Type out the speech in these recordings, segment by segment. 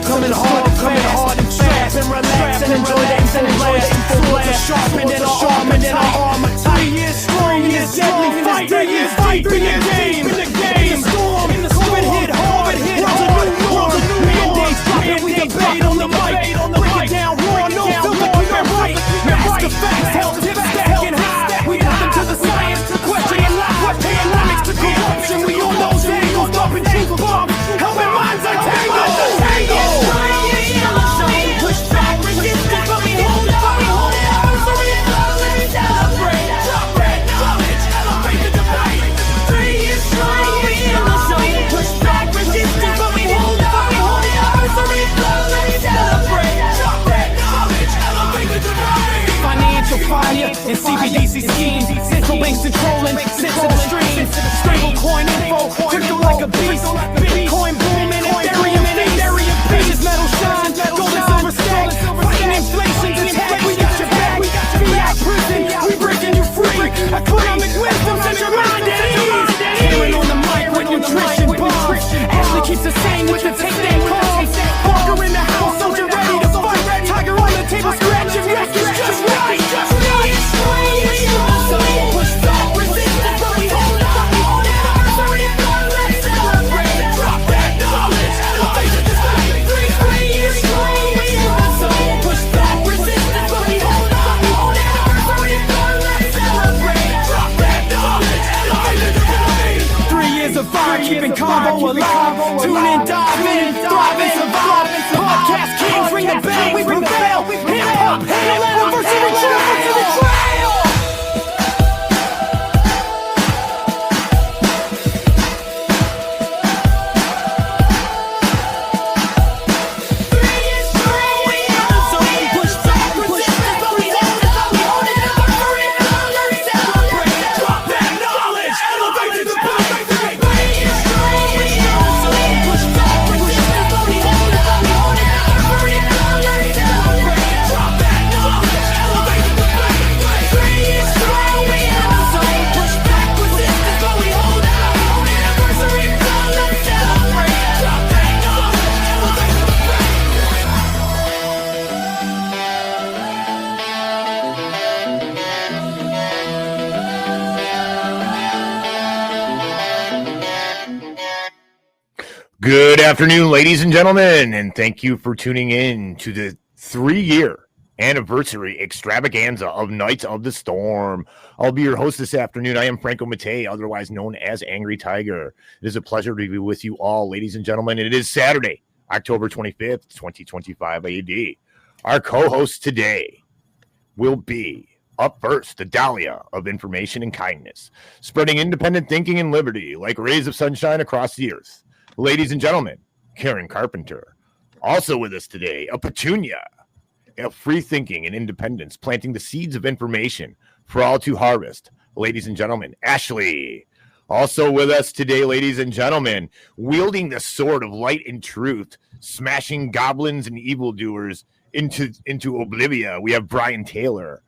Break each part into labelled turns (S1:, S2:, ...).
S1: coming hard and fast. And relax and enjoy that full blast. Swords are sharpened and our armor tight. 3 years strong in this deadly fight. 3 years fight in the game. In the storm, COVID hit hard. World's a new norm. Mandates dropping, we debate on the mic. Break it down raw, no filter, keep it right. Master facts, health tips, stacking high. We got them to the science, questioning lies. Pandemics to corruption, we on those angles. Dumping truth bombs, helping minds untangle. Push back, resistance, but we hold it. Celebrate, drop that knowledge, elevate the debate. 3 years strong, we in the zone. Push back, resistance, but we hold it. Celebrate, drop that knowledge, elevate the debate. Financial fire and CBDC schemes. Central banks controlling the streams. Stable coin info, crypto like a beast. Bitcoin booming, Ethereum feast. Precious metal shine, gold and silver stack. Fighting inflation's attack, we got your back. Fiat prison, we breaking you free. Economic wisdom, set your mind at ease. Karen on the mic with nutrition bombs. Ashley keeps the same with the take that calls. Walker in the house, soldier ready to fight. Tiger on the table, scratching records just right. Push back, resistance, but we hold it. Let's celebrate, drop that knowledge, elevate the debate. 3 years strong, we in the zone. Push back, resistance, but we hold it. Let's celebrate, drop that knowledge, elevate the debate. 3 years of fire, keeping combo alive. Tune in, dive in, thrive and survive. Podcast kings, ring the bell, we prevail. Hip hop, hail anniversary trail.
S2: Good afternoon, ladies and gentlemen, and thank you for tuning in to the 3-year anniversary extravaganza of Knights of the Storm. I'll be your host this afternoon. I am Franco Mattei, otherwise known as Angry Tiger. It is a pleasure to be with you all, ladies and gentlemen. It is Saturday, October 25th, 2025 AD. Our co-host today will be, up first, the Dahlia of information and kindness, spreading independent thinking and liberty like rays of sunshine across the earth. Ladies and gentlemen, Karen Carpenter. Also with us today, a Petunia of free thinking and independence, planting the seeds of information for all to harvest. Ladies and gentlemen, Ashley. Also with us today, ladies and gentlemen, wielding the sword of light and truth, smashing goblins and evildoers into oblivion. We have Brian Taylor.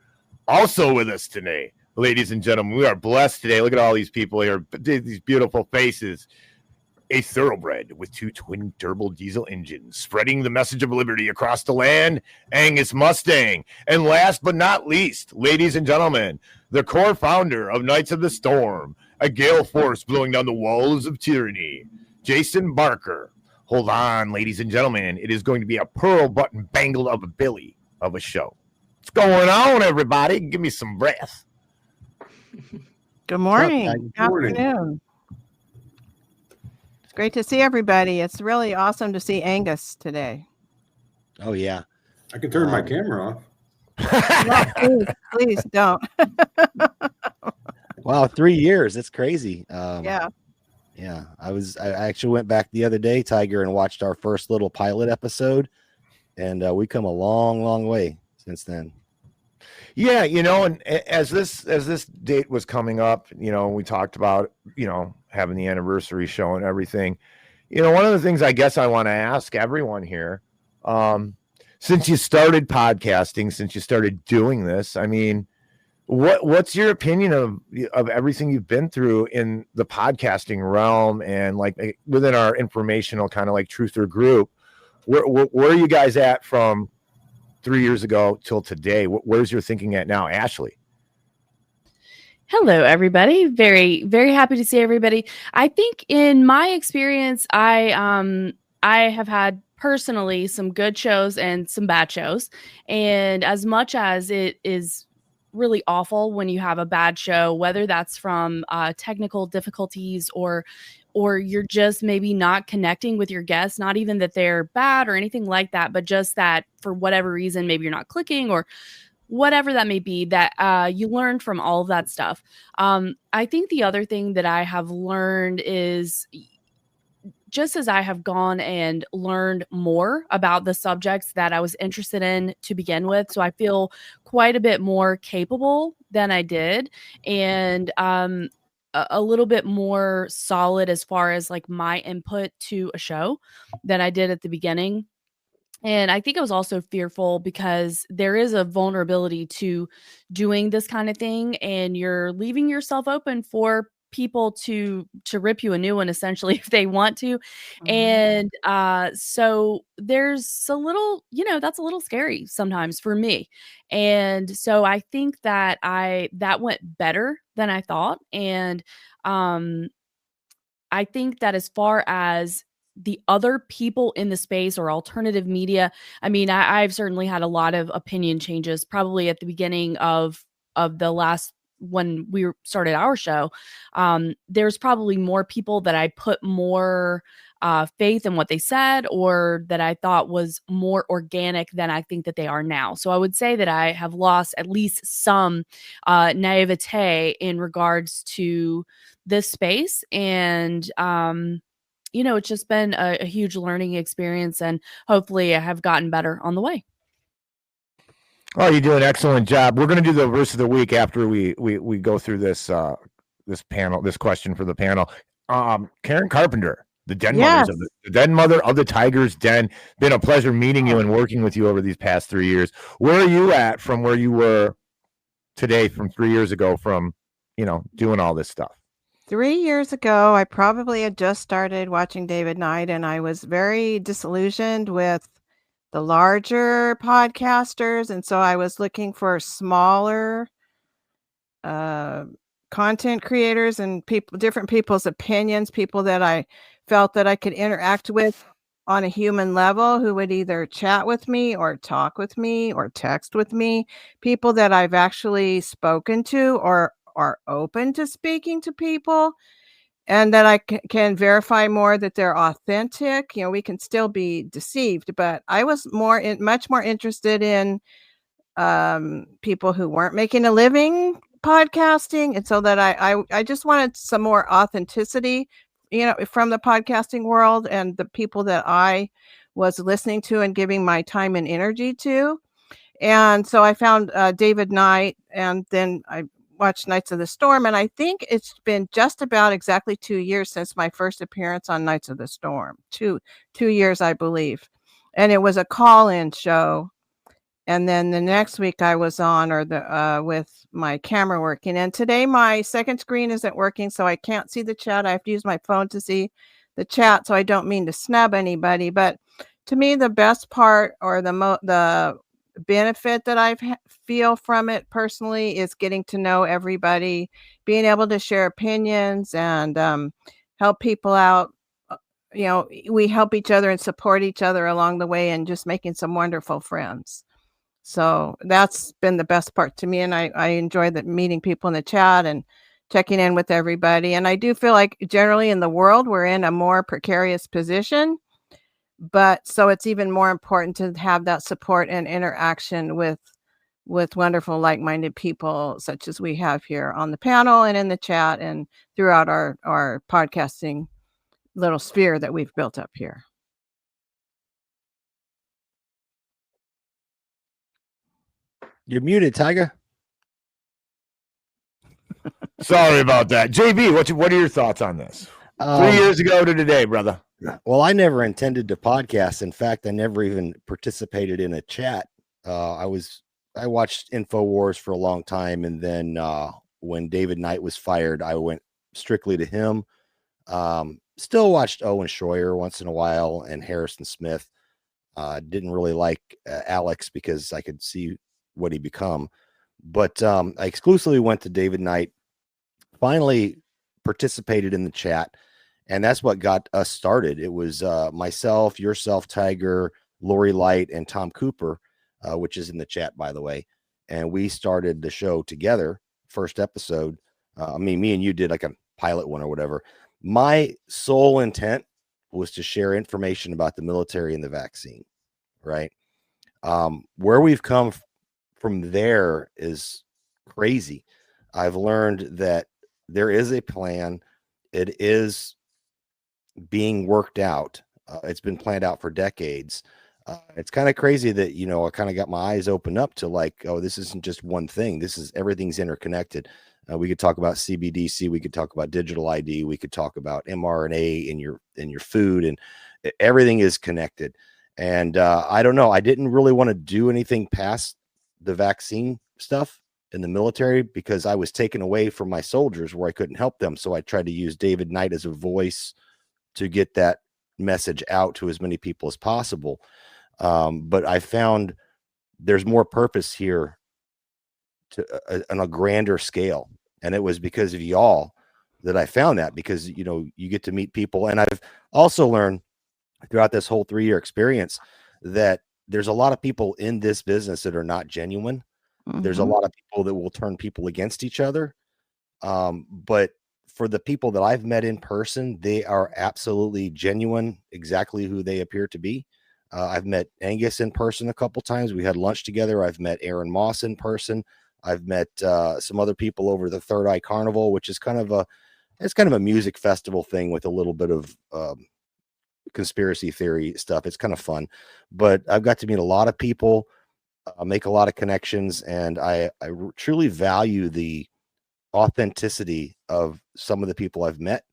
S2: Also with us today, ladies and gentlemen, we are blessed today. Look at all these people here, these beautiful faces. A thoroughbred with 2 twin turbo diesel engines, spreading the message of liberty across the land, Angus Mustang. And last but not least, ladies and gentlemen, the core founder of Knights of the Storm, a gale force blowing down the walls of tyranny, Jason Barker. Hold on, ladies and gentlemen. It is going to be a pearl button bangle of a Billy of a show. What's going on, everybody? Give me some breath.
S3: Good morning. Good afternoon. Great to see everybody. It's really awesome to see Angus today.
S4: Oh, yeah.
S5: I can turn my camera off.
S3: No, please don't.
S4: Wow, 3 years. That's crazy.
S3: Yeah.
S4: Yeah. I actually went back the other day, Tiger, and watched our first little pilot episode. And we come a long, long way since then.
S2: Yeah, and as this date was coming up, we talked about, having the anniversary show and everything. One of the things I guess I want to ask everyone here, since you started podcasting, since you started doing this, I mean, what's your opinion of everything you've been through in the podcasting realm and like within our informational kind of like truther group? Where are you guys at from 3 years ago till today? Where's your thinking at now, Ashley?
S6: Hello, everybody. Very, very happy to see everybody. I think in my experience, I have had personally some good shows and some bad shows. And as much as it is really awful when you have a bad show, whether that's from technical difficulties or you're just maybe not connecting with your guests, not even that they're bad or anything like that, but just that for whatever reason, maybe you're not clicking or whatever that may be, that you learn from all of that stuff. I think the other thing that I have learned is just as I have gone and learned more about the subjects that I was interested in to begin with, so I feel quite a bit more capable than I did, and a little bit more solid as far as like my input to a show than I did at the beginning. And I think I was also fearful because there is a vulnerability to doing this kind of thing, and you're leaving yourself open for people to rip you a new one essentially if they want to. And so there's a little, that's a little scary sometimes for me. And so I think that that went better than I thought. And I think that as far as the other people in the space or alternative media, I mean, I've certainly had a lot of opinion changes probably at the beginning of the last, when we started our show. There's probably more people that I put more faith in what they said, or that I thought was more organic than I think that they are now. So I would say that I have lost at least some naivete in regards to this space. And it's just been a huge learning experience, and hopefully I have gotten better on the way.
S2: Oh, you do an excellent job. We're going to do the verse of the week after we go through this panel, this question for the panel. Karen Carpenter, the den
S3: Yes.
S2: mothers of the den mother of the Tigers Den. Been a pleasure meeting you and working with you over these past 3 years. Where are you at from where you were today, from 3 years ago, from doing all this stuff?
S3: 3 years ago, I probably had just started watching David Knight, and I was very disillusioned with the larger podcasters. And so I was looking for smaller content creators and people, different people's opinions, people that I felt that I could interact with on a human level, who would either chat with me or talk with me or text with me, people that I've actually spoken to or are open to speaking to people, and that I can verify more that they're authentic. We can still be deceived, but I was much more interested in people who weren't making a living podcasting. And so that I just wanted some more authenticity, from the podcasting world and the people that I was listening to and giving my time and energy to. And so I found David Knight, and then I watched Knights of the Storm, and I think it's been just about exactly 2 years since my first appearance on Knights of the Storm. Two years, I believe. And it was a call-in show. And then the next week I was on, with my camera working. And today my second screen isn't working, so I can't see the chat. I have to use my phone to see the chat. So I don't mean to snub anybody, but to me, the best part, or the benefit that I feel from it personally, is getting to know everybody, being able to share opinions and help people out. We help each other and support each other along the way, and just making some wonderful friends. So that's been the best part to me. And I enjoy meeting people in the chat and checking in with everybody. And I do feel like generally in the world, we're in a more precarious position. But so it's even more important to have that support and interaction with wonderful, like-minded people such as we have here on the panel and in the chat and throughout our podcasting little sphere that we've built up here.
S4: You're muted, Tiger.
S2: Sorry about that. JB, what are your thoughts on this? 3 years ago to today, brother.
S4: Well, I never intended to podcast. In fact, I never even participated in a chat. I watched InfoWars for a long time, and then when David Knight was fired, I went strictly to him. Still watched Owen Schroyer once in a while and Harrison Smith. Didn't really like Alex because I could see what he become. But I exclusively went to David Knight, finally participated in the chat, and that's what got us started. It was myself, yourself, Tiger, Lori Light, and Tom Cooper, which is in the chat, by the way. And we started the show together, first episode. Me and you did like a pilot one or whatever. My sole intent was to share information about the military and the vaccine, right? Where we've come from there is crazy. I've learned that there is a plan. It is being worked out. It's been planned out for decades. It's kind of crazy that, I kind of got my eyes opened up to like, oh, this isn't just one thing. Everything's interconnected. We could talk about CBDC. We could talk about digital ID. We could talk about mRNA in your food, and everything is connected. And I don't know. I didn't really want to do anything past the vaccine stuff in the military because I was taken away from my soldiers where I couldn't help them. So I tried to use David Knight as a voice to get that message out to as many people as possible. But I found there's more purpose here on a grander scale. And it was because of y'all that I found that, because, you get to meet people. And I've also learned throughout this whole 3-year experience that there's a lot of people in this business that are not genuine. Mm-hmm. There's a lot of people that will turn people against each other. But for the people that I've met in person, they are absolutely genuine, exactly who they appear to be. I've met Angus in person a couple times. We had lunch together. I've met Aaron Moss in person. I've met some other people over the Third Eye Carnival, which is kind of a music festival thing with a little bit of conspiracy theory stuff. It's kind of fun, but I've got to meet a lot of people, make a lot of connections, and I truly value the authenticity of some of the people I've met,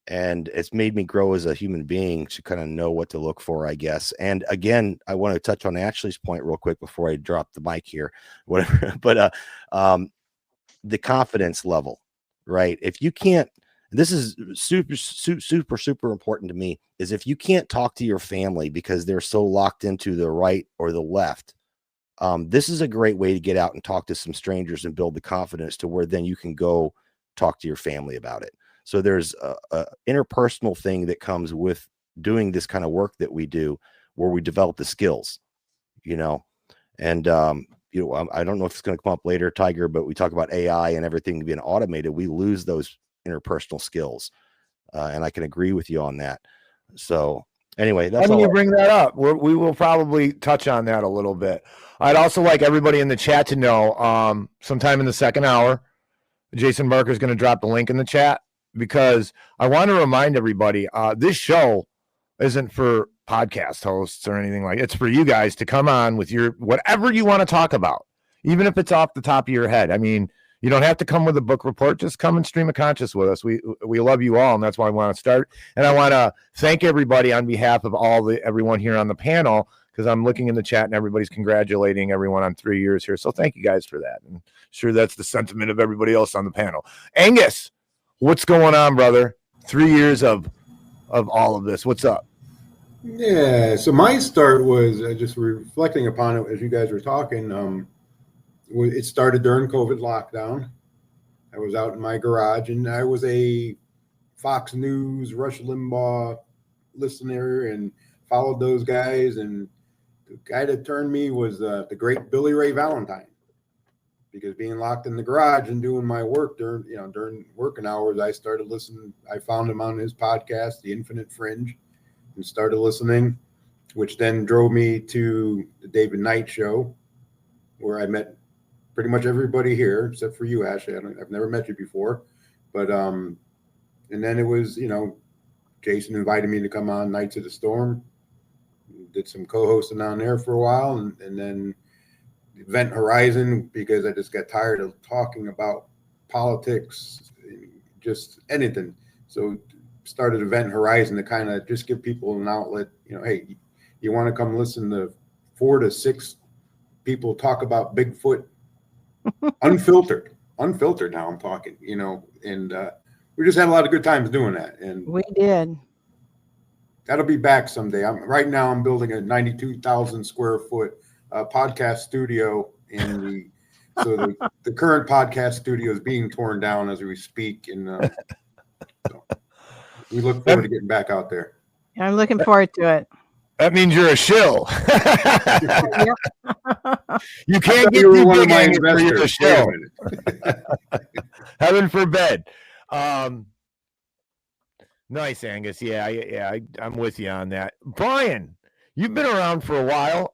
S4: and it's made me grow as a human being to kind of know what to look for, I guess. And again, I want to touch on Ashley's point real quick before I drop the mic here, whatever. But the confidence level, right? If you can't, this is super important to me, is if you can't talk to your family because they're so locked into the right or the left, this is a great way to get out and talk to some strangers and build the confidence to where then you can go talk to your family about it. So there's a interpersonal thing that comes with doing this kind of work that we do, where we develop the skills, and I don't know if it's going to come up later, Tiger, but we talk about AI and everything being automated. We lose those interpersonal skills. And I can agree with you on that. So anyway, that's all.
S2: You bring that up. We will probably touch on that a little bit. I'd also like everybody in the chat to know, sometime in the second hour, Jason Barker is going to drop the link in the chat, because I want to remind everybody, this show isn't for podcast hosts or anything like it. It's for you guys to come on with your whatever you want to talk about, even if it's off the top of your head. I mean, you don't have to come with a book report. Just come and stream of conscious with us. We love you all, and that's why I want to start. And I want to thank everybody on behalf of everyone here on the panel, because I'm looking in the chat and everybody's congratulating everyone on 3 years here. So thank you guys for that. And sure, that's the sentiment of everybody else on the panel. Angus, what's going on, brother? 3 years of all of this. What's up?
S5: Yeah, so my start was just reflecting upon it as you guys were talking. It started during COVID lockdown. I was out in my garage, and I was a Fox News, Rush Limbaugh listener, and followed those guys. And the guy that turned me was the great Billy Ray Valentine, because being locked in the garage and doing my work during working hours, I started listening. I found him on his podcast, The Infinite Fringe, and started listening, which then drove me to the David Knight show, where I met pretty much everybody here except for you, Ashley. I've never met you before, but and then it was, Jason invited me to come on Nights of the Storm, did some co-hosting on there for a while, and then Event Horizon, because I just got tired of talking about politics, just anything. So started Event Horizon to kind of just give people an outlet. Hey, you want to come listen to 4 to 6 people talk about Bigfoot, unfiltered now I'm talking, and we just had a lot of good times doing that. And
S3: we did.
S5: that'll be back someday. Right now I'm building a 92,000 square foot podcast studio the current podcast studio is being torn down as we speak, and so we look forward to getting back out there.
S3: I'm looking forward to it.
S2: That means you're a shill. You can't get
S5: you
S2: too
S5: one of
S2: big,
S5: my
S2: Angus, or you're a
S5: investors.
S2: shill.
S5: Wait a minute.
S2: Heaven forbid. Nice, Angus. Yeah, I'm with you on that. Brian, you've been around for a while.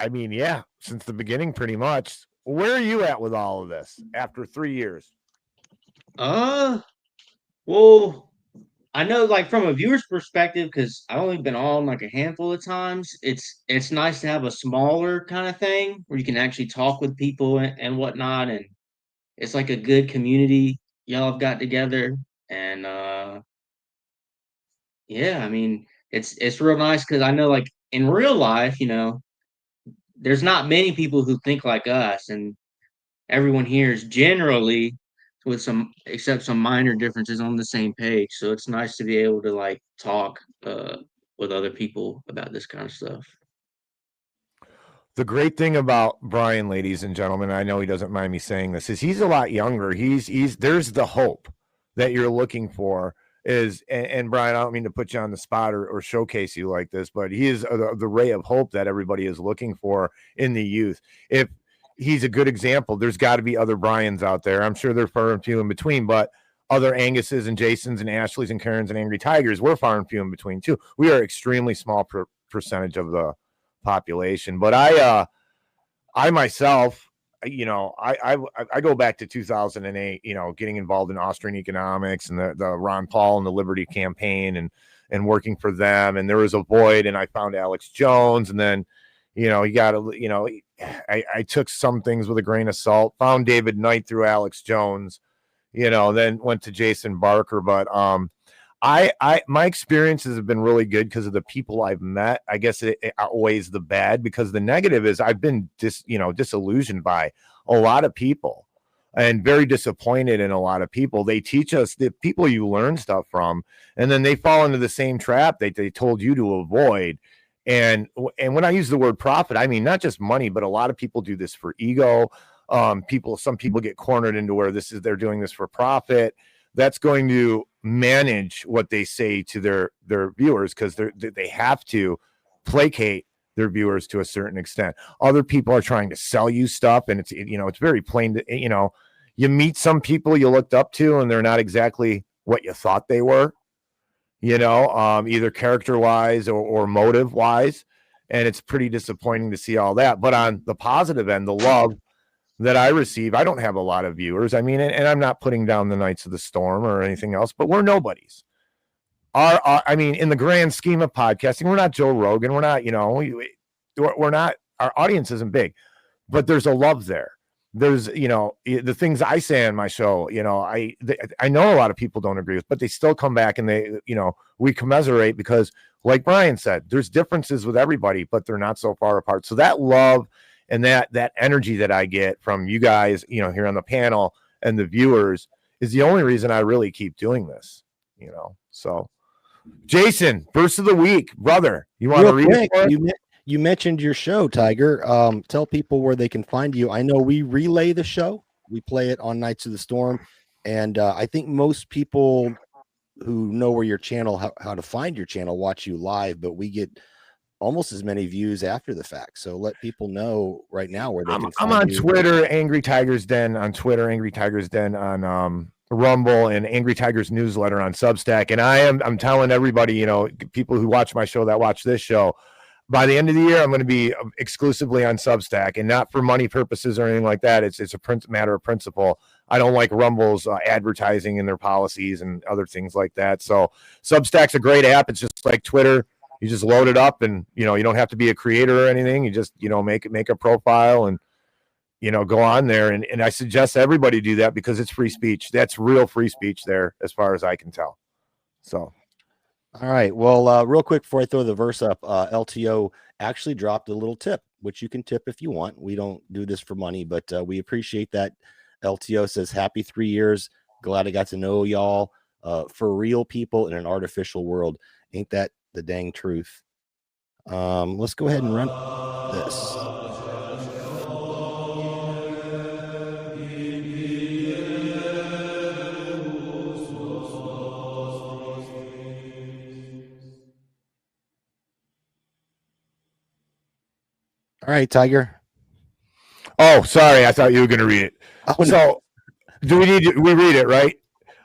S2: I mean, yeah, since the beginning, pretty much. Where are you at with all of this after 3 years?
S7: Well, I know, like, from a viewer's perspective, because I've only been on like a handful of times. It's nice to have a smaller kind of thing where you can actually talk with people and whatnot, and it's like a good community y'all have got together. And yeah, I mean, it's real nice because I know, like, in real life, there's not many people who think like us, and everyone here is generally, with some except some minor differences, on the same page. So it's nice to be able to, like, talk with other people about this kind of stuff.
S2: The great thing about Brian, ladies and gentlemen, I know he doesn't mind me saying this, is he's a lot younger. He's there's the hope that you're looking for and Brian, I don't mean to put you on the spot or showcase you like this, but he is the ray of hope that everybody is looking for in the youth. If he's a good example, there's got to be other Brians out there. I'm sure they're far and few in between, but other Anguses and Jasons and Ashleys and Karens and Angry Tigers, we're far and few in between too. We are extremely small percentage of the population. But I myself, I go back to 2008, getting involved in Austrian economics and the Ron Paul and the Liberty campaign and working for them. And there was a void, and I found Alex Jones, and then, I took some things with a grain of salt, found David Knight through Alex Jones, then went to Jason Barker. But my experiences have been really good because of the people I've met. I guess it outweighs the bad, because the negative is I've been disillusioned by a lot of people and very disappointed in a lot of people. They teach us, the people you learn stuff from, and then they fall into the same trap they told you to avoid. And when I use the word profit, I mean not just money, but a lot of people do this for ego. Some people get cornered into where they're doing this for profit. That's going to manage what they say to their viewers, because they have to placate their viewers to a certain extent. Other people are trying to sell you stuff, and it's very plain. You meet some people you looked up to, and they're not exactly what you thought they were. Either character wise or motive wise, and it's pretty disappointing to see all that. But on the positive end, the love that I receive, I don't have a lot of viewers. I mean, and I'm not putting down the Knights of the Storm or anything else, but we're nobodies. I mean, in the grand scheme of podcasting, we're not Joe Rogan. We're not, we're not, our audience isn't big, but there's a love there. There's, the things I say on my show, I know a lot of people don't agree with, but they still come back and we commiserate, because like Brian said, there's differences with everybody, but they're not so far apart. So that love and that energy that I get from you guys, here on the panel and the viewers, is the only reason I really keep doing this, So, Jason, verse of the week, brother, you want to read it for us?
S4: You mentioned your show, Tiger. Tell people where they can find you. I know we relay the show. We play it on Knights of the Storm. And I think most people who know where your channel, how to find your channel, watch you live, but we get almost as many views after the fact. So let people know right now where they can find
S2: I'm on
S4: you.
S2: Twitter, Angry Tigers Den on Twitter, Angry Tigers Den on Rumble, and Angry Tigers newsletter on Substack. And I'm telling everybody, people who watch my show, that watch this show, by the end of the year, I'm going to be exclusively on Substack, and not for money purposes or anything like that. It's a matter of principle. I don't like Rumble's advertising and their policies and other things like that. So Substack's a great app. It's just like Twitter. You just load it up, and you don't have to be a creator or anything. You just make a profile and go on there. And I suggest everybody do that, because it's free speech. That's real free speech there, as far as I can tell. So.
S4: All right. Well, real quick before I throw the verse up, LTO actually dropped a little tip, which you can tip if you want. We don't do this for money, but we appreciate that. LTO says, happy 3 years. Glad I got to know y'all. for real people in an artificial world. Ain't that the dang truth? Let's go ahead and run this. All right, Tiger.
S2: Oh, sorry. I thought you were going to read it.
S4: Oh, no.
S2: So, do we read it, right?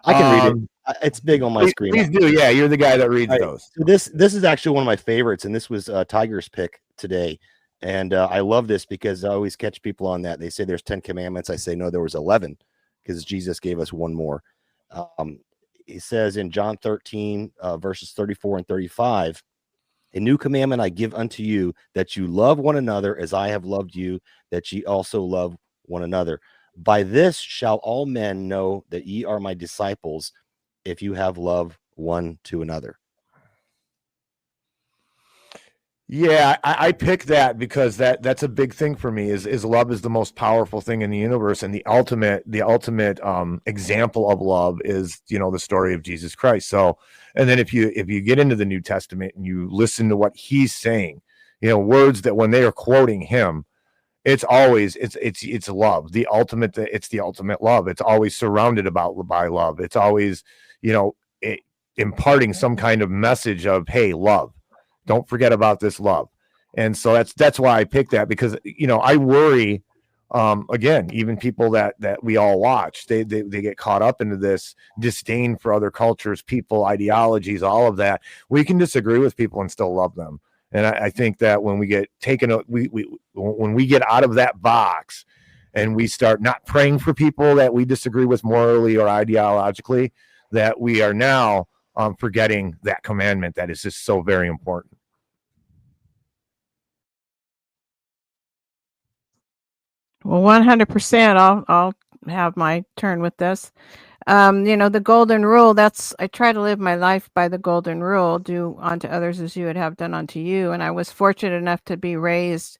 S4: I can read it. It's big on my screen.
S2: Please do. Yeah, you're the guy that reads those.
S4: So this is actually one of my favorites, and this was Tiger's pick today. And I love this because I always catch people on that. They say there's 10 commandments. I say, no, there was 11 because Jesus gave us one more. He says in John 13, verses 34 and 35, a new commandment I give unto you, that you love one another as I have loved you, that ye also love one another. By this shall all men know that ye are my disciples, if you have love one to another.
S2: Yeah, I picked that because that's a big thing for me. Is love is the most powerful thing in the universe, and the ultimate example of love is, you know, the story of Jesus Christ. So, and then if you get into the New Testament and you listen to what he's saying, you know, words that when they are quoting him, it's always it's love. It's the ultimate love. It's always surrounded by love. It's always, you know, imparting some kind of message of, hey, love. Don't forget about this love. And so that's why I picked that, because, you know, I worry, again, even people that we all watch, they get caught up into this disdain for other cultures, people, ideologies, all of that. We can disagree with people and still love them. And I think that when we get when we get out of that box and we start not praying for people that we disagree with morally or ideologically, that we are now forgetting that commandment that is just so very important.
S3: Well, 100%. I'll have my turn with this. You know, the golden rule, I try to live my life by the golden rule, do unto others as you would have done unto you. And I was fortunate enough to be raised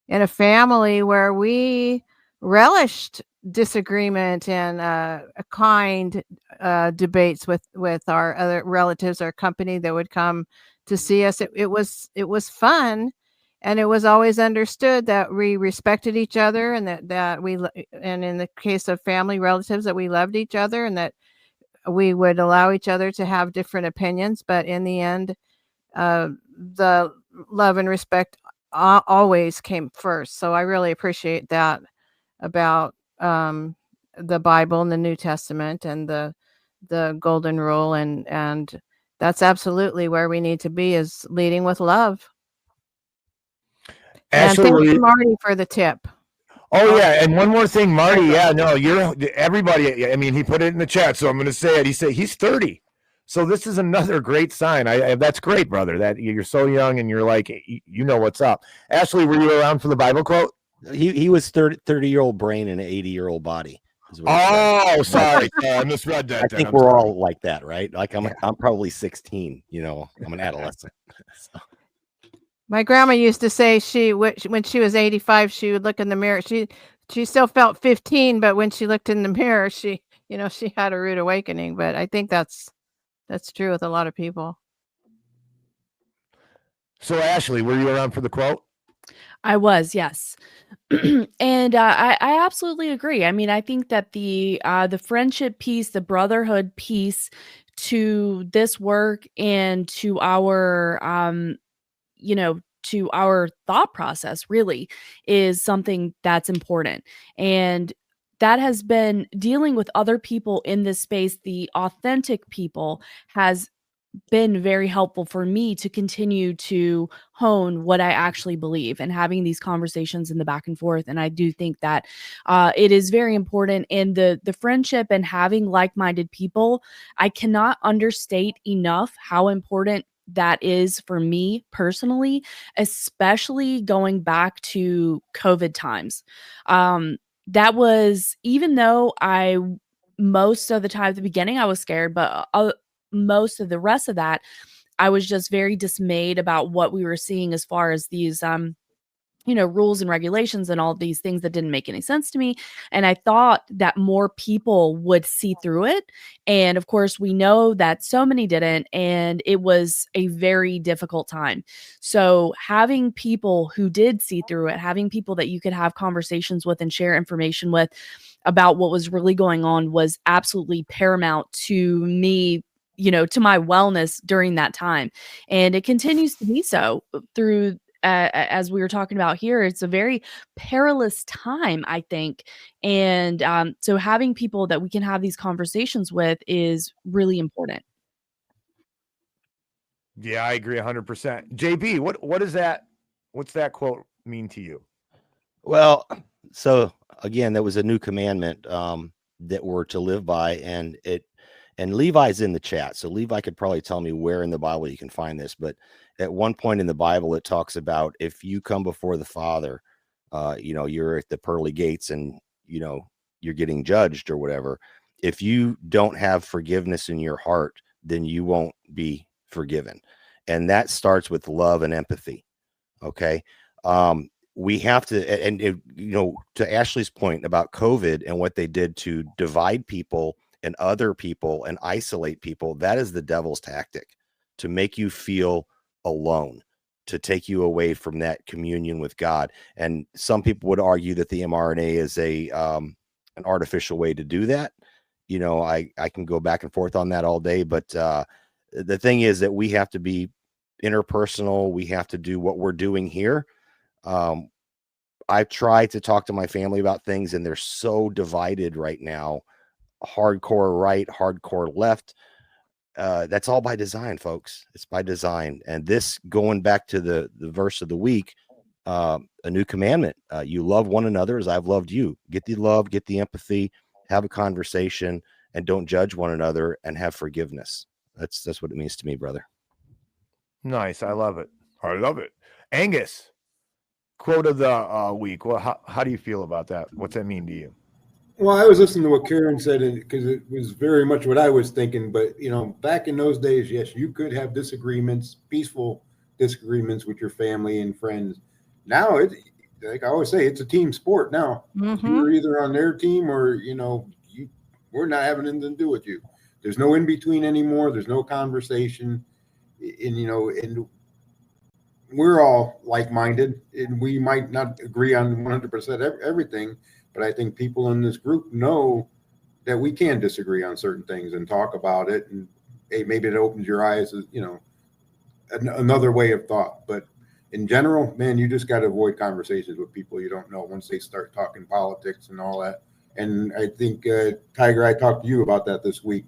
S3: in a family where we relished disagreement and kind debates with our other relatives or company that would come to see us. It was fun. And it was always understood that we respected each other, and and in the case of family relatives, that we loved each other, and that we would allow each other to have different opinions. But in the end, the love and respect always came first. So I really appreciate that about the Bible and the New Testament and the golden rule. And that's absolutely where we need to be, is leading with love.
S2: Ashley,
S3: and thank you, Marty, for the tip.
S2: Oh yeah, and one more thing, Marty. Yeah, no, you're everybody. I mean, he put it in the chat, so I'm going to say it. He said he's 30, so this is another great sign. That's great, brother. That you're so young and you're like, you know what's up. Ashley, were you around for the Bible quote?
S4: He was 30-year-old brain in an 80-year-old body.
S2: Oh, sorry, I misread that.
S4: I think we're all like that, right? Like I'm probably 16. You know, I'm an adolescent. So.
S3: My grandma used to say when she was 85, she would look in the mirror. She still felt 15, but when she looked in the mirror, she had a rude awakening. But I think that's true with a lot of people.
S2: So Ashley, were you around for the quote?
S6: I was, yes. And I absolutely agree. I mean, I think that the friendship piece, the brotherhood piece to this work and to our to our thought process really is something that's important. And that has been dealing with other people in this space. The authentic people has been very helpful for me to continue to hone what I actually believe and having these conversations in the back and forth. And I do think that it is very important in the friendship and having like-minded people. I cannot understate enough how important that is for me personally, especially going back to COVID times. That was, even though most of the time at the beginning I was scared, but most of the rest of that, I was just very dismayed about what we were seeing as far as these rules and regulations and all these things that didn't make any sense to me. And I thought that more people would see through it. And of course, we know that so many didn't. And it was a very difficult time. So having people who did see through it, having people that you could have conversations with and share information with about what was really going on was absolutely paramount to me, to my wellness during that time. And it continues to be so through as we were talking about here. It's a very perilous time, I think. And so having people that we can have these conversations with is really important.
S2: Yeah, I agree 100%. JB, what is that? What's that quote mean to you?
S4: Well, so again, that was a new commandment that we're to live by, and Levi's in the chat, so Levi could probably tell me where in the Bible you can find this. But at one point in the Bible, it talks about if you come before the Father, you're at the pearly gates, and you're getting judged or whatever. If you don't have forgiveness in your heart, then you won't be forgiven, and that starts with love and empathy. Okay. We have to, and to Ashley's point about COVID and what they did to divide people and other people and isolate people, that is the devil's tactic, to make you feel alone, to take you away from that communion with God. And some people would argue that the mRNA is an artificial way to do that. I can go back and forth on that all day, but the thing is that we have to be interpersonal. We have to do what we're doing here. I've tried to talk to my family about things, and they're so divided right now. Hardcore right, hardcore left. That's all by design, folks. It's by design. And this, going back to the verse of the week, a new commandment. You love one another as I've loved you. Get the love, get the empathy, have a conversation, and don't judge one another, and have forgiveness. That's what it means to me, brother.
S2: Nice. I love it. I love it. Angus, quote of the week. Well, how do you feel about that? What's that mean to you?
S5: Well, I was listening to what Karen said, because it was very much what I was thinking. But, back in those days, yes, you could have disagreements, peaceful disagreements with your family and friends. Now, like I always say, it's a team sport now.
S3: Mhm.
S5: You're either on their team or, we're not having anything to do with you. There's no in between anymore. There's no conversation. And we're all like-minded, and we might not agree on 100% everything, but I think people in this group know that we can disagree on certain things and talk about it, and hey, maybe it opens your eyes, another way of thought. But in general, man, you just got to avoid conversations with people you don't know once they start talking politics and all that. And I think, Tiger, I talked to you about that this week.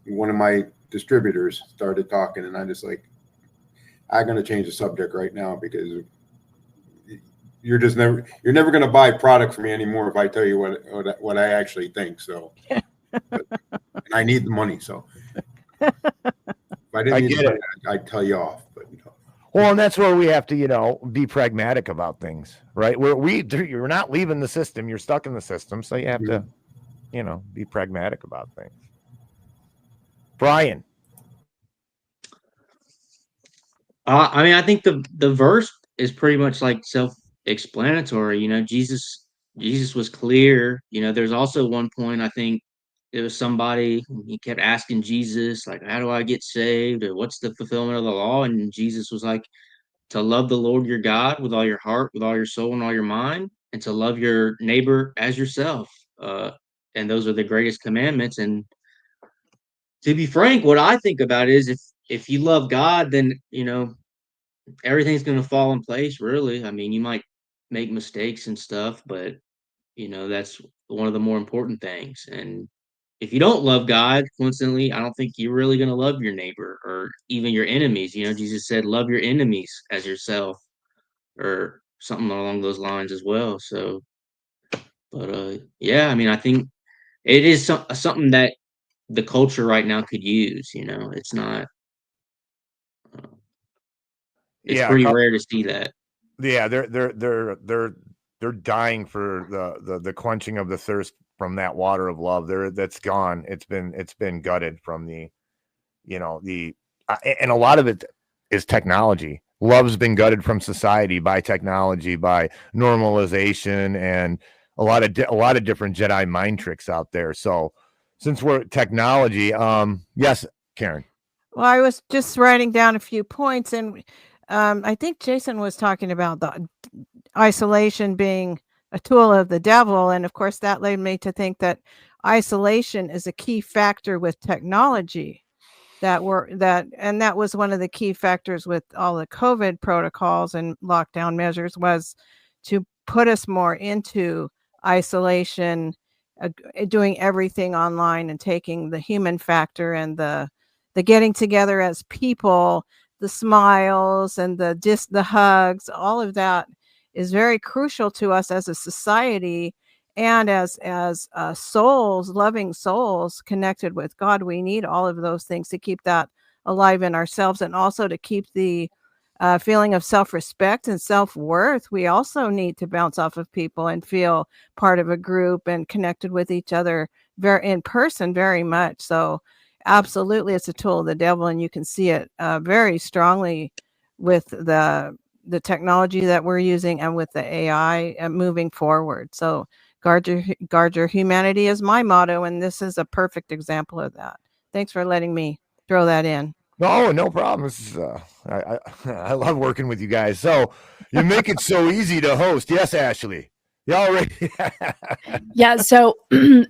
S5: One of my distributors started talking, and I just I'm going to change the subject right now, because you're never going to buy product from me anymore if I tell you what I actually think. So, and I need the money. So if I didn't need the money, I'd tell you off. But
S2: well, and that's where we have to, be pragmatic about things, right? You're not leaving the system; you're stuck in the system, so you have to, be pragmatic about things. Brian.
S7: I think the verse is pretty much like self-explanatory. Jesus was clear. There's also one point, I think it was somebody, he kept asking Jesus, like, how do I get saved, or what's the fulfillment of the law? And Jesus was like, to love the Lord your God with all your heart, with all your soul, and all your mind, and to love your neighbor as yourself. And those are the greatest commandments. And to be frank, what I think about is, if you love God, then everything's going to fall in place, really. I mean, you might make mistakes and stuff, but that's one of the more important things. And if you don't love God, coincidentally, I don't think you're really going to love your neighbor or even your enemies. Jesus said, love your enemies as yourself, or something along those lines as well. So, but yeah, I mean, I think it is something that the culture right now could use. It's not. It's pretty rare to see that.
S2: Yeah, they're dying for the quenching of the thirst from that water of love. That's gone. It's been gutted from and a lot of it is technology. love's been gutted from society by technology, by normalization, and a lot of different Jedi mind tricks out there. So since we're technology, yes, Karen.
S3: Well, I was just writing down a few points, and I think Jason was talking about the isolation being a tool of the devil, and of course that led me to think that isolation is a key factor with technology. That was one of the key factors with all the COVID protocols and lockdown measures, was to put us more into isolation, doing everything online and taking the human factor and the getting together as people, the smiles and the hugs, all of that is very crucial to us as a society, and as souls, loving souls connected with God. We need all of those things to keep that alive in ourselves, and also to keep the feeling of self-respect and self-worth. We also need to bounce off of people and feel part of a group and connected with each other in person very much. So absolutely, it's a tool of the devil, and you can see it very strongly with the technology that we're using and with the AI moving forward. So guard your humanity is my motto, and this is a perfect example of that. Thanks for letting me throw that in.
S2: No problem. This is, I love working with you guys. So you make it so easy to host. Yes, Ashley. Y'all ready?
S6: Yeah, so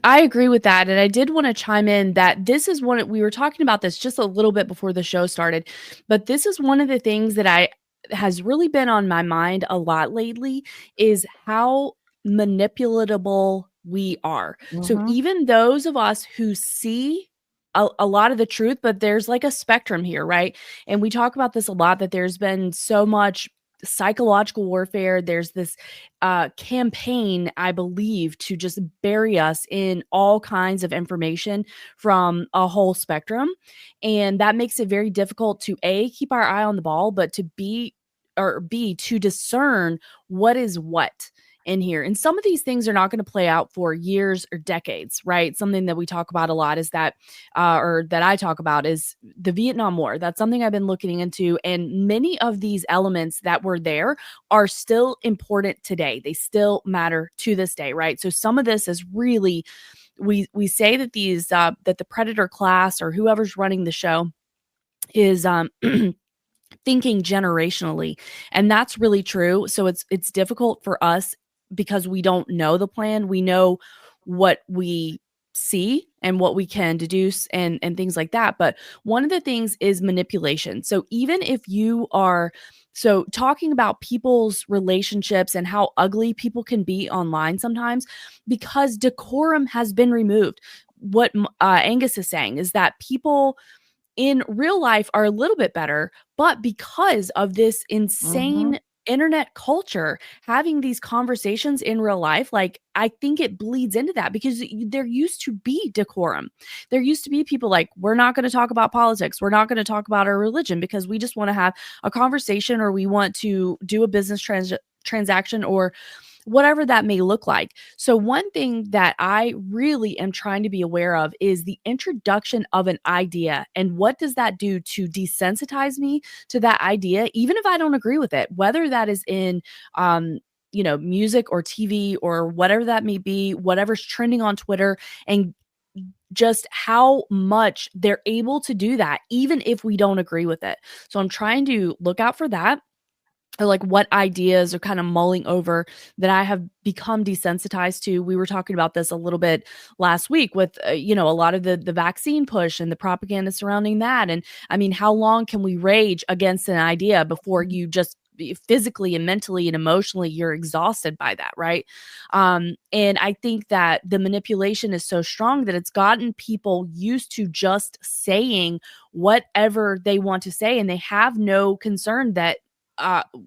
S6: I agree with that. And I did want to chime in that this is we were talking about this just a little bit before the show started, but this is one of the things that has really been on my mind a lot lately, is how manipulatable we are. So even those of us who see a lot of the truth, but there's like a spectrum here, right? And we talk about this a lot, that there's been so much psychological warfare. There's this campaign, I believe, to just bury us in all kinds of information from a whole spectrum. And that makes it very difficult to keep our eye on the ball, but to B, to discern what is what in here. And some of these things are not going to play out for years or decades, right? Something that we talk about a lot is that, or that I talk about, is the Vietnam War. That's something I've been looking into. And many of these elements that were there are still important today. They still matter to this day, right? So some of this is really, we say that these, that the predator class or whoever's running the show is, thinking generationally, and that's really true. So it's difficult for us because we don't know the plan. We know what we see and what we can deduce and things like that. But one of the things is manipulation. So even if you are talking about people's relationships and how ugly people can be online sometimes, because decorum has been removed. What Angus is saying is that people in real life are a little bit better, but because of this insane internet culture, having these conversations in real life, like, I think it bleeds into that, because there used to be decorum. There used to be people like, we're not going to talk about politics. We're not going to talk about our religion because we just want to have a conversation, or we want to do a business transaction, or whatever that may look like. So one thing that I really am trying to be aware of is the introduction of an idea. And what does that do to desensitize me to that idea, even if I don't agree with it, whether that is in, music or TV or whatever that may be, whatever's trending on Twitter, and just how much they're able to do that, even if we don't agree with it. So I'm trying to look out for that. Or like what ideas are kind of mulling over that I have become desensitized to. We were talking about this a little bit last week with, a lot of the vaccine push and the propaganda surrounding that. And I mean, how long can we rage against an idea before you just physically and mentally and emotionally, you're exhausted by that, right? And I think that the manipulation is so strong that it's gotten people used to just saying whatever they want to say, and they have no concern that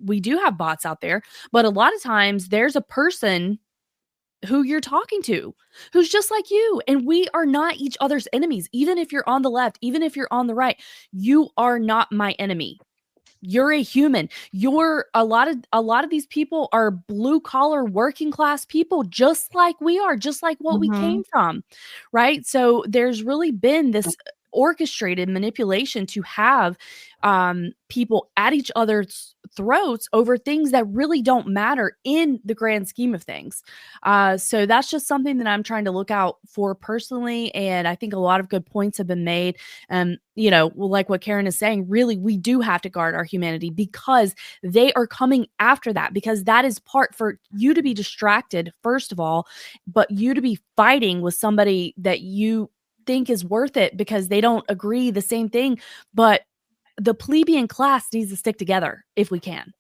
S6: we do have bots out there, but a lot of times there's a person who you're talking to who's just like you, and we are not each other's enemies. Even if you're on the left, even if you're on the right, you are not my enemy. You're a human. You're a lot of these people are blue collar working class people, just like we are, just like what we came from, right? So there's really been this orchestrated manipulation to have people at each other's throats over things that really don't matter in the grand scheme of things. So that's just something that I'm trying to look out for personally. And I think a lot of good points have been made. You know, like what Karen is saying, really, we do have to guard our humanity because they are coming after that, because that is part for you to be distracted, first of all, but you to be fighting with somebody that you think is worth it because they don't agree the same thing. But the plebeian class needs to stick together if we can.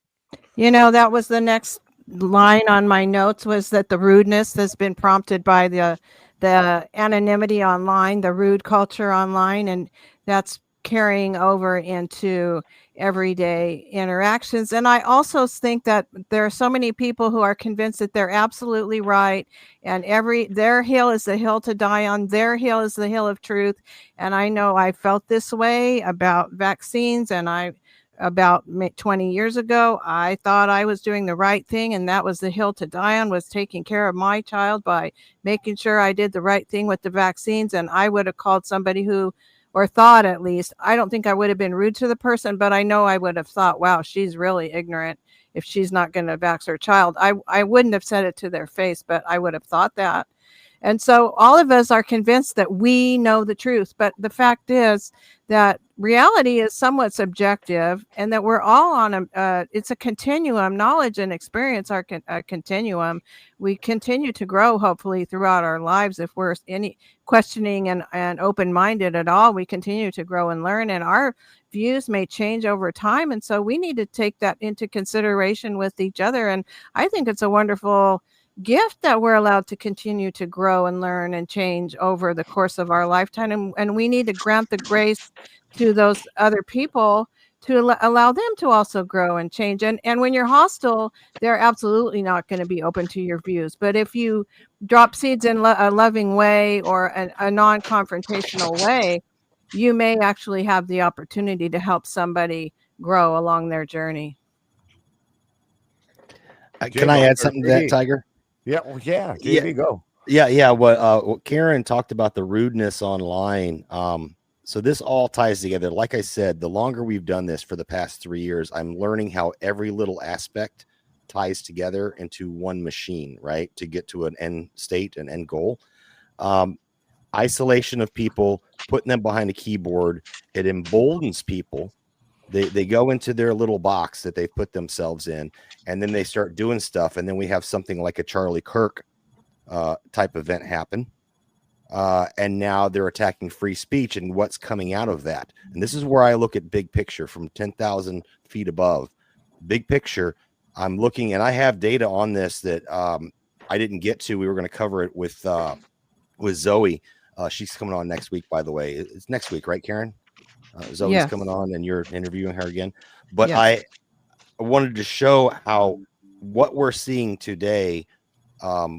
S3: You know, that was the next line on my notes, was that the rudeness has been prompted by the anonymity online, the rude culture online, and that's carrying over into everyday interactions. And I also think that there are so many people who are convinced that they're absolutely right, and their hill is the hill to die on, their hill is the hill of truth. And I know I felt this way about vaccines, and about 20 years ago, I thought I was doing the right thing, and that was the hill to die on, was taking care of my child by making sure I did the right thing with the vaccines. And I would have called somebody who, or thought at least, I don't think I would have been rude to the person, but I know I would have thought, wow, she's really ignorant if she's not going to vax her child. I wouldn't have said it to their face, but I would have thought that. And so all of us are convinced that we know the truth. But the fact is that reality is somewhat subjective, and that we're all on it's a continuum. Knowledge and experience are a continuum. We continue to grow, hopefully, throughout our lives. If we're any questioning and open-minded at all, we continue to grow and learn, and our views may change over time. And so we need to take that into consideration with each other. And I think it's a wonderful gift that we're allowed to continue to grow and learn and change over the course of our lifetime. And we need to grant the grace to those other people to allow them to also grow and change. And when you're hostile, they're absolutely not going to be open to your views. But if you drop seeds in a loving way, or a non-confrontational way, you may actually have the opportunity to help somebody grow along their journey.
S4: Can I add something to that, Tiger?
S2: Yeah, well, yeah, JV, go.
S4: Yeah. What Karen talked about, the rudeness online. So this all ties together. Like I said, the longer we've done this for the past 3 years, I'm learning how every little aspect ties together into one machine, right? To get to an end state, an end goal. Isolation of people, putting them behind a keyboard, it emboldens people. They go into their little box that they put themselves in, and then they start doing stuff. And then we have something like a Charlie Kirk type event happen. And now they're attacking free speech and what's coming out of that. And this is where I look at big picture from 10,000 feet above. Big picture, I'm looking, and I have data on this that I didn't get to. We were going to cover it with Zoe. She's coming on next week, by the way. It's next week, right, Karen? Zoe's
S3: Yes.
S4: coming on, and you're interviewing her again. But
S3: Yes.
S4: I wanted to show how what we're seeing today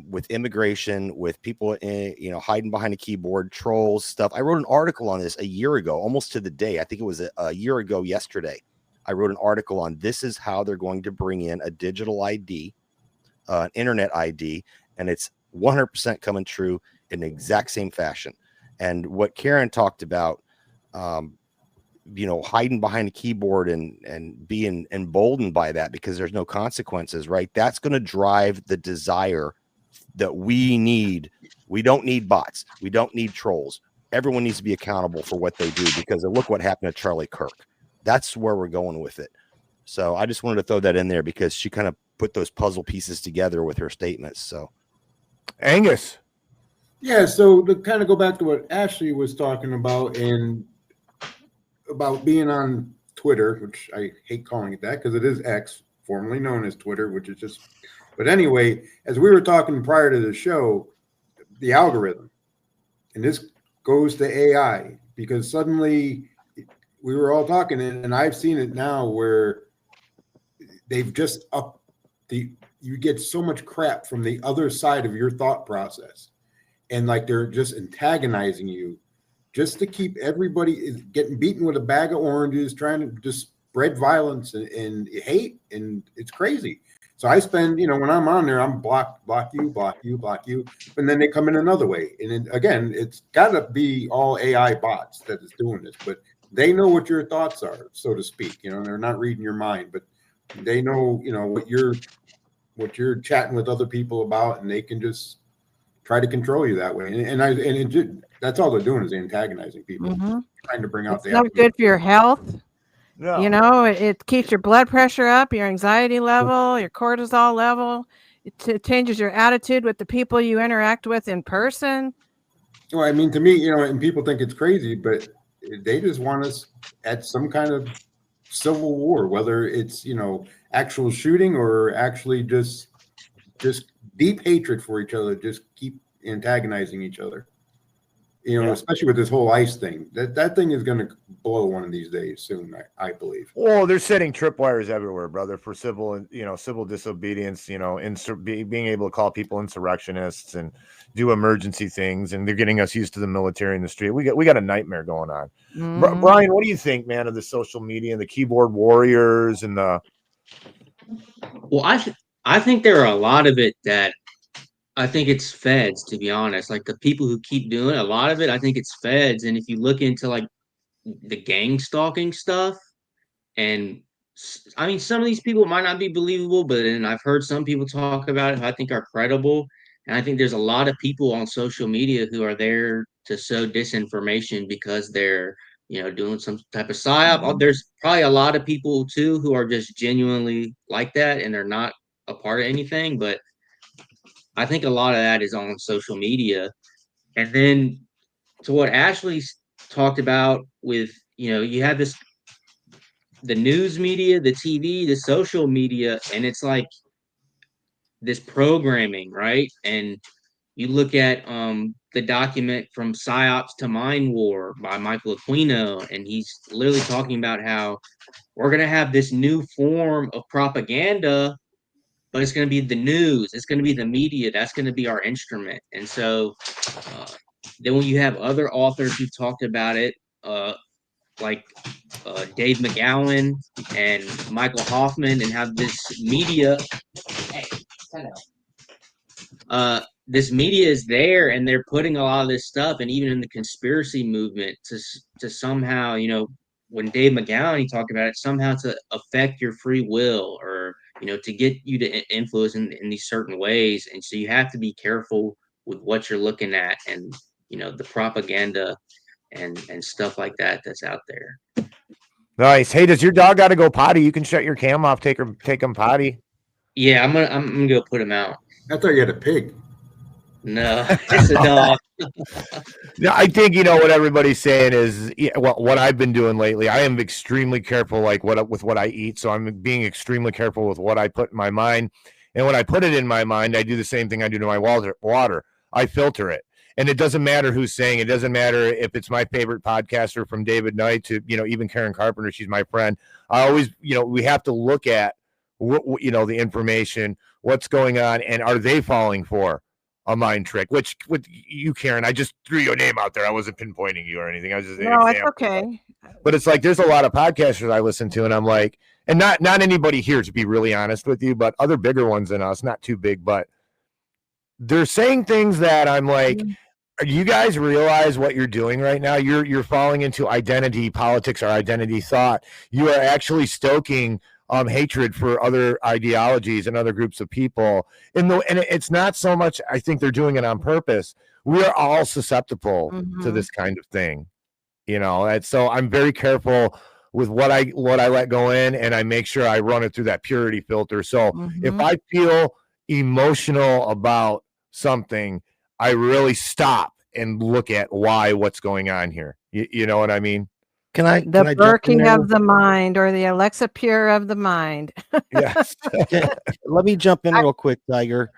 S4: with immigration, with people hiding behind a keyboard, trolls, stuff. I wrote an article on this a year ago, almost to the day. I think it was a year ago yesterday. I wrote an article on this is how they're going to bring in a digital ID, an internet ID, and it's 100% coming true in the exact same fashion. And what Karen talked about, hiding behind a keyboard and being emboldened by that because there's no consequences, right? That's going to drive the desire that we need. We don't need bots. We don't need trolls. Everyone needs to be accountable for what they do, because look what happened to Charlie Kirk. That's where we're going with it. So I just wanted to throw that in there because she kind of put those puzzle pieces together with her statements. So
S2: Angus.
S5: Yeah, so to kind of go back to what Ashley was talking about, and about being on Twitter, which I hate calling it that because it is X, formerly known as Twitter, which is just, but anyway, as we were talking prior to the show, the algorithm, and this goes to AI, because suddenly we were all talking, and I've seen it now where they've just upped you get so much crap from the other side of your thought process, and like they're just antagonizing you just to keep everybody getting beaten with a bag of oranges, trying to just spread violence and hate. And it's crazy. So I spend, when I'm on there, I'm block you, and then they come in another way. And then, again, it's got to be all AI bots that is doing this, but they know what your thoughts are, so to speak. They're not reading your mind, but they know, what you're chatting with other people about, and they can just try to control you that way. That's all they're doing is antagonizing people, trying to bring out
S3: It's not good for your health.
S2: No.
S3: It keeps your blood pressure up, your anxiety level, your cortisol level. It changes your attitude with the people you interact with in person.
S5: Well, I mean, to me, and people think it's crazy, but they just want us at some kind of civil war, whether it's, actual shooting or actually just deep hatred for each other, just keep antagonizing each other. Especially with this whole ICE thing, that thing is going to blow one of these days soon, I believe.
S2: Well, they're setting tripwires everywhere, brother, for civil disobedience, being able to call people insurrectionists and do emergency things. And they're getting us used to the military in the street. We got a nightmare going on. Brian, what do you think, man, of the social media and the keyboard warriors and the...
S7: Well, I think there are a lot of it that I think it's feds, to be honest. Like the people who keep doing it, a lot of it, I think it's feds. And if you look into like the gang stalking stuff, and I mean, some of these people might not be believable, but then I've heard some people talk about it who I think are credible. And I think there's a lot of people on social media who are there to sow disinformation because they're, doing some type of psyop. There's probably a lot of people too who are just genuinely like that and they're not a part of anything. But I think a lot of that is on social media. And then to what Ashley talked about with, you have the news media, the TV, the social media, and it's like this programming, right? And you look at the document From PSYOPs to Mind War by Michael Aquino, and he's literally talking about how we're going to have this new form of propaganda, but it's going to be the news. It's going to be the media. That's going to be our instrument. And so then when you have other authors who talked about it, like Dave McGowan and Michael Hoffman, and have this media. This media is there, and they're putting a lot of this stuff, and even in the conspiracy movement, to somehow, when Dave McGowan he talked about it, somehow to affect your free will, or to get you to influence in these certain ways. And so you have to be careful with what you're looking at, and the propaganda and stuff like that that's out there.
S2: Nice. Hey, does your dog got to go potty? You can shut your cam off. Take him potty.
S7: Yeah, I'm gonna go put him out.
S5: I thought you had a pig.
S7: No, just a dog.
S2: No, I think what everybody's saying is what I've been doing lately. I am extremely careful, with what I eat. So I'm being extremely careful with what I put in my mind. And when I put it in my mind, I do the same thing I do to my water. I filter it. And it doesn't matter who's saying it. It doesn't matter if it's my favorite podcaster from David Knight to, even Karen Carpenter. She's my friend. I always, we have to look at the information, what's going on, and are they falling for a mind trick? Which with you, Karen, I just threw your name out there. I wasn't pinpointing you or anything. I was just
S3: no, it's okay.
S2: But it's like there's a lot of podcasters I listen to, and I'm like, and not anybody here, to be really honest with you, but other bigger ones than us, not too big, but they're saying things that I'm like, do you guys realize what you're doing right now? You're falling into identity politics or identity thought. You are actually stoking hatred for other ideologies and other groups of people. And it's not so much, I think they're doing it on purpose. We are all susceptible to this kind of thing, and so I'm very careful with what I let go in, and I make sure I run it through that purity filter. So if I feel emotional about something, I really stop and look at what's going on here. You know what I mean?
S3: The Birking of the mind, or the Alexa Pure of the mind.
S2: Yes.
S4: Let me jump in real quick, Tiger.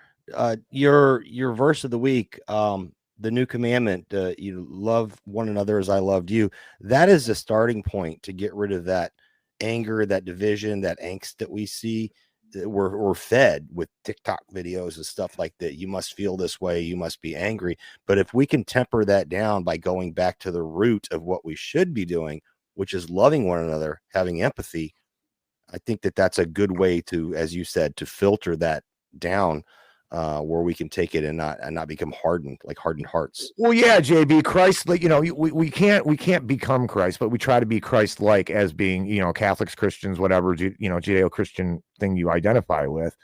S4: Your verse of the week, the new commandment, you love one another as I loved you. That is the starting point to get rid of that anger, that division, that angst that we see. We're fed with TikTok videos and stuff like that. You must feel this way. You must be angry. But if we can temper that down by going back to the root of what we should be doing, which is loving one another, having empathy, I think that that's a good way to, as you said, to filter that down, where we can take it and not become hardened hearts.
S2: Well, yeah, JB, Christ, like, we can't become Christ, but we try to be Christ-like as being, Catholics, Christians, whatever, Judeo-Christian thing you identify with.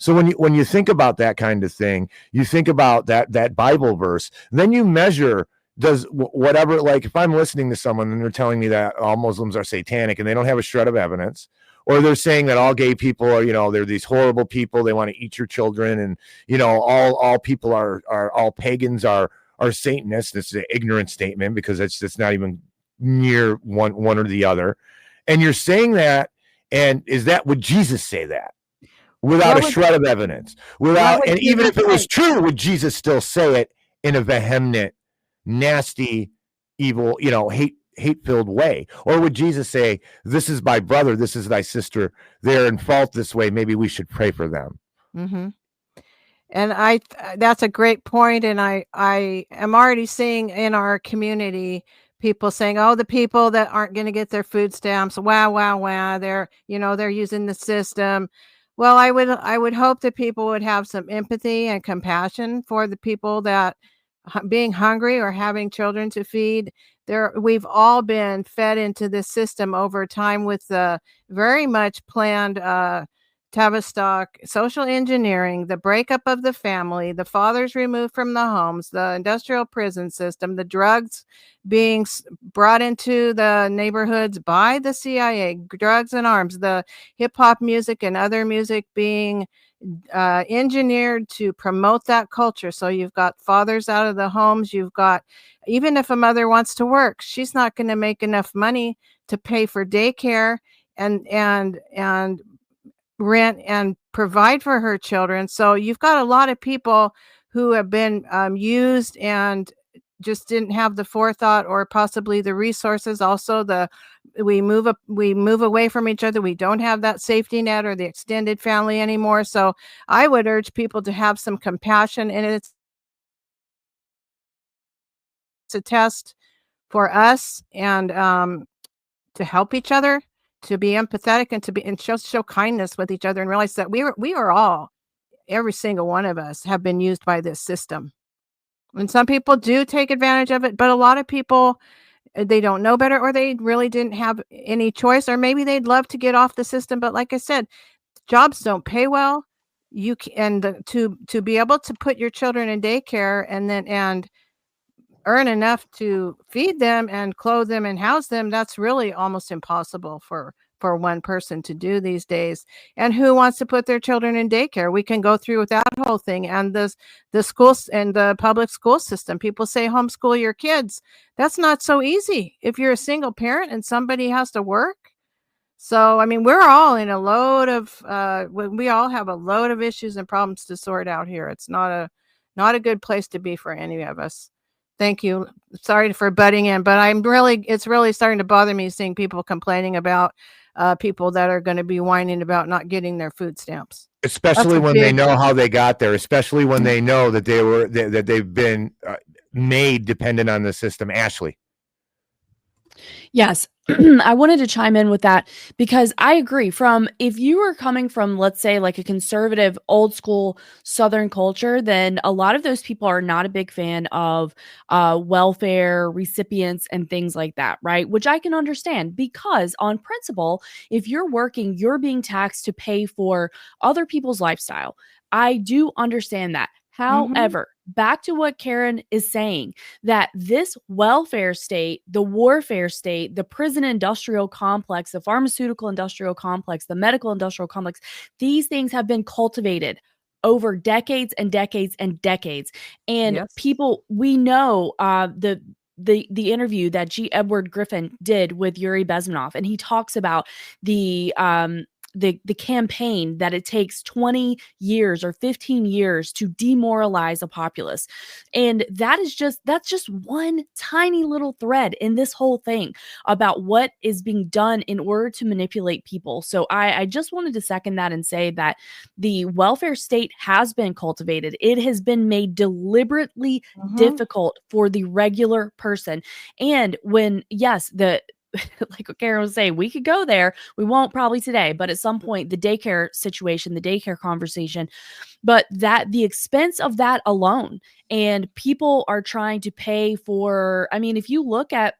S2: So when you think about that kind of thing, you think about that Bible verse, then you measure, does whatever, like if I'm listening to someone and they're telling me that all Muslims are satanic and they don't have a shred of evidence, or they're saying that all gay people are, they're these horrible people, they want to eat your children, and all people are all pagans are Satanists. It's an ignorant statement because it's not even near one or the other. And you're saying that, and would Jesus say that? Without a shred of evidence, and even if it was true, would Jesus still say it in a vehement, nasty, evil, hate-filled way? Or would Jesus say, this is my brother, this is thy sister, they're in fault this way, maybe we should pray for them?
S3: Mm-hmm. And that's a great point. And I am already seeing in our community people saying, oh, the people that aren't going to get their food stamps, wow, they're using the system. Well, I would hope that people would have some empathy and compassion for the people that being hungry or having children to feed. We've all been fed into this system over time with the very much planned Tavistock social engineering, the breakup of the family, the fathers removed from the homes, the industrial prison system, the drugs being brought into the neighborhoods by the CIA, drugs and arms, the hip hop music and other music being engineered to promote that culture. So you've got fathers out of the homes. You've got, even if a mother wants to work, she's not going to make enough money to pay for daycare and rent and provide for her children. So you've got a lot of people who have been used and just didn't have the forethought or possibly the resources. Also, we move away from each other. We don't have that safety net or the extended family anymore. So I would urge people to have some compassion, and it's a test for us and to help each other, to be empathetic and show kindness with each other, and realize that we are all, every single one of us, have been used by this system. And some people do take advantage of it, but a lot of people, they don't know better, or they really didn't have any choice, or maybe they'd love to get off the system. But like I said, jobs don't pay well. To be able to put your children in daycare and earn enough to feed them and clothe them and house them, that's really almost impossible for one person to do these days. And who wants to put their children in daycare? We can go through with that whole thing. And the schools and the public school system, people say homeschool your kids. That's not so easy if you're a single parent and somebody has to work. So, I mean, we're all in a load of, we all have a load of issues and problems to sort out here. It's not a good place to be for any of us. Thank you. Sorry for butting in, but it's really starting to bother me seeing people complaining about people that are going to be whining about not getting their food stamps.
S2: Especially when they know how they got there, especially when they know that they've been made dependent on the system. Ashley.
S6: Yes. I wanted to chime in with that because I agree. If you are coming from, let's say, like a conservative, old school Southern culture, then a lot of those people are not a big fan of welfare recipients and things like that, right? Which I can understand, because on principle, if you're working, you're being taxed to pay for other people's lifestyle. I do understand that. However, back to what Karen is saying, that this welfare state, the warfare state, the prison industrial complex, the pharmaceutical industrial complex, the medical industrial complex, these things have been cultivated over decades and decades and decades. And people, we know the interview that G. Edward Griffin did with Yuri Bezmenov, and he talks about the campaign that it takes 20 years or 15 years to demoralize a populace. And that's just one tiny little thread in this whole thing about what is being done in order to manipulate people. So I just wanted to second that and say that the welfare state has been cultivated. It has been made deliberately difficult for the regular person. And when, yes, like what Karen was saying, we could go there. We won't probably today, but at some point, the daycare situation, the daycare conversation, but that the expense of that alone, and people are trying to pay for, I mean, if you look at,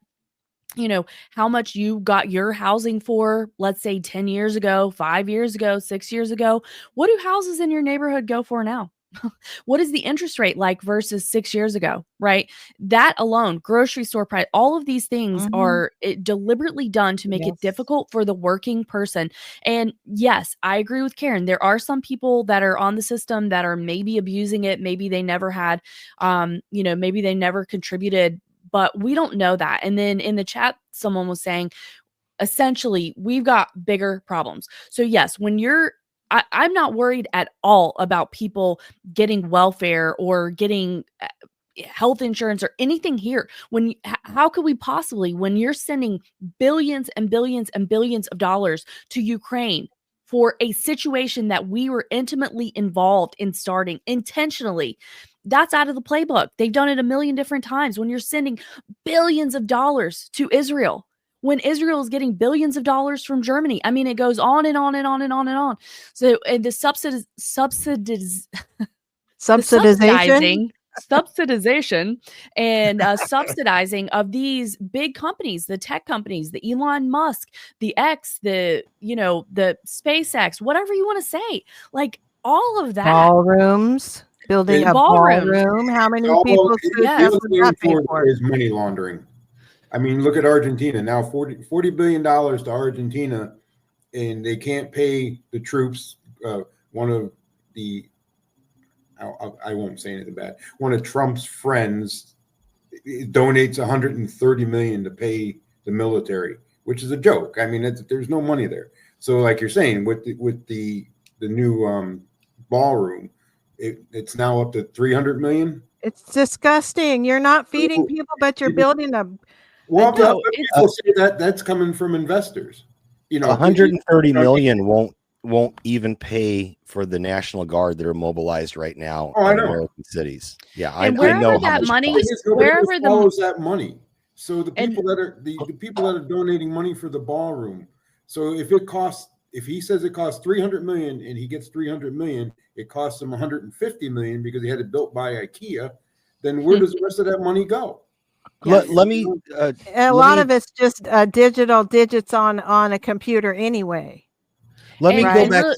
S6: how much you got your housing for, let's say 10 years ago, 5 years ago, 6 years ago, what do houses in your neighborhood go for now? What is the interest rate like versus 6 years ago, right? That alone, grocery store price, all of these things are deliberately done to make it difficult for the working person. And yes, I agree with Karen. There are some people that are on the system that are maybe abusing it. Maybe they never had, maybe they never contributed, but we don't know that. And then in the chat, someone was saying, essentially, we've got bigger problems. So yes, when I'm not worried at all about people getting welfare or getting health insurance or anything here. How could we possibly, when you're sending billions and billions and billions of dollars to Ukraine for a situation that we were intimately involved in starting intentionally, that's out of the playbook. They've done it a million different times. When you're sending billions of dollars to Israel, when Israel is getting billions of dollars from Germany. I mean, it goes on and on and on and on and on. So, and the subsidization and subsidizing of these big companies, the tech companies, the Elon Musk, the X, the SpaceX, whatever you want to say, like all of that.
S3: Ballrooms, building a ballroom. How many people
S5: is money laundering? I mean, look at Argentina now, $40 billion to Argentina, and they can't pay the troops. One of the, I won't say anything bad. One of Trump's friends donates $130 million to pay the military, which is a joke. I mean, there's no money there. So, like you're saying, with the new ballroom, it's now up to $300 million.
S3: It's disgusting. You're not feeding people, but you're building a.
S5: Well, people say that's coming from investors.
S4: 130 million won't even pay for the National Guard that are mobilized right now in American cities. Yeah, I know
S6: that money.
S5: Wherever follows that money. So the people that are the people that are donating money for the ballroom. So if he says it costs 300 million and he gets 300 million, it costs him 150 million because he had it built by IKEA. Then where does the rest of that money go?
S4: Let me.
S3: A lot of it's just digital digits on a computer anyway.
S4: Let me go back.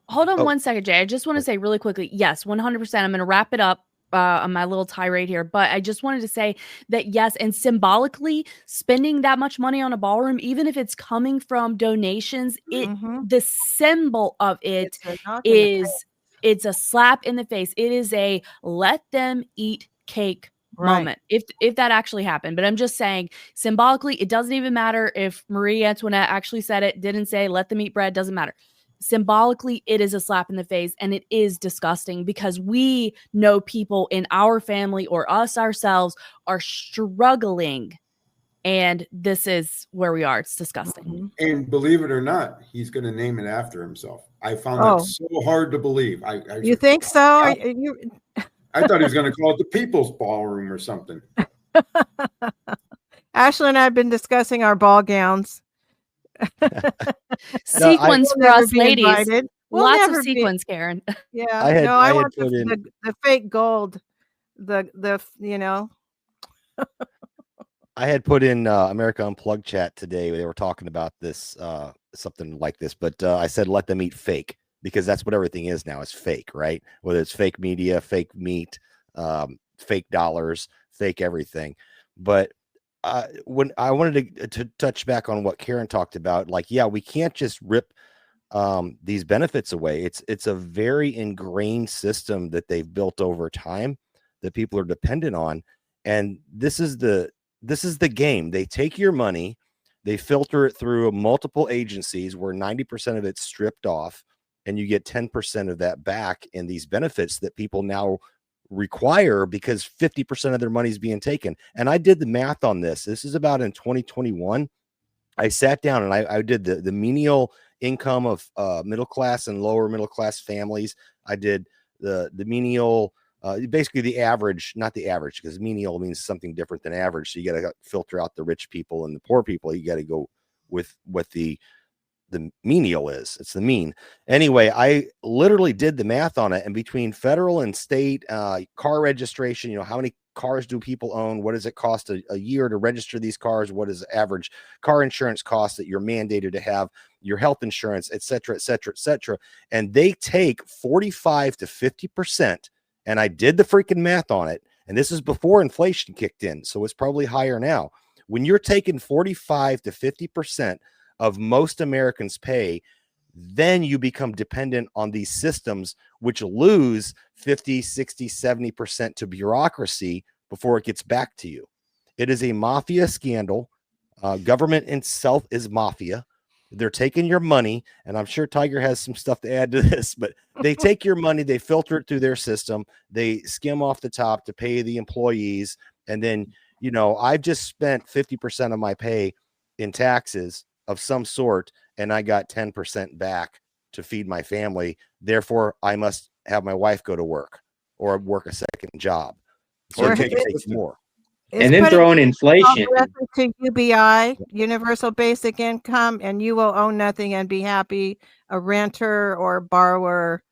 S6: Hold on 1 second, Jay. I just want to say really quickly. Yes, 100%. I'm going to wrap it up on my little tirade here, but I just wanted to say that yes, and symbolically spending that much money on a ballroom, even if it's coming from donations, the symbol of it is it's a slap in the face. It is a let them eat cake moment if that actually happened. But I'm just saying symbolically, it doesn't even matter if Marie Antoinette actually said it, didn't say let them eat bread, doesn't matter. Symbolically, it is a slap in the face, and it is disgusting because we know people in our family or us ourselves are struggling, and this is where we are. It's disgusting.
S5: And believe it or not, he's going to name it after himself. I found that so hard to believe.
S3: You think so?
S5: I thought he was going to call it the People's Ballroom or something.
S3: Ashley and I have been discussing our ball gowns.
S6: Sequins for us ladies. Lots of sequins, Karen.
S3: Yeah. I want the fake gold. The
S4: I had put in America Unplugged chat today. They were talking about this, something like this, but I said, let them eat fake. Because that's what everything is now, is fake, right? Whether it's fake media, fake meat, fake dollars, fake everything. But when I wanted to touch back on what Karen talked about, like, yeah, we can't just rip these benefits away. It's a very ingrained system that they've built over time that people are dependent on. And this is the game. They take your money, they filter it through multiple agencies where 90% of it's stripped off. And you get 10% of that back in these benefits that people now require because 50% of their money is being taken. And I did the math on this. This is about in 2021. I sat down and I did the menial income of middle class and lower middle class families. I did the menial basically the average, not the average, because menial means something different than average. So you got to filter out the rich people and the poor people. You got to go with what the menial is. It's the mean. Anyway, I literally did the math on it, and between federal and state car registration, how many cars do people own? What does it cost a year to register these cars? What is the average car insurance cost that you're mandated to have, your health insurance, et cetera, et cetera, et cetera. And they take 45 to 50%. And I did the freaking math on it. And this is before inflation kicked in. So it's probably higher now. When you're taking 45 to 50% of most Americans' pay, then you become dependent on these systems, which lose 50, 60, 70% to bureaucracy before it gets back to you. It is a mafia scandal. Government itself is mafia. They're taking your money, and I'm sure Tiger has some stuff to add to this, but they take your money, they filter it through their system, they skim off the top to pay the employees, and then, I've just spent 50% of my pay in taxes of some sort, and I got 10% back to feed my family. Therefore, I must have my wife go to work or work a second job. So
S3: Sure.
S4: it takes more.
S7: And then throw in inflation.
S3: To UBI, universal basic income, and you will own nothing and be happy, a renter or borrower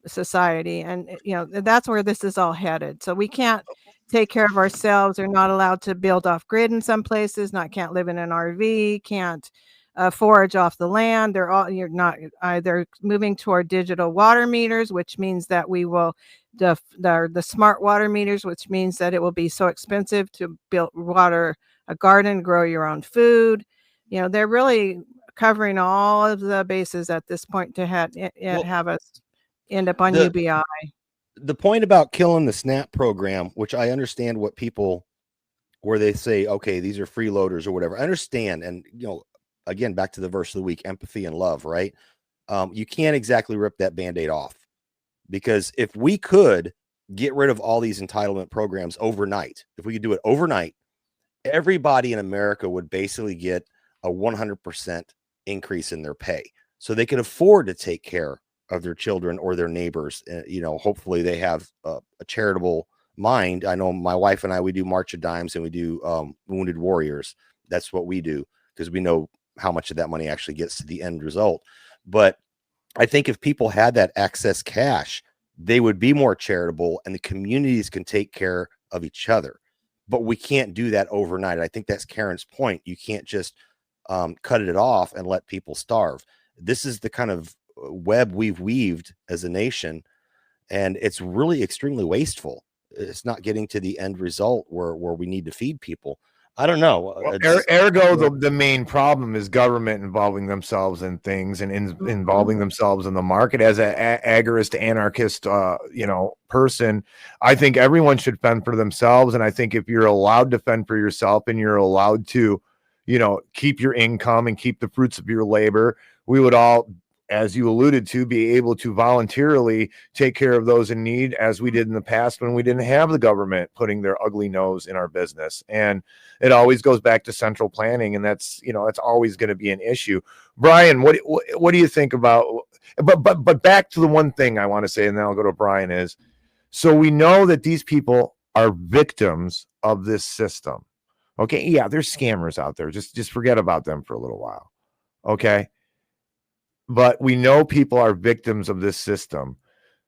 S3: society. And that's where this is all headed. So we can't take care of ourselves. They're not allowed to build off grid in some places, can't live in an RV, can't forage off the land. They're moving toward digital water meters, which means that we will the smart water meters, which means that it will be so expensive to water a garden, grow your own food. They're really covering all of the bases at this point to have us end up on UBI.
S4: The point about killing the SNAP program, which I understand what people, where they say, okay, these are freeloaders or whatever. I understand. And, again, back to the verse of the week, empathy and love, right? You can't exactly rip that Band-Aid off, because if we could get rid of all these entitlement programs overnight, if we could do it overnight, everybody in America would basically get a 100% increase in their pay. So they could afford to take care of their children or their neighbors. Hopefully they have a charitable mind. I know my wife and I, we do March of Dimes and we do Wounded Warriors. That's what we do, because we know how much of that money actually gets to the end result. But I think if people had that excess cash, they would be more charitable, and the communities can take care of each other. But we can't do that overnight. I think that's Karen's point. You can't just cut it off and let people starve. This is the kind of web we've weaved as a nation, and it's really extremely wasteful. It's not getting to the end result where we need to feed people. I don't know.
S2: Ergo, the main problem is government involving themselves in things and involving themselves in the market. As an agorist, anarchist, person, I think everyone should fend for themselves. And I think if you're allowed to fend for yourself and you're allowed to, keep your income and keep the fruits of your labor, we would all, as you alluded to, be able to voluntarily take care of those in need, as we did in the past when we didn't have the government putting their ugly nose in our business. And it always goes back to central planning, and that's always going to be an issue. Brian, what do you think about? But back to the one thing I want to say, and then I'll go to Brian. Is so we know that these people are victims of this system. Okay, yeah, there's scammers out there. Just forget about them for a little while. Okay. But we know people are victims of this system.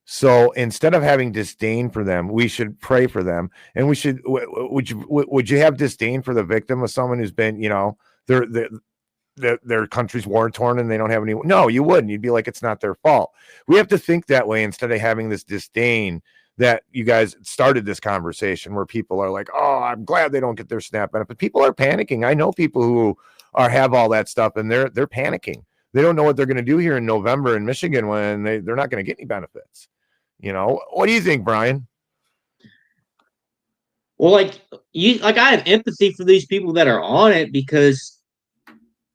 S2: So instead of having disdain for them, we should pray for them. And we should, would you have disdain for the victim of someone who's been, their country's war torn and they don't have any? No, you wouldn't. You'd be like, it's not their fault. We have to think that way instead of having this disdain that you guys started this conversation where people are like, oh, I'm glad they don't get their SNAP benefit. People are panicking. I know people who have all that stuff, and they're panicking. They don't know what they're going to do here in November in Michigan when they're not going to get any benefits. What do you think, Brian?
S7: Well, I have empathy for these people that are on it, because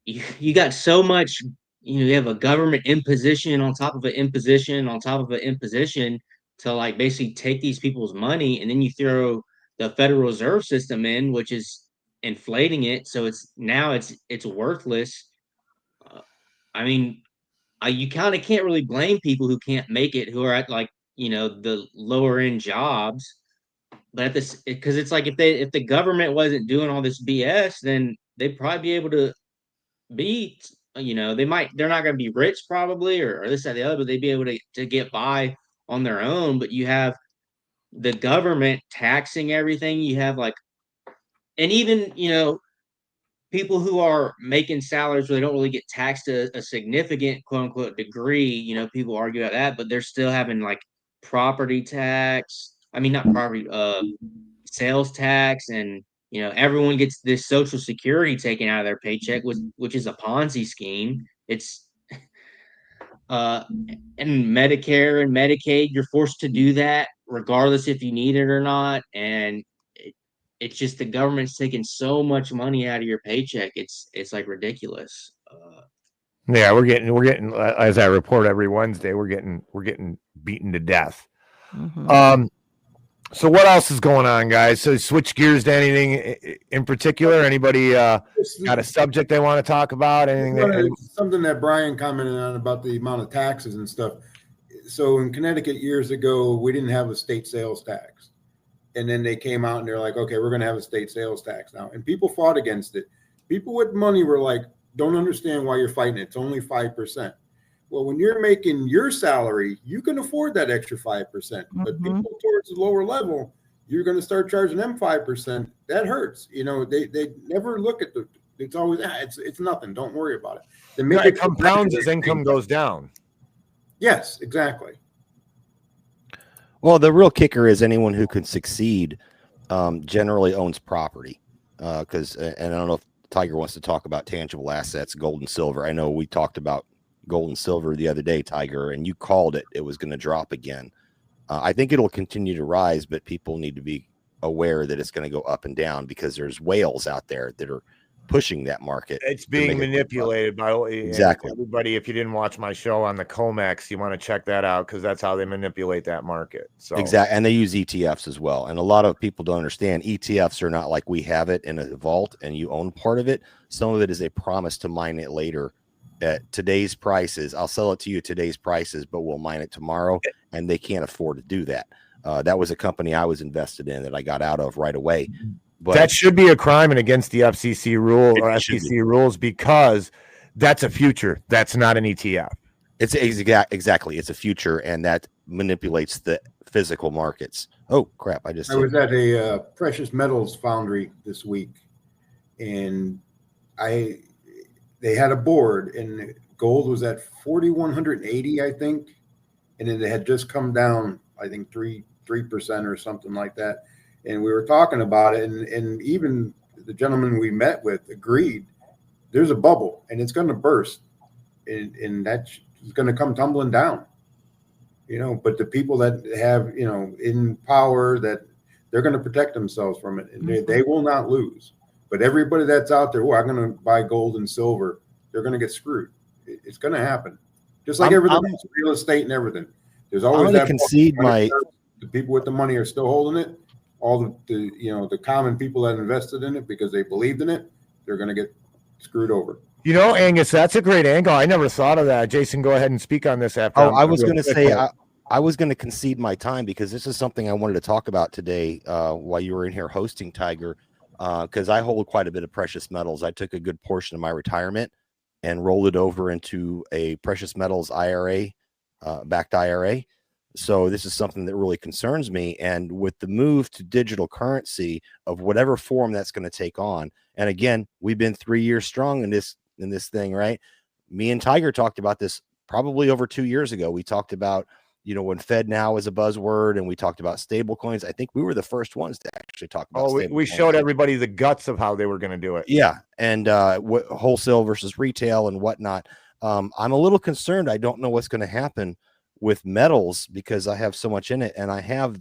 S7: you got so much, you have a government imposition on top of an imposition on top of an imposition to basically take these people's money, and then you throw the Federal Reserve System in, which is inflating it, so it's worthless. You kind of can't really blame people who can't make it, who are at the lower end jobs. But at this, because it's like if the government wasn't doing all this BS, then they'd probably be able to be, they're not going to be rich probably, or this or the other, but they'd be able to get by on their own. But you have the government taxing everything. You have like, and even, people who are making salaries where they don't really get taxed a significant quote unquote degree, people argue about that, but they're still having like property tax. I mean, not property, sales tax, and everyone gets this social security taken out of their paycheck, which is a Ponzi scheme. It's and Medicare and Medicaid, you're forced to do that regardless if you need it or not. And it's just the government's taking so much money out of your paycheck. It's like ridiculous.
S2: Yeah, we're getting as I report every Wednesday, we're getting beaten to death.
S3: Mhm.
S2: So what else is going on, guys? So switch gears to anything in particular. Anybody got a subject they want to talk about? Anything?
S5: Something that Brian commented on about the amount of taxes and stuff. So in Connecticut years ago, we didn't have a state sales tax. And then they came out and they're like, okay, we're going to have a state sales tax now. And people fought against it. People with money were like, don't understand why you're fighting it. It's only 5%. Well, when you're making your salary, you can afford that extra 5%. But people towards the lower level, you're going to start charging them 5%. That hurts. They never look at it's always, it's nothing. Don't worry about it. They make
S2: it compounds as income goes down. Yes,
S5: exactly.
S4: Well, the real kicker is anyone who can succeed generally owns property. And I don't know if Tiger wants to talk about tangible assets, gold and silver. I know we talked about gold and silver the other day, Tiger, and you called it was going to drop again. I think it'll continue to rise, but people need to be aware that it's going to go up and down because there's whales out there that are pushing that market.
S2: It's being manipulated by
S4: exactly
S2: everybody. If you didn't watch my show on the COMEX, you want to check that out because that's how they manipulate that market. So
S4: exactly, and they use ETFs as well. And a lot of people don't understand ETFs are not like we have it in a vault and you own part of it. Some of it is a promise to mine it later at today's prices. I'll sell it to you at today's prices, but we'll mine it tomorrow, and they can't afford to do that. That was a company I was invested in that I got out of right away. But
S2: that should be a crime and against the FCC rule or SEC rules because that's a future. That's not an ETF.
S4: It's exactly. It's a future, and that manipulates the physical markets. Oh crap! I
S5: was at a precious metals foundry this week, and they had a board, and gold was at 4,180, I think, and it had just come down, I think 3% or something like that. And we were talking about it, and even the gentleman we met with agreed there's a bubble and it's going to burst, and that's going to come tumbling down. But the people that have in power, that they're going to protect themselves from it, and they will not lose. But everybody that's out there, I'm going to buy gold and silver, they're going to get screwed. It's going to happen, just like everything else, real estate and everything. There's always that.
S4: Concede
S5: the people with the money are still holding it. All the common people that invested in it because they believed in it, they're going to get screwed over.
S2: Angus, that's a great angle. I never thought of that. Jason, go ahead and speak on this after.
S4: I was going to say I was going to concede my time because this is something I wanted to talk about today while you were in here hosting, Tiger, because I hold quite a bit of precious metals. I took a good portion of my retirement and rolled it over into a precious metals IRA, backed IRA. So this is something that really concerns me. And with the move to digital currency of whatever form that's going to take on, and again, we've been 3 years strong in this thing, right? Me and Tiger talked about this probably over 2 years ago. We talked about, when Fed now is a buzzword, and we talked about stable coins. I think we were the first ones to actually talk about.
S2: We showed everybody the guts of how they were going to do it.
S4: Yeah, and wholesale versus retail and whatnot. I'm a little concerned. I don't know what's going to happen with metals because I have so much in it, and I have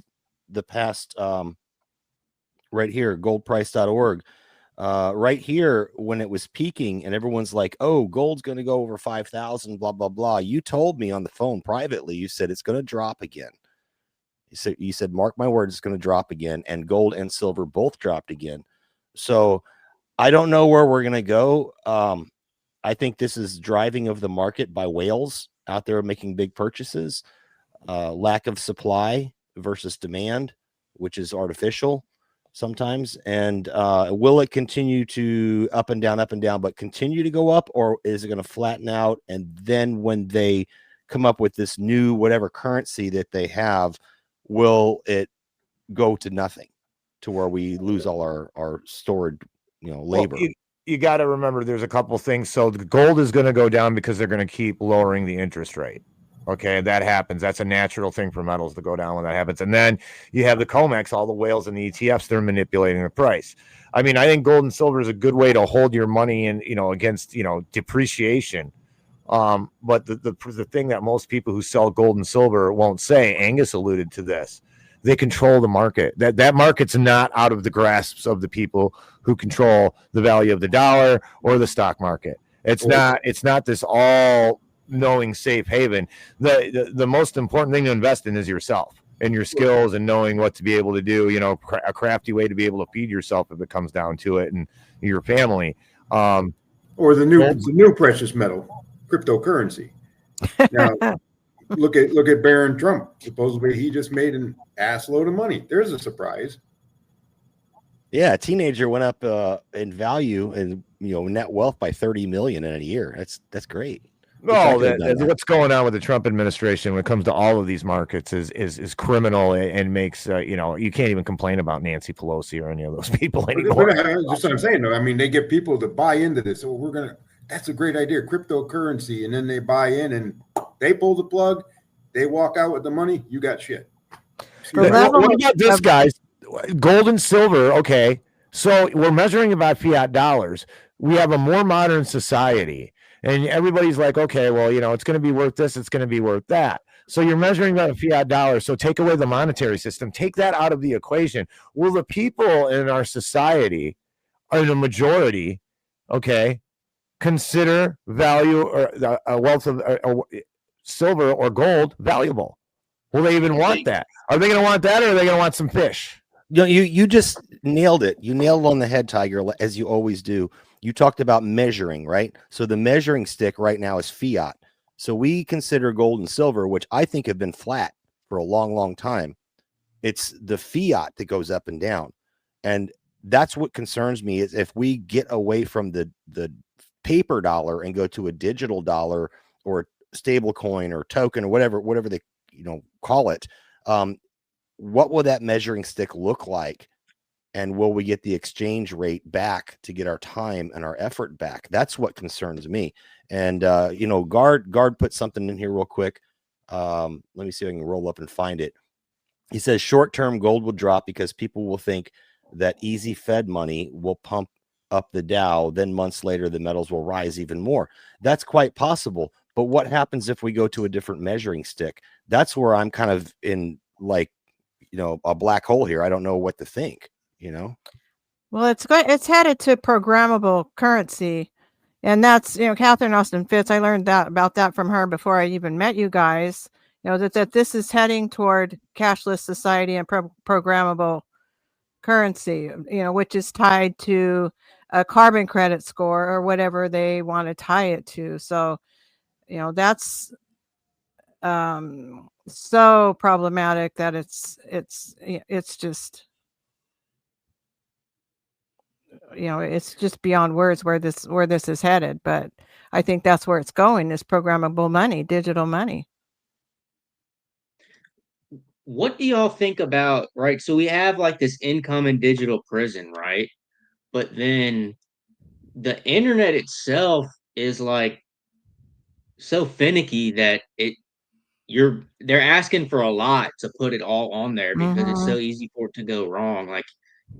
S4: the past right here, goldprice.org, right here when it was peaking, and everyone's like, oh, gold's going to go over 5,000, blah, blah, blah. You told me on the phone privately, you said it's going to drop again. You said, mark my words, it's going to drop again, and gold and silver both dropped again. So I don't know where we're going to go. I think this is driving of the market by whales out there making big purchases. lack of supply versus demand, which is artificial sometimes. And will it continue to up and down, but continue to go up, or is it going to flatten out? And then when they come up with this new whatever currency that they have, will it go to nothing, to where we lose all our stored, labor?
S2: Well, you got to remember there's a couple things. So the gold is going to go down because they're going to keep lowering the interest rate. Okay, that happens. That's a natural thing for metals to go down when that happens. And then you have the COMEX, all the whales and the ETFs, they're manipulating the price. I mean, I think gold and silver is a good way to hold your money in, against, depreciation. But the thing that most people who sell gold and silver won't say, Angus alluded to this, they control the market. That market's not out of the grasps of the people who control the value of the dollar or the stock market. It's not this all knowing safe haven. The most important thing to invest in is yourself and your skills and knowing what to be able to do, a crafty way to be able to feed yourself if it comes down to it, and your family.
S5: Or the new precious metal, cryptocurrency. Now look at Barron Trump. Supposedly he just made an ass load of money. There's a surprise.
S4: Yeah, a teenager went up in value and net wealth by 30 million in a year. That's great.
S2: No, what's going on with the Trump administration when it comes to all of these markets is criminal, and makes you can't even complain about Nancy Pelosi or any of those people anymore.
S5: Just what I'm saying. I mean, they get people to buy into this. So that's a great idea, cryptocurrency, and then they buy in and they pull the plug. They walk out with the money. You got shit.
S2: What about this, guys? Gold and silver. Okay, so we're measuring it by fiat dollars. We have a more modern society. And everybody's like, okay, well, it's going to be worth this. It's going to be worth that. So you're measuring by a fiat dollar. So take away the monetary system. Take that out of the equation. Will the people in our society, or the majority, consider value or a wealth of silver or gold valuable? Will they even want that? Are they going to want that, or are they going to want some fish?
S4: You just nailed it. You nailed it on the head, Tiger, as you always do. You talked about measuring, right? So the measuring stick right now is fiat. So we consider gold and silver, which I think have been flat for a long, long time. It's the fiat that goes up and down. And that's what concerns me, is if we get away from the paper dollar and go to a digital dollar or stable coin or token or whatever they call it, what will that measuring stick look like? And will we get the exchange rate back to get our time and our effort back? That's what concerns me. And Guard put something in here real quick. Let me see if I can roll up and find it. He says short-term gold will drop because people will think that easy Fed money will pump up the Dow. Then months later, the metals will rise even more. That's quite possible. But what happens if we go to a different measuring stick? That's where I'm kind of in a black hole here. I don't know what to think.
S3: Well, it's headed to programmable currency, and that's Catherine Austin Fitz. I learned about that from her before I even met you guys. That this is heading toward cashless society and programmable currency. Which is tied to a carbon credit score or whatever they want to tie it to. So, that's so problematic that it's just. It's just beyond words where this is headed, but I think that's where it's going, is programmable money, digital money.
S7: What do y'all think about, right? So we have like this income and digital prison, right? But then the internet itself is like so finicky that they're asking for a lot to put it all on there because it's so easy for it to go wrong. Like,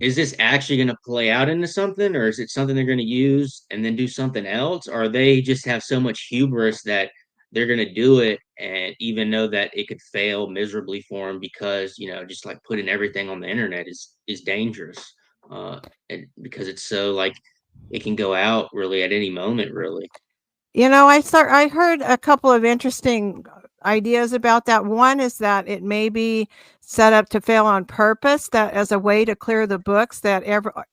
S7: is this actually going to play out into something, or is it something they're going to use and then do something else? Or they just have so much hubris that they're going to do it and even know that it could fail miserably for them because, just like putting everything on the internet is dangerous because it's so like it can go out really at any moment, really.
S3: I heard a couple of interesting ideas about that. One is that it may be set up to fail on purpose, that as a way to clear the books, that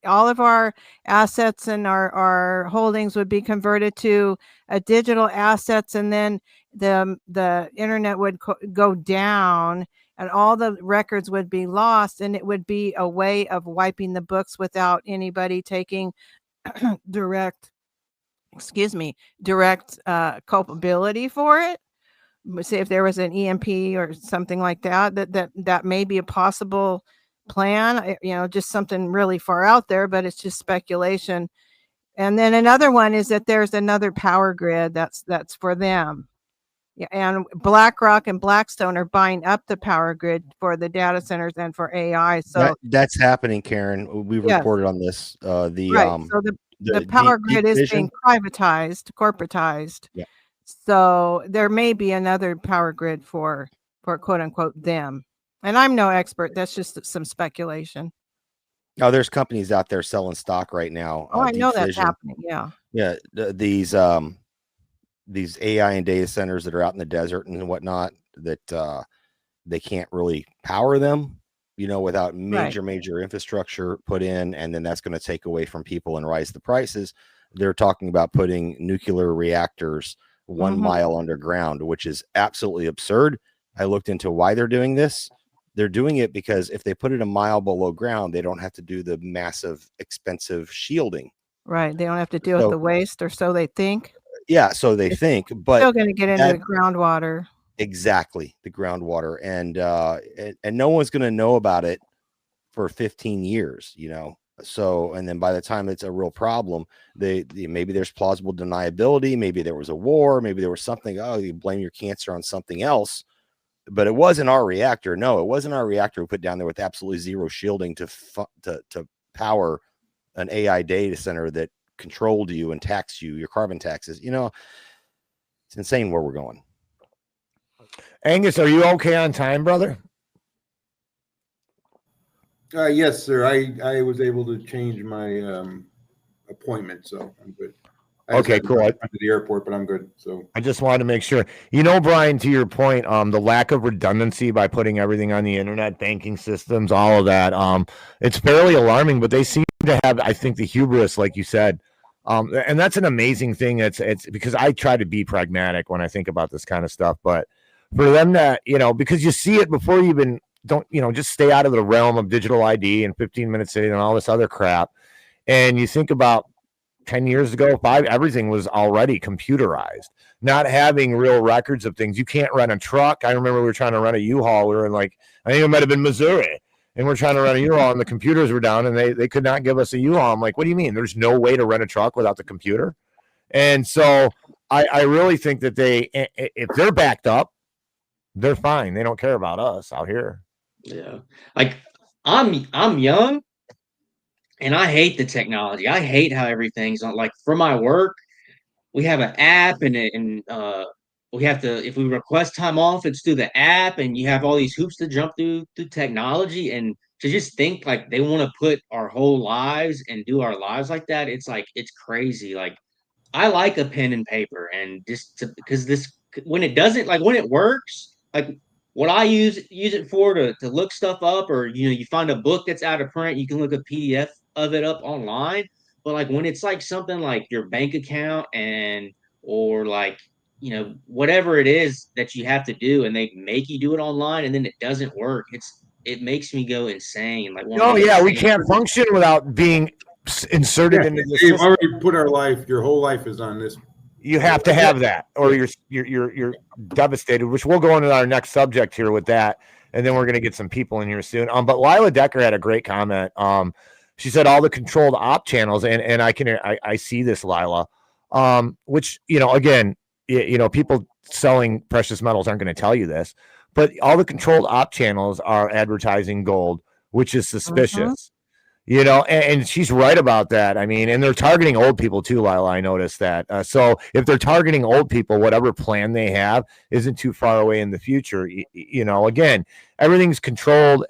S3: all of our assets and our holdings would be converted to a digital assets, and then the internet would go down and all the records would be lost, and it would be a way of wiping the books without anybody taking direct culpability for it. Say if there was an EMP or something like that may be a possible plan, just something really far out there, but it's just speculation. And then another one is that there's another power grid that's for them. Yeah, and BlackRock and Blackstone are buying up the power grid for the data centers and for AI. So
S4: that's happening, Karen. We
S3: Yes.
S4: reported on this.
S3: So the power grid is being privatized, corporatized.
S4: Yeah.
S3: So there may be another power grid for quote unquote them. And I'm no expert. That's just some speculation.
S4: Oh, there's companies out there selling stock right now.
S3: Oh, I know that's happening. Yeah.
S4: Yeah. These AI and data centers that are out in the desert and whatnot, that they can't really power them, without major infrastructure put in. And then that's going to take away from people and rise the prices. They're talking about putting nuclear reactors 1 mile underground, which is absolutely absurd. I looked into why they're doing this. They're doing it because if they put it a mile below ground, they don't have to do the massive, expensive shielding.
S3: Right. They don't have to deal with the waste, or so they think.
S4: Yeah, so they think, but
S3: still going to get into the groundwater.
S4: Exactly, the groundwater, and no one's going to know about it for 15 years, So, and then by the time it's a real problem, maybe there's plausible deniability, maybe there was a war, maybe there was something. Oh, you blame your cancer on something else, but it wasn't our reactor. No, it wasn't our reactor we put down there with absolutely zero shielding to power an AI data center that controlled you and taxed you, your carbon taxes. It's insane where we're going.
S2: Angus, are you okay on time, brother?
S5: Yes, sir. I was able to change my appointment, so I'm good.
S2: Okay, cool.
S5: I went to the airport, but I'm good. So
S2: I just wanted to make sure. Brian, to your point, the lack of redundancy by putting everything on the internet, banking systems, all of that, it's fairly alarming. But they seem to have, I think, the hubris, like you said, and that's an amazing thing. It's because I try to be pragmatic when I think about this kind of stuff, but for them to, because you see it before you even just stay out of the realm of digital ID and 15-minute city and all this other crap, and you think about 10 years ago, everything was already computerized, not having real records of things. You can't rent a truck. I remember we were trying to rent a U-Haul. We were in I think it might have been Missouri, and we're trying to rent a U-Haul, and the computers were down, and they could not give us a U-Haul. I'm like, what do you mean? There's no way to rent a truck without the computer? And so I really think that if they're backed up, they're fine. They don't care about us out here.
S7: Yeah. Like I'm young, and I hate the technology. I hate how everything's on. Like for my work, we have an app, and we have to, if we request time off, it's through the app, and you have all these hoops to jump through technology. And to just think like they want to put our whole lives and do our lives like that, it's crazy. Like I like a pen and paper, and because when it doesn't, like when it works, like what I use it for to look stuff up, or you find a book that's out of print, you can look a PDF of it up online. But like when it's like something like your bank account or like whatever it is that you have to do, and they make you do it online, and then it doesn't work, it makes me go insane. Like
S2: we can't function without being inserted into this.
S5: You've already put your whole life is on this.
S2: You have to have that, or you're devastated. Which we'll go into our next subject here with that, and then we're going to get some people in here soon. But Lila Decker had a great comment. She said all the controlled op channels, and I see this, Lila. Which again, people selling precious metals aren't going to tell you this, but all the controlled op channels are advertising gold, which is suspicious. And she's right about that. I mean, and they're targeting old people too, Lila. I noticed that. So if they're targeting old people, whatever plan they have isn't too far away in the future. Again, everything's controlled.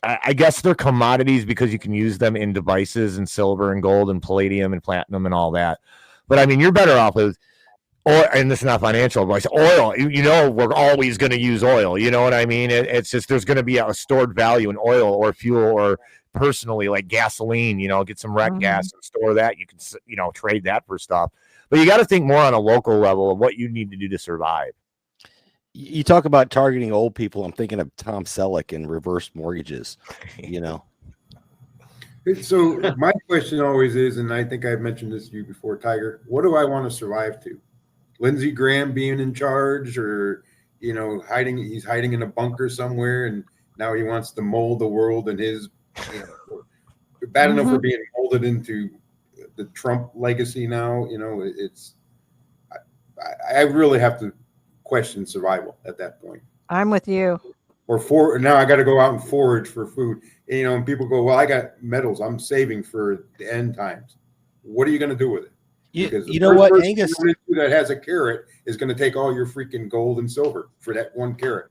S2: I guess they're commodities because you can use them in devices and silver and gold and palladium and platinum and all that. But I mean, you're better off with and this is not financial advice. Oil, we're always going to use oil. You know what I mean? It's just there's going to be a stored value in oil or fuel or personally like gasoline. Get some wreck gas and store that. You can trade that for stuff. But you got to think more on a local level of what you need to do to survive.
S4: You talk about targeting old people. I'm thinking of Tom Selleck and reverse mortgages.
S5: So my question always is, and I think I've mentioned this to you before, Tiger, what do I want to survive to? Lindsey Graham being in charge, or he's hiding in a bunker somewhere and now he wants to mold the world and his bad enough for being molded into the Trump legacy now. I really have to question survival at that point.
S3: I'm with you.
S5: Or now I got to go out and forage for food. And people go, well, I got metals I'm saving for the end times. What are you going to do with it? Because
S4: you know what, Angus,
S5: that has a carrot is going to take all your freaking gold and silver for that one carrot.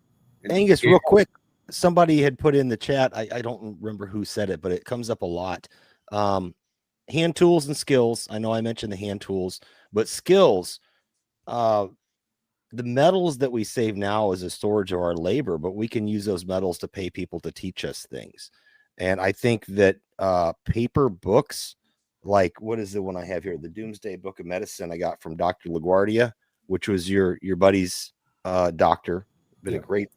S4: Angus, real quick, somebody had put in the chat. I don't remember who said it, but it comes up a lot. Hand tools and skills. I know I mentioned the hand tools, but skills, the metals that we save now is a storage of our labor, but we can use those metals to pay people to teach us things. And I think that paper books, like what is the one I have here? The Doomsday Book of Medicine I got from Dr. LaGuardia, which was your buddy's doctor. Been a great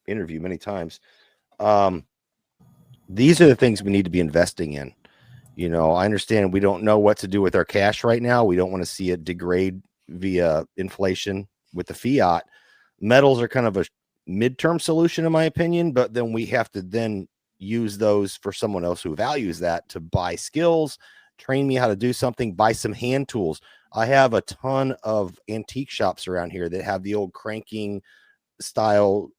S4: interview many times. These are the things we need to be investing in. I understand we don't know what to do with our cash right now. We don't want to see it degrade via inflation with the fiat. Metals are kind of a midterm solution, in my opinion, but then we have to then use those for someone else who values that to buy skills, train me how to do something, buy some hand tools. I have a ton of antique shops around here that have the old cranking style,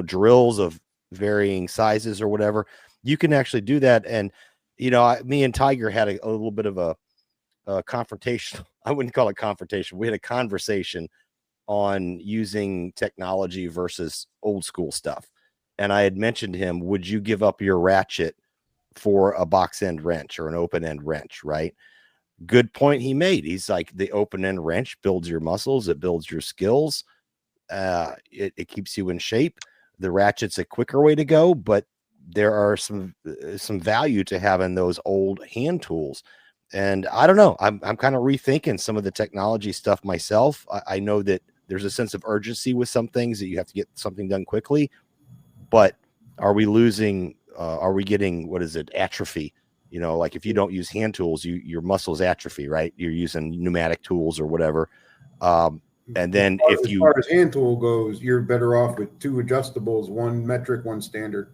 S4: drills of varying sizes or whatever. You can actually do that. And, me and Tiger had a little bit of a confrontation. I wouldn't call it confrontation. We had a conversation on using technology versus old school stuff. And I had mentioned to him, would you give up your ratchet for a box end wrench or an open end wrench? Right. Good point he made. He's like, the open end wrench builds your muscles. It builds your skills. It keeps you in shape. The ratchet's a quicker way to go, but there are some value to having those old hand tools. And I don't know, I'm kind of rethinking some of the technology stuff myself. I know that there's a sense of urgency with some things that you have to get something done quickly, but are we getting, atrophy? Like if you don't use hand tools, your muscles atrophy, right? You're using pneumatic tools or whatever. And then as far
S5: as hand tool goes, you're better off with two adjustables, one metric, one standard.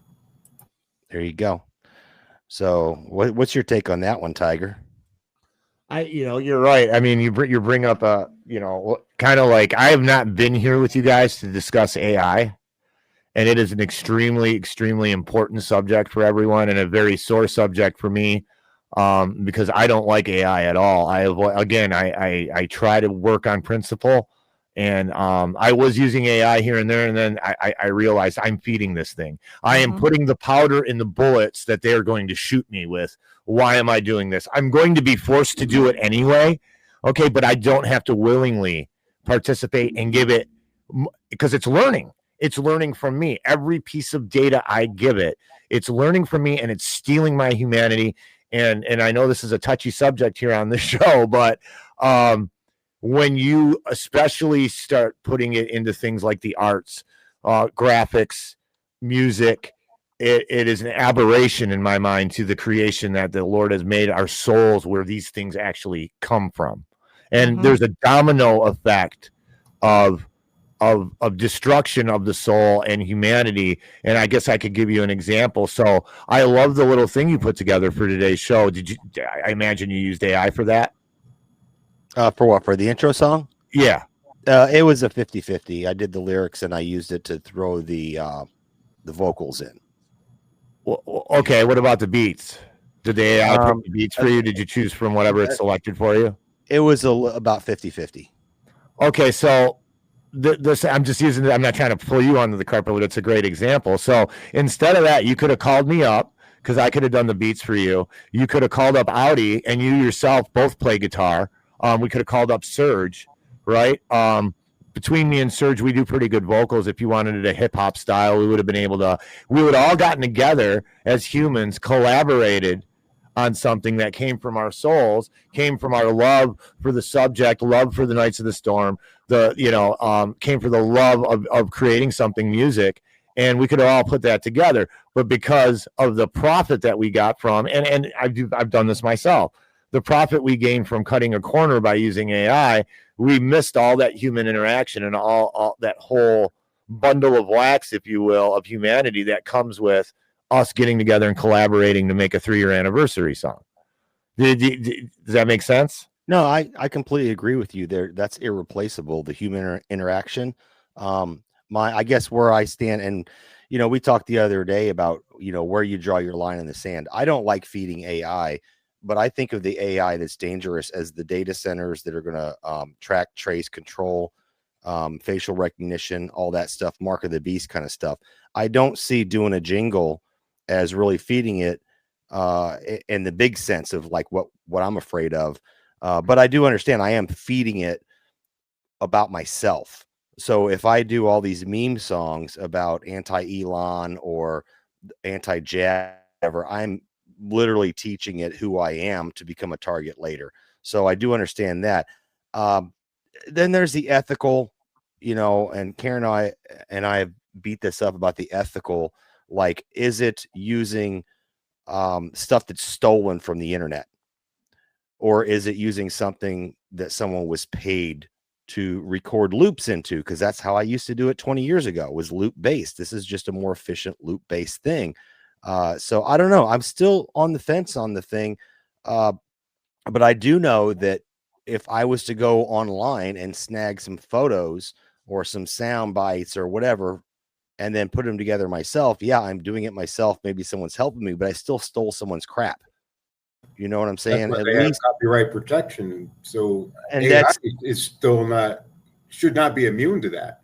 S4: There you go. So what's your take on that one, Tiger?
S2: You're right. I mean, you bring up kind of like, I have not been here with you guys to discuss AI, and it is an extremely, extremely important subject for everyone and a very sore subject for me, because I don't like AI at all. I try to work on principle, and I was using AI here and there, and then I realized I'm feeding this thing. I am putting the powder in the bullets that they're going to shoot me with. Why am I doing this? I'm going to be forced to do it anyway. Okay, but I don't have to willingly participate and give it, because it's learning. It's learning from me. Every piece of data I give it, it's learning from me, and it's stealing my humanity. And I know this is a touchy subject here on the show, but when you especially start putting it into things like the arts, graphics, music, it is an aberration in my mind to the creation that the Lord has made our souls, where these things actually come from. And there's a domino effect of destruction of the soul and humanity. And I guess I could give you an example. So I love the little thing you put together for today's show. I imagine you used AI for that?
S4: For what? For the intro song?
S2: Yeah.
S4: It was a 50-50. I did the lyrics and I used it to throw the vocals in.
S2: Well, okay. What about the beats? Did the AI put the beats for you? Did you choose from whatever it selected for you?
S4: It was about 50-50.
S2: Okay. So this, I'm just using it. I'm not trying to pull you onto the carpet, but it's a great example. So instead of that, you could have called me up, because I could have done the beats for you. You could have called up Audi, and you yourself both play guitar. We could have called up Serge right? Between me and Serge, we do pretty good vocals. If you wanted it a hip hop style, we would have been able to. We would all gotten together as humans, collaborated on something that came from our souls, came from our love for the subject, love for the Knights of the Storm, came for the love of creating something music, and we could have all put that together. But because of the profit that we got from, and I've done this myself, the profit we gained from cutting a corner by using AI, we missed all that human interaction and all that whole bundle of wax, if you will, of humanity that comes with us getting together and collaborating to make a 3-year anniversary song. Does that make sense?
S4: No, I completely agree with you there. That's irreplaceable, the human interaction. I guess where I stand, and we talked the other day about where you draw your line in the sand. I don't like feeding AI, but I think of the AI that's dangerous as the data centers that are going to track, trace, control, facial recognition, all that stuff, mark of the beast kind of stuff. I don't see doing a jingle as really feeding it in the big sense of like what I'm afraid of. But I do understand I am feeding it about myself. So if I do all these meme songs about anti-Elon or anti-Jab, whatever, I'm literally teaching it who I am to become a target later. So I do understand that. Then there's the ethical, and Karen and I have beat this up about the ethical. Like, is it using stuff that's stolen from the internet? Or is it using something that someone was paid to record loops into? Because that's how I used to do it 20 years ago, was loop based. This is just a more efficient loop based thing. So I don't know. I'm still on the fence on the thing. But I do know that if I was to go online and snag some photos or some sound bites or whatever, and then put them together myself, yeah, I'm doing it myself. Maybe someone's helping me, but I still stole someone's crap. You know what I'm saying?
S5: That's why
S4: At
S5: they have
S4: least
S5: copyright protection. So
S4: and
S5: AI
S4: that's
S5: is still should not be immune to that.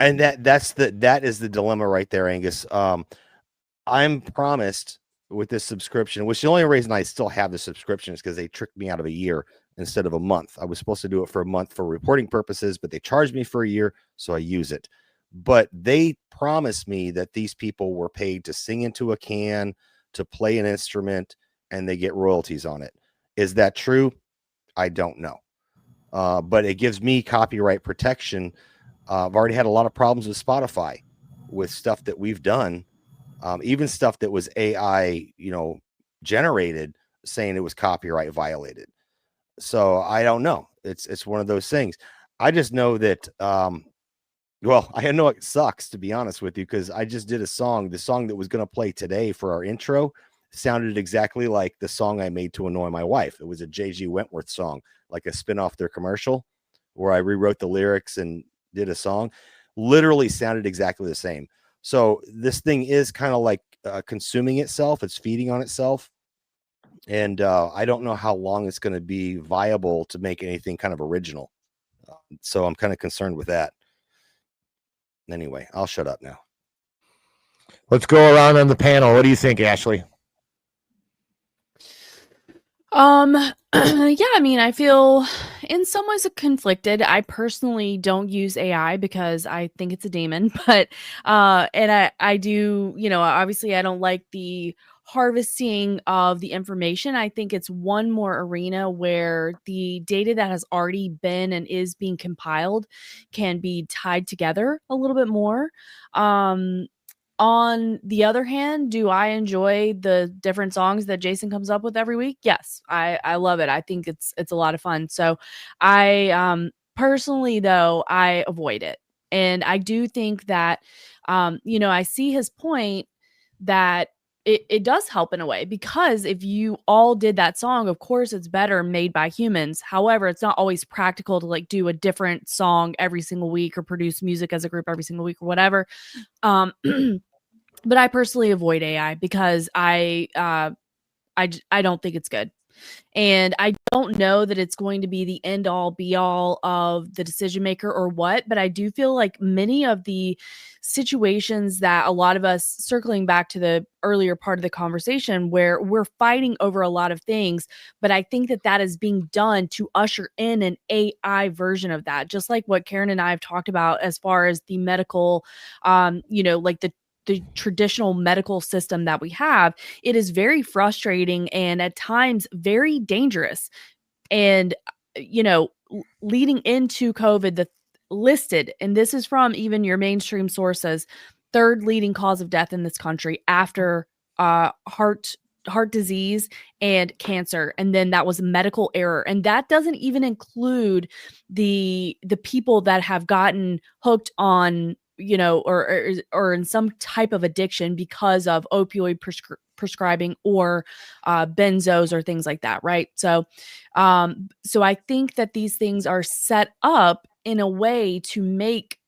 S4: and that is the dilemma right there, Angus. I'm promised with this subscription, which the only reason I still have the subscription is because they tricked me out of a year instead of a month. I was supposed to do it for a month for reporting purposes, but they charged me for a year, so I use it. But they promised me that these people were paid to sing into a can, to play an instrument, and they get royalties on it. Is that true? I don't know. But it gives me copyright protection. I've already had a lot of problems with Spotify with stuff that we've done, even stuff that was AI, generated, saying it was copyright violated. So I don't know. It's one of those things. I just know that, well, I know it sucks, to be honest with you, because I just did a song. The song that was going to play today for our intro sounded exactly like the song I made to annoy my wife. It was a J.G. Wentworth song, like a spin off their commercial, where I rewrote the lyrics and did a song. Literally sounded exactly the same. So this thing is kind of like consuming itself. It's feeding on itself. And I don't know how long it's going to be viable to make anything kind of original. So I'm kind of concerned with that. Anyway, I'll shut up now.
S2: Let's go around on the panel. What do you think, Ashley?
S6: Yeah, I mean, I feel in some ways conflicted. I personally don't use AI because I think it's a demon, but and I do, obviously I don't like the harvesting of the information. I think it's one more arena where the data that has already been and is being compiled can be tied together a little bit more. On the other hand, do I enjoy the different songs that Jason comes up with every week? Yes, I love it. I think it's a lot of fun. So I personally, though, I avoid it. And I do think that, I see his point that it does help in a way, because if you all did that song, of course it's better made by humans. However, it's not always practical to like do a different song every single week or produce music as a group every single week or whatever. But I personally avoid AI because I don't think it's good. And I don't know that it's going to be the end all be all of the decision maker or what, but I do feel like many of the situations that a lot of us, circling back to the earlier part of the conversation, where we're fighting over a lot of things, but I think that that is being done to usher in an AI version of that, just like what Karen and I have talked about as far as the medical, like the traditional medical system that we have. It is very frustrating and at times very dangerous. And, leading into COVID, the listed, and this is from even your mainstream sources, third leading cause of death in this country after heart disease and cancer, and then that was medical error, and that doesn't even include the people that have gotten hooked on, or in some type of addiction because of opioid prescribing or benzos or things like that, right? So I think that these things are set up in a way to make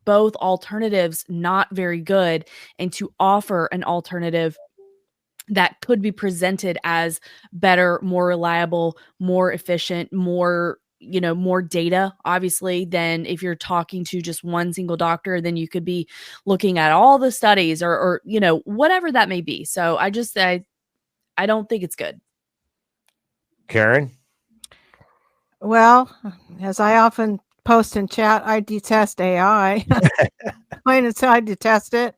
S6: both alternatives not very good and to offer an alternative that could be presented as better, more reliable, more efficient, more data, obviously, than if you're talking to just one single doctor. Then you could be looking at all the studies or whatever that may be. So I don't think it's good.
S2: Karen?
S3: Well, as I often post in chat, I detest AI. Plain and simple, I detest it.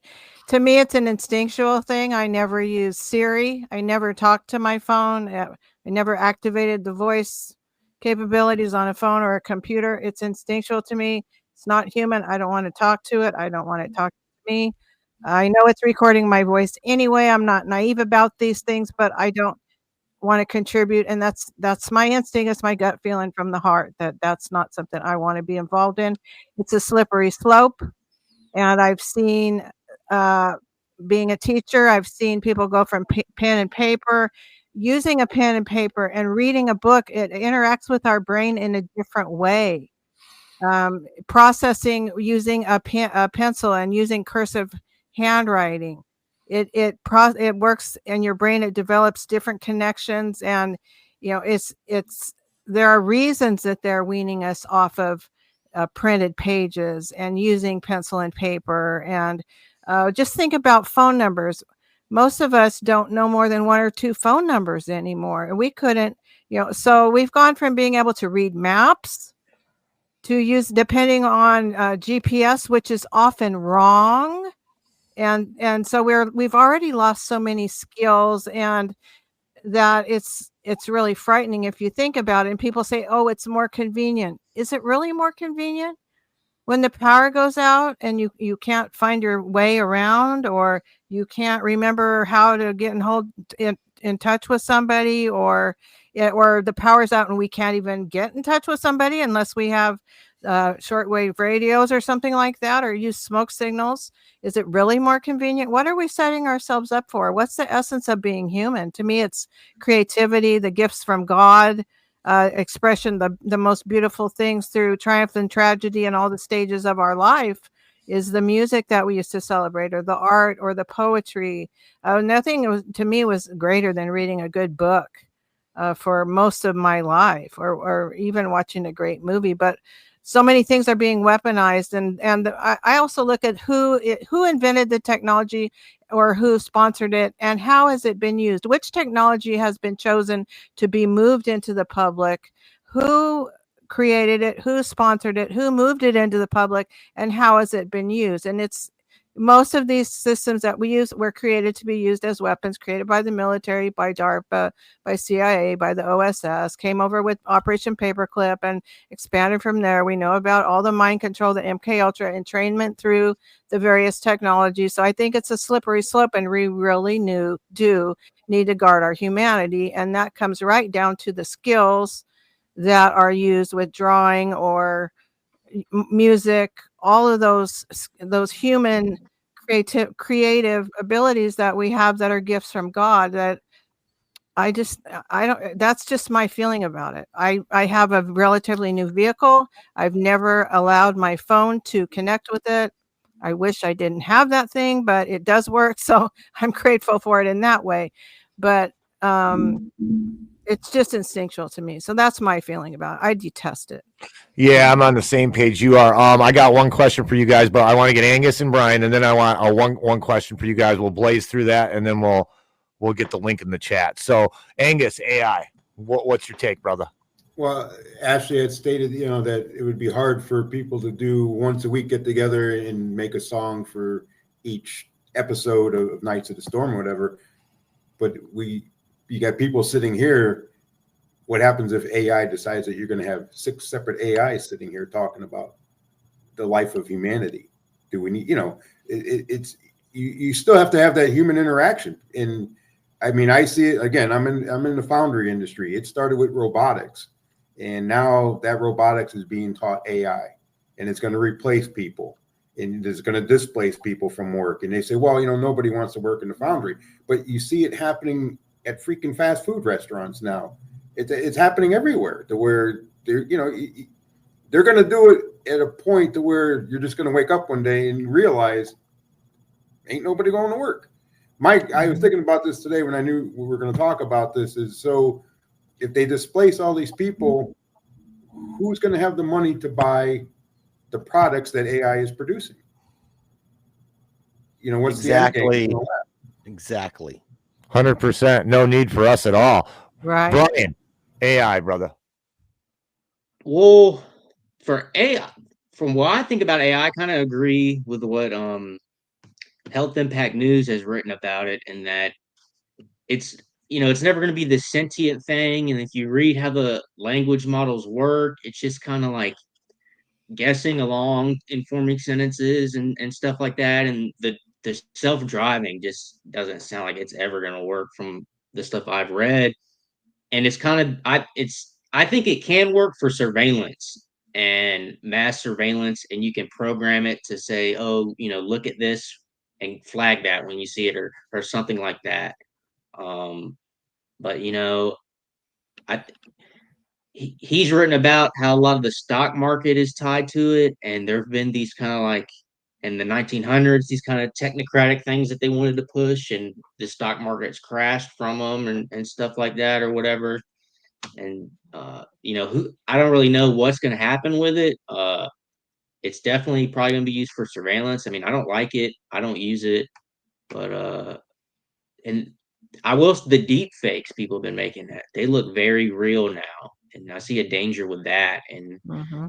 S3: To me, it's an instinctual thing. I never use Siri. I never talk to my phone. I never activated the voice capabilities on a phone or a computer. It's instinctual to me. It's not human. I don't want to talk to it. I don't want it talking to me. I know it's recording my voice anyway. I'm not naive about these things, but I don't want to contribute. And that's my instinct. It's my gut feeling from the heart that that's not something I want to be involved in. It's a slippery slope. And I've seen, being a teacher, I've seen people go from pen and paper, using a pen and paper and reading a book. It interacts with our brain in a different way. Processing using a pencil and using cursive handwriting. It works in your brain. It develops different connections, and it's there are reasons that they're weaning us off of printed pages and using pencil and paper. And just think about phone numbers. Most of us don't know more than one or two phone numbers anymore. And we couldn't, so we've gone from being able to read maps to use, depending on GPS, which is often wrong. And so we've already lost so many skills, and that it's really frightening if you think about it. And people say, oh, it's more convenient. Is it really more convenient? When the power goes out and you can't find your way around, or you can't remember how to get in touch with somebody, or the power's out and we can't even get in touch with somebody unless we have shortwave radios or something like that, or use smoke signals. Is it really more convenient? What are we setting ourselves up for? What's the essence of being human? To me, it's creativity, the gifts from God, expression, the most beautiful things through triumph and tragedy and all the stages of our life is the music that we used to celebrate, or the art, or the poetry. Nothing to me was greater than reading a good book for most of my life, or even watching a great movie. But so many things are being weaponized, and I also look at who invented the technology, or who sponsored it, and how has it been used? Which technology has been chosen to be moved into the public? Who created it? Who sponsored it? Who moved it into the public? And how has it been used? And it's most of these systems that we use were created to be used as weapons, created by the military, by DARPA, by CIA, by the OSS, came over with Operation Paperclip and expanded from there. We know about all the mind control, the MK Ultra entrainment through the various technologies. So I think it's a slippery slope, and we really do need to guard our humanity. And that comes right down to the skills that are used with drawing or music, all of those human creative abilities that we have, that are gifts from God, that I don't, that's just my feeling about it. I have a relatively new vehicle. I've never allowed my phone to connect with it. I wish I didn't have that thing, but it does work. So I'm grateful for it in that way. But It's just instinctual to me. So that's my feeling about it. I detest it.
S2: Yeah, I'm on the same page you are. I got one question for you guys, but I want to get Angus and Brian, and then I want one question for you guys. We'll blaze through that, and then we'll get the link in the chat. So, Angus, AI, what's your take, brother?
S5: Well, Ashley had stated, that it would be hard for people to do once a week, get together and make a song for each episode of Knights of the Storm or whatever. But you got people sitting here. What happens if AI decides that you're going to have 6 separate AIs sitting here talking about the life of humanity? Do we need, it's you still have to have that human interaction. And I mean, I see it again. I'm in the foundry industry. It started with robotics, and now that robotics is being taught AI, and it's going to replace people, and it's going to displace people from work. And they say, well, nobody wants to work in the foundry, but you see it happening at freaking fast food restaurants now. It's happening everywhere to where they're going to do it at a point to where you're just going to wake up one day and realize ain't nobody going to work. Mike, I was thinking about this today when I knew we were going to talk about this. Is so if they displace all these people, who's going to have the money to buy the products that AI is producing? What's
S4: exactly
S5: the end game?
S4: exactly
S2: 100%. No need for us at all.
S3: Right.
S2: Brian, AI, brother.
S7: Well, for AI, from what I think about AI, I kind of agree with what Health Impact News has written about it, and that it's it's never going to be this sentient thing. And if you read how the language models work, it's just kind of like guessing along, informing sentences and stuff like that. And the self-driving just doesn't sound like it's ever going to work from the stuff I've read. And it's kind of I think it can work for surveillance and mass surveillance, and you can program it to say, oh, look at this and flag that when you see it, or something like that. But he's written about how a lot of the stock market is tied to it, and there have been these kind of like in the 1900s, these kind of technocratic things that they wanted to push, and the stock market's crashed from them and stuff like that or whatever. And I don't really know what's going to happen with it. It's definitely probably going to be used for surveillance. I mean, I don't like it. I don't use it, but and I will. The deep fakes people have been making, that they look very real now, and I see a danger with that, and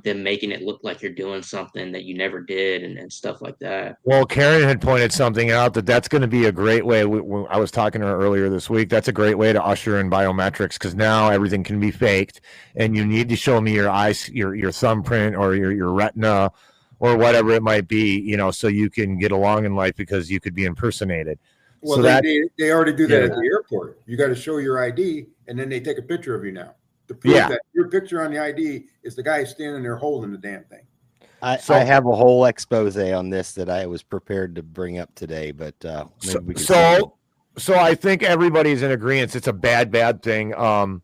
S7: them making it look like you're doing something that you never did, and stuff like that.
S2: Well, Karen had pointed something out that's going to be a great way. I was talking to her earlier this week. That's a great way to usher in biometrics, because now everything can be faked, and you need to show me your eyes, your thumbprint, or your retina, or whatever it might be, so you can get along in life, because you could be impersonated.
S5: Well,
S2: so
S5: they already do that at the airport. You got to show your ID, and then they take a picture of you now to prove that your picture on the ID is the guy standing there holding the damn thing.
S4: I have a whole expose on this that I was prepared to bring up today, but maybe we can
S2: so I think everybody's in agreement. It's a bad thing, and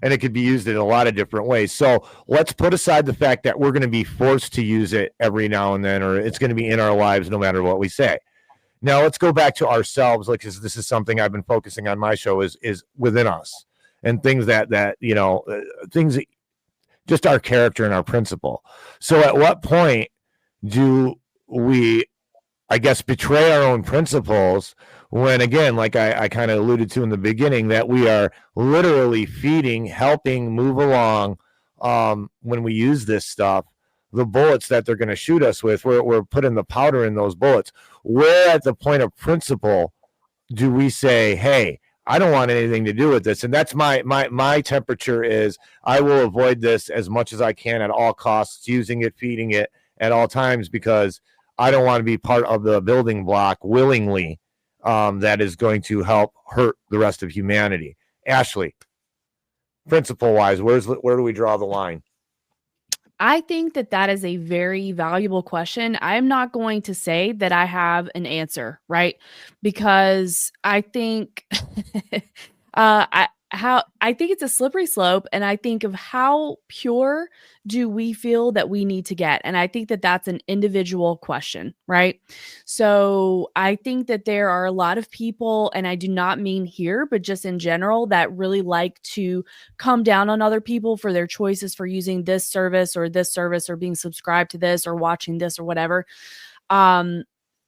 S2: it could be used in a lot of different ways. So let's put aside the fact that we're going to be forced to use it every now and then, or it's going to be in our lives no matter what we say. Now let's go back to ourselves, like, because this is something I've been focusing on my show is within us, and things that things that just our character and our principle. So at what point do we, I guess, betray our own principles when, again, like I kind of alluded to in the beginning, that we are literally feeding, helping move along when we use this stuff, the bullets that they're going to shoot us with, we're putting the powder in those bullets. Where at the point of principle do we say, hey, I don't want anything to do with this? And that's my temperature is I will avoid this as much as I can at all costs, using it, feeding it at all times, because I don't want to be part of the building block willingly that is going to help hurt the rest of humanity. Ashley, principle wise, where do we draw the line?
S6: I think that is a very valuable question. I'm not going to say that I have an answer, right? Because I think how I think it's a slippery slope, and I think of how pure do we feel that we need to get, and I think that that's an individual question, right? So I think that there are a lot of people, and I do not mean here, but just in general, that really like to come down on other people for their choices for using this service or being subscribed to this or watching this or whatever. And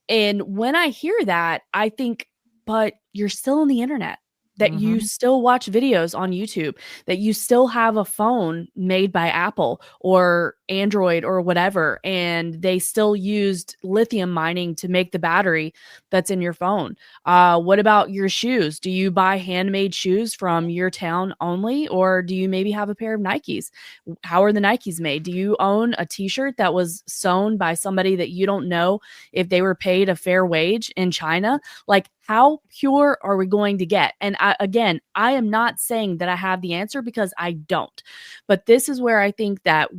S6: when I hear that, I think, but you're still on the internet, that you still watch videos on YouTube, that you still have a phone made by Apple or Android or whatever, and they still used lithium mining to make the battery that's in your phone. What about your shoes? Do you buy handmade shoes from your town only, or do you maybe have a pair of Nikes? How are the Nikes made? Do you own a t-shirt that was sewn by somebody that you don't know if they were paid a fair wage in China? Like, how pure are we going to get? And again, I am not saying that I have the answer, because I don't. But this is where I think that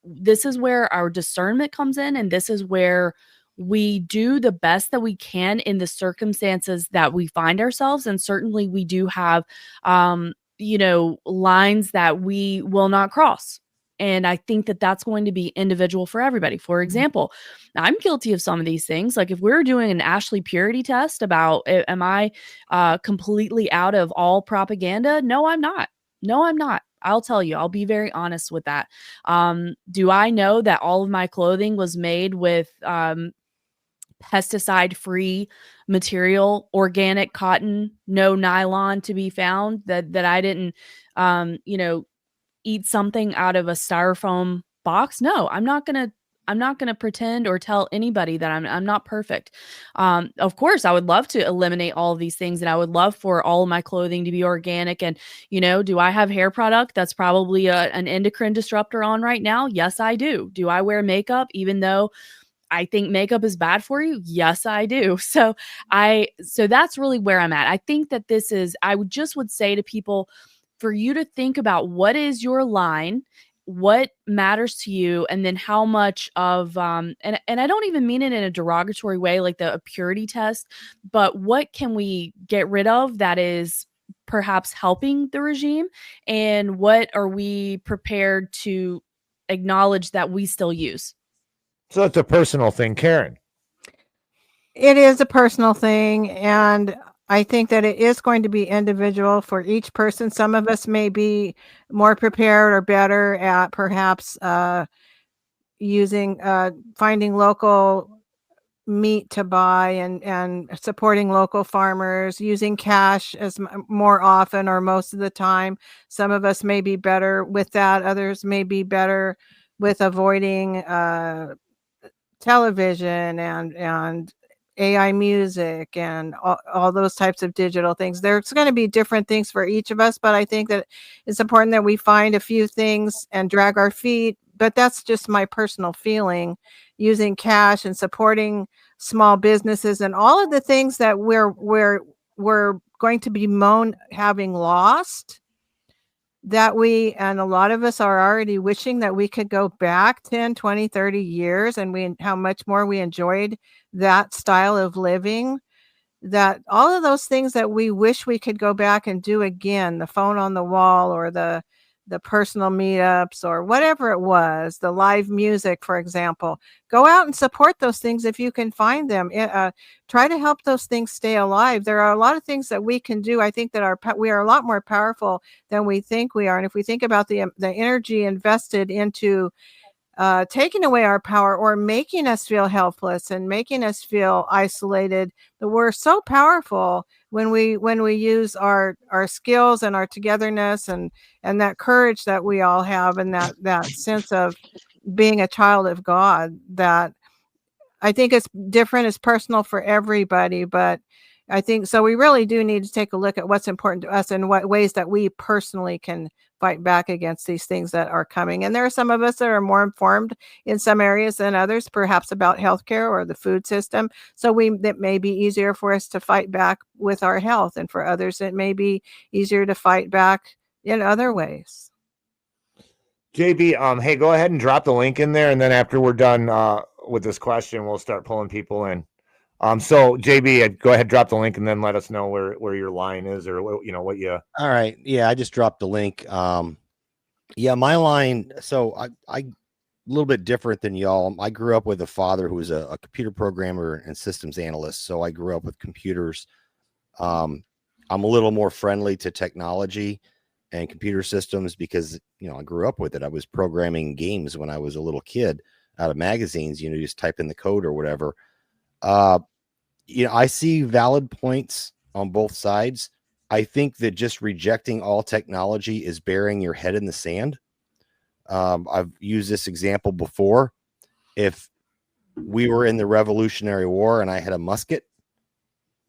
S6: this is where our discernment comes in, and this is where we do the best that we can in the circumstances that we find ourselves. And certainly we do have, lines that we will not cross. And I think that that's going to be individual for everybody. For example, I'm guilty of some of these things. Like if we're doing an Ashley purity test about, am I completely out of all propaganda? No, I'm not. No, I'm not. I'll tell you, I'll be very honest with that. Do I know that all of my clothing was made with pesticide-free material, organic cotton, no nylon to be found, that I didn't, eat something out of a styrofoam box? No, I'm not going to pretend or tell anybody that I'm not perfect. Of course, I would love to eliminate all of these things, and I would love for all of my clothing to be organic. And, do I have hair product that's probably an endocrine disruptor on right now? Yes, I do. Do I wear makeup even though I think makeup is bad for you? Yes, I do. So that's really where I'm at. I think that I would say to people, for you to think about what is your line, what matters to you, and then how much of and I don't even mean it in a derogatory way, like a purity test, but what can we get rid of that is perhaps helping the regime, and what are we prepared to acknowledge that we still use?
S2: So it's a personal thing, Karen.
S3: It is a personal thing, and I think that it is going to be individual for each person. Some of us may be more prepared or better at perhaps finding local meat to buy and supporting local farmers, using cash as more often or most of the time. Some of us may be better with that. Others may be better with avoiding television and AI music and all those types of digital things. There's going to be different things for each of us, but I think that it's important that we find a few things and drag our feet. But that's just my personal feeling, using cash and supporting small businesses and all of the things that we're going to be having lost, that and a lot of us are already wishing that we could go back 10, 20, 30 years, and how much more we enjoyed that style of living, that all of those things that we wish we could go back and do again, the phone on the wall or the personal meetups or whatever it was, the live music, for example. Go out and support those things if you can find them. Try to help those things stay alive. There are a lot of things that we can do. I think that we are a lot more powerful than we think we are. And if we think about the energy invested into taking away our power or making us feel helpless and making us feel isolated, that we're so powerful when we use our skills and our togetherness and that courage that we all have, and that sense of being a child of God. That I think it's different, it's personal for everybody, but I think so. We really do need to take a look at what's important to us and what ways that we personally can fight back against these things that are coming. And there are some of us that are more informed in some areas than others, perhaps about healthcare or the food system. So that may be easier for us to fight back with our health, and for others it may be easier to fight back in other ways.
S2: JB, hey, go ahead and drop the link in there, and then after we're done with this question, we'll start pulling people in. So JB, go ahead, drop the link, and then let us know where your line is, or what you.
S4: All right. Yeah, I just dropped the link. Yeah, my line. So I a little bit different than y'all. I grew up with a father who was a computer programmer and systems analyst. So I grew up with computers. I'm a little more friendly to technology and computer systems because, I grew up with it. I was programming games when I was a little kid out of magazines, just type in the code or whatever. I see valid points on both sides. I think that just rejecting all technology is burying your head in the sand. I've used this example before. If we were in the Revolutionary War and I had a musket,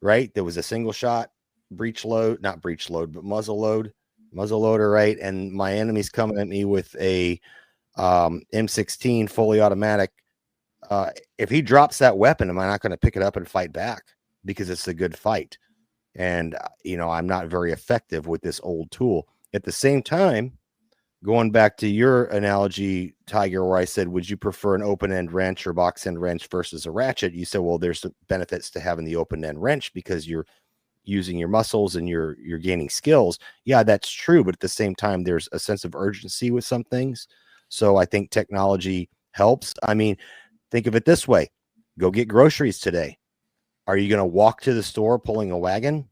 S4: right? There was a single shot, not breech load, but muzzle loader, right? And my enemy's coming at me with a M16 fully automatic. If he drops that weapon, am I not going to pick it up and fight back because it's a good fight? And, I'm not very effective with this old tool. At the same time, going back to your analogy, Tiger, where I said, would you prefer an open end wrench or box end wrench versus a ratchet? You said, well, there's some benefits to having the open end wrench because you're using your muscles and you're gaining skills. Yeah, that's true. But at the same time, there's a sense of urgency with some things. So I think technology helps. I mean, think of it this way. Go get groceries today. Are you going to walk to the store pulling a wagon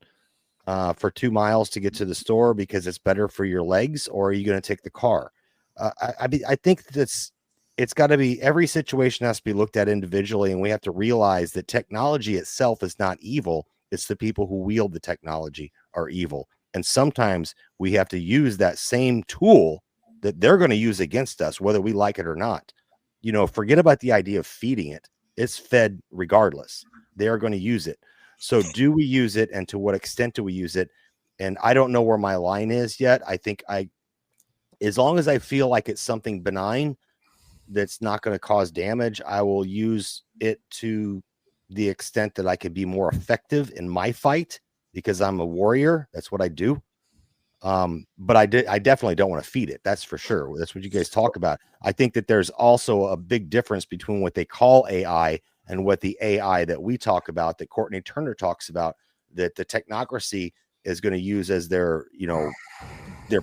S4: for 2 miles to get to the store because it's better for your legs? Or are you going to take the car? I think it's got to be, every situation has to be looked at individually. And we have to realize that technology itself is not evil. It's the people who wield the technology are evil. And sometimes we have to use that same tool that they're going to use against us, whether we like it or not. Forget about the idea of feeding it. It's fed regardless. They are going to use it. So do we use it, and to what extent do we use it? And I don't know where my line is yet. I think as long as I feel like it's something benign that's not going to cause damage, I will use it to the extent that I could be more effective in my fight because I'm a warrior. That's what I do. But I definitely don't want to feed it. That's for sure. That's what you guys talk about. I think that there's also a big difference between what they call AI and what the AI that we talk about, that Courtney Turner talks about, that the technocracy is going to use as their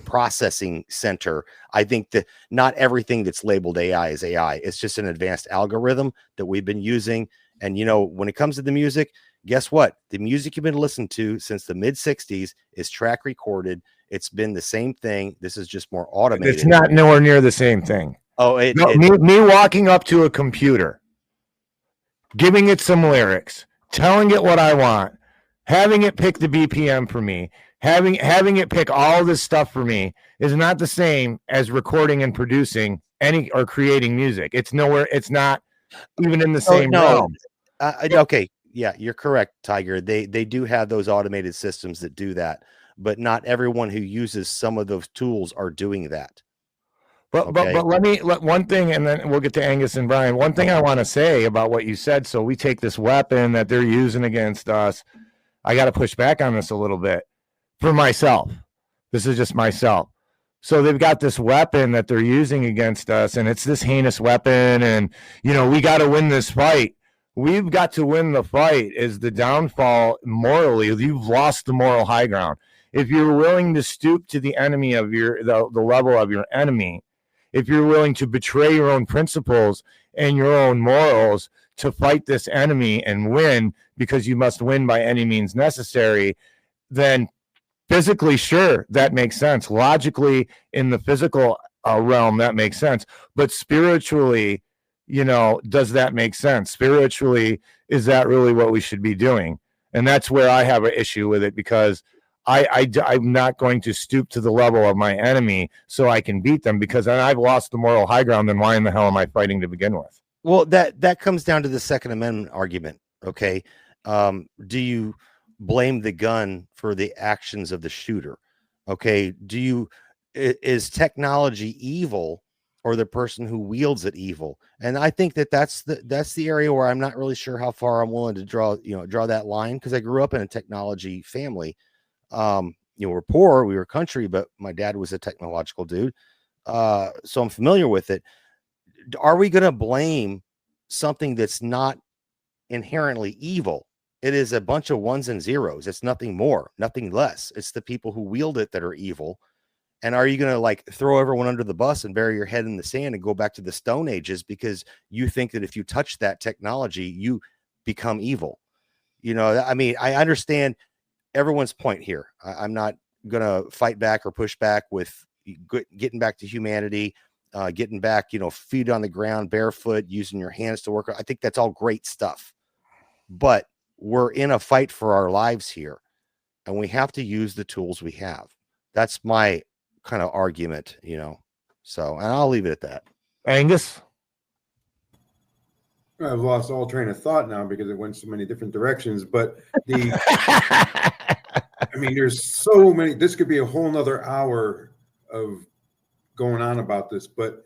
S4: processing center. I think that not everything that's labeled AI is AI. It's just an advanced algorithm that we've been using. And, when it comes to the music, guess what? The music you've been listening to since the mid 60s is track recorded. It's been the same thing. This is just more automated.
S2: It's not nowhere near the same thing.
S4: Oh,
S2: me walking up to a computer, giving it some lyrics, telling it what I want, having it pick the BPM for me, having it pick all this stuff for me is not the same as recording and producing or creating music. It's nowhere. It's not even in the same realm.
S4: Okay. Yeah, you're correct, Tiger. They do have those automated systems that do that, but not everyone who uses some of those tools are doing that.
S2: But let one thing, and then we'll get to Angus and Brian. One thing I want to say about what you said. So we take this weapon that they're using against us. I got to push back on this a little bit for myself. This is just myself. So they've got this weapon that they're using against us, and it's this heinous weapon. And, we got to win this fight. We've got to win the fight. Is the downfall morally? You've lost the moral high ground. If you're willing to stoop to the enemy of the level of your enemy, if you're willing to betray your own principles and your own morals to fight this enemy and win, because you must win by any means necessary, then physically, sure, that makes sense. Logically, in the physical realm, that makes sense. But spiritually, does that make sense? Spiritually, is that really what we should be doing? And that's where I have an issue with it, because I'm not going to stoop to the level of my enemy so I can beat them, because then I've lost the moral high ground. Then why in the hell am I fighting to begin with?
S4: Well, that comes down to the Second Amendment argument. Okay. Do you blame the gun for the actions of the shooter? Okay. Is technology evil, or the person who wields it evil? And I think that's the area where I'm not really sure how far I'm willing to draw that line, because I grew up in a technology family. We're poor, we were country, but my dad was a technological dude. So I'm familiar with it. Are we going to blame something that's not inherently evil. It is a bunch of ones and zeros. It's nothing more, nothing less. It's the people who wield it that are evil. And are you going to like throw everyone under the bus and bury your head in the sand and go back to the Stone Ages because you think that if you touch that technology, you become evil? You know, I mean, I understand everyone's point here. I'm not going to fight back or push back with getting back to humanity, getting back, you know, feet on the ground, barefoot, using your hands to work. I think that's all great stuff. But we're in a fight for our lives here, and we have to use the tools we have. That's my kind of argument, you know. So, and I'll leave it at that.
S2: Angus?
S5: I've lost all train of thought now because it went so many different directions. But I mean, there's so many. This could be a whole nother hour of going on about this. But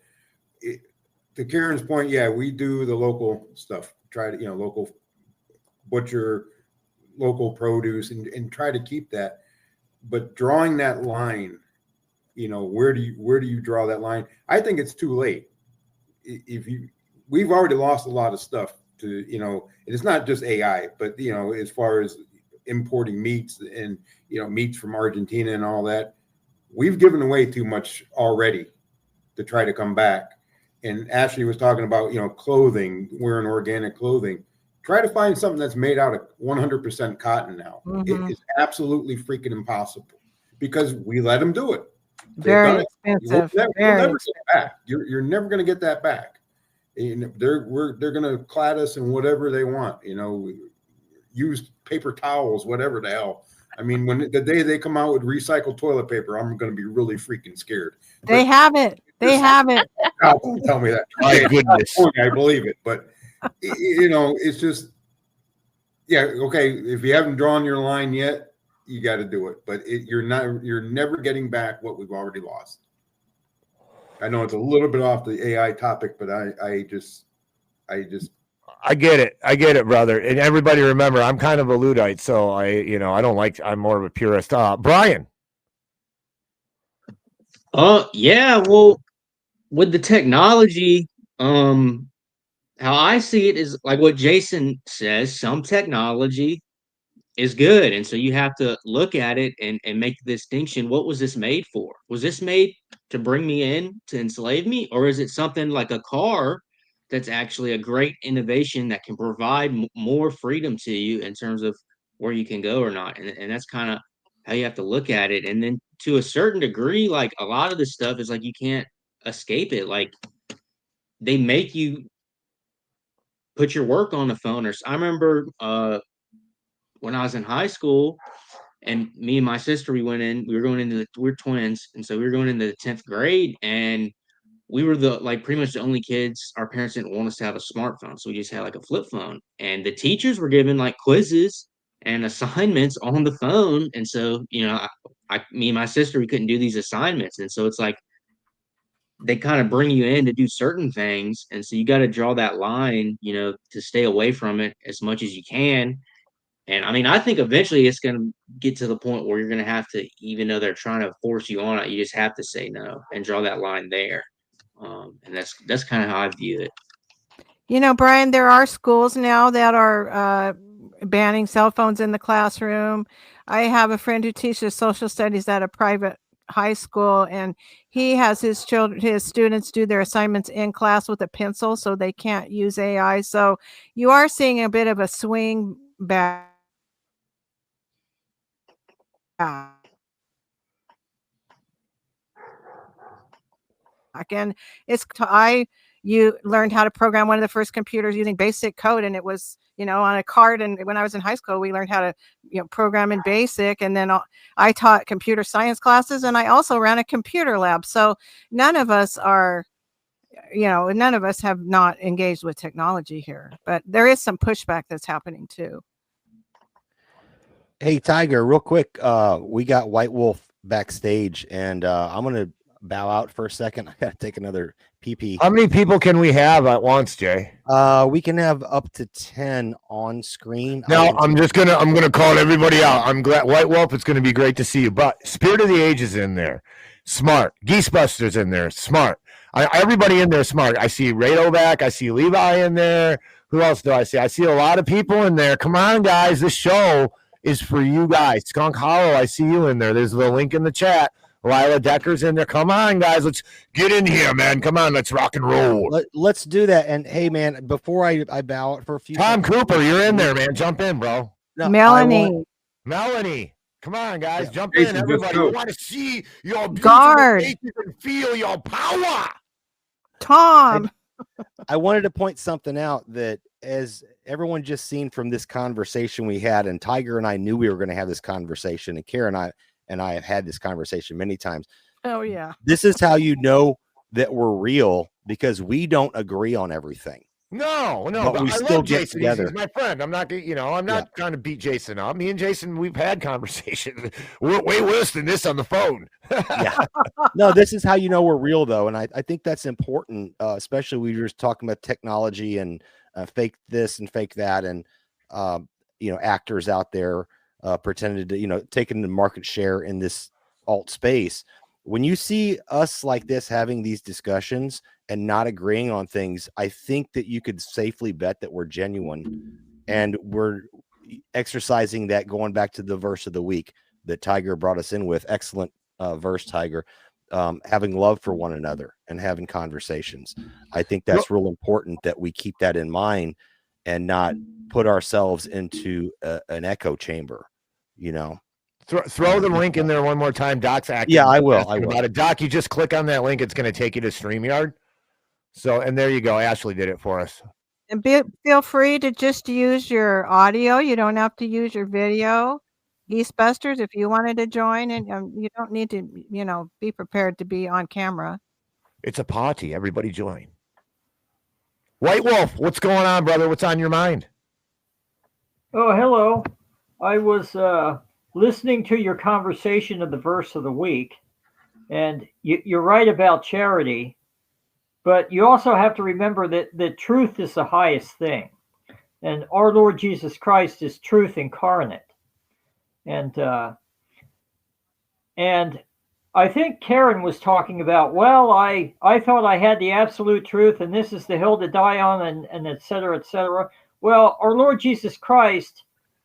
S5: to Karen's point, yeah, we do the local stuff. Try to, you know, local butcher, local produce, and try to keep that. But drawing that line, you know, where do you draw that line? I think it's too late. We've already lost a lot of stuff to, you know, and it's not just AI, but, you know, as far as importing meats and, you know, meats from Argentina and all that, we've given away too much already to try to come back. And Ashley was talking about, you know, clothing, wearing organic clothing. Try to find something that's made out of 100% cotton now. It is absolutely freaking impossible because we let them do it.
S3: Very expensive.
S5: You'll never get it back. You're never going to get that back. And they're going to clad us in whatever they want. You know, use paper towels, whatever the hell. I mean, when the day they come out with recycled toilet paper, I'm going to be really freaking scared.
S3: They have it. They have it.
S5: God, don't tell me that.
S2: My goodness.
S5: I believe it, but you know, it's just, yeah, okay. If you haven't drawn your line yet, you got to do it. But you're never getting back what we've already lost. I know it's a little bit off the AI topic, but I
S2: get it, brother. And everybody remember, I'm kind of a Luddite, so I'm more of a purist. Brian.
S7: Yeah, well, with the technology, how I see it is like what Jason says, some technology is good. And so you have to look at it and make the distinction. What was this made for? Was this made to bring me in to enslave me? Or is it something like a car that's actually a great innovation that can provide more freedom to you in terms of where you can go or not? And that's kind of how you have to look at it. And then to a certain degree, like a lot of this stuff is like you can't escape it. Like they make you put your work on the phone. Or I remember when I was in high school, and me and my sister, we're twins, and so we were going into the 10th grade, and we were pretty much the only kids. Our parents didn't want us to have a smartphone, so we just had like a flip phone. And the teachers were giving like quizzes and assignments on the phone, and so me and my sister, we couldn't do these assignments, and so it's like they kind of bring you in to do certain things, and so you got to draw that line, to stay away from it as much as you can. And I mean, I think eventually it's going to get to the point where you're going to have to, even though they're trying to force you on it, you just have to say no and draw that line there. And that's kind of how I view it.
S3: Brian, there are schools now that are banning cell phones in the classroom. I have a friend who teaches social studies at a private high school, and he has his students do their assignments in class with a pencil, so they can't use AI. So you are seeing a bit of a swing back. And you learned how to program one of the first computers using basic code, and it was on a card. And when I was in high school, we learned how to program in BASIC, and then I taught computer science classes, and I also ran a computer lab. So none of us have not engaged with technology here, but there is some pushback that's happening too.
S4: Hey, Tiger, real quick. We got White Wolf backstage, and I'm going to bow out for a second. I got to take another PP.
S2: How many people can we have at once, Jay?
S4: We can have up to 10 on screen.
S2: No, I'm going to call everybody out. I'm glad, White Wolf, it's going to be great to see you. But Spirit of the Age is in there. Smart. Geesebusters in there. Smart. Everybody in there smart. I see Rado back. I see Levi in there. Who else do I see? I see a lot of people in there. Come on, guys. This show is for you guys. Skunk Hollow, I see you in there. There's the link in the chat. Lila Decker's in there. Come on, guys. Let's get in here, man. Come on. Let's rock and roll.
S4: Let's do that. And hey, man, before I bow out for a few
S2: Tom
S4: seconds,
S2: Cooper, you're in there, man. Jump in, bro.
S4: no,
S3: Melanie,
S2: Melanie. Come on, guys. Jump
S5: Jason,
S2: in,
S5: just
S2: everybody.
S5: go.
S2: We want to see your beautiful
S3: Guard.
S2: faces and feel your power.
S3: Tom.
S4: I wanted to point something out that, as everyone just seen from this conversation we had, and Tiger and I knew we were going to have this conversation, and Karen and I have had this conversation many times.
S3: Oh yeah.
S4: This is how you know that we're real, because we don't agree on everything.
S2: No,
S4: But we
S2: I
S4: still
S2: love
S4: get
S2: Jason.
S4: together.
S2: He's my friend. I'm not, I'm not trying to beat Jason up. Me and Jason, we've had conversations. We're way worse than this on the phone.
S4: Yeah. No, this is how you know we're real, though. And I think that's important, especially we were just talking about technology and fake this and fake that. And, actors out there pretended to, taking the market share in this alt space. When you see us like this having these discussions and not agreeing on things, I think that you could safely bet that we're genuine, and we're exercising that, going back to the verse of the week that Tiger brought us in with. Excellent verse, Tiger. Having love for one another and having conversations. I think that's real important that we keep that in mind and not put ourselves into an echo chamber,
S2: Throw the link in there one more time. Doc's acting.
S4: Yeah, I will.
S2: About it. Doc, you just click on that link. It's going to take you to StreamYard. So, and there you go. Ashley did it for us.
S3: And feel free to just use your audio. You don't have to use your video. Eastbusters, if you wanted to join, and you don't need to, be prepared to be on camera.
S2: It's a party. Everybody join. White Wolf, what's going on, brother? What's on your mind?
S8: Oh, hello. I was listening to your conversation of the verse of the week, and you're right about charity, but you also have to remember that truth is the highest thing, and our Lord Jesus Christ is truth incarnate. And I think Karen was talking about, well, I thought I had the absolute truth, and this is the hill to die on, and et cetera, et cetera. Well, our Lord Jesus Christ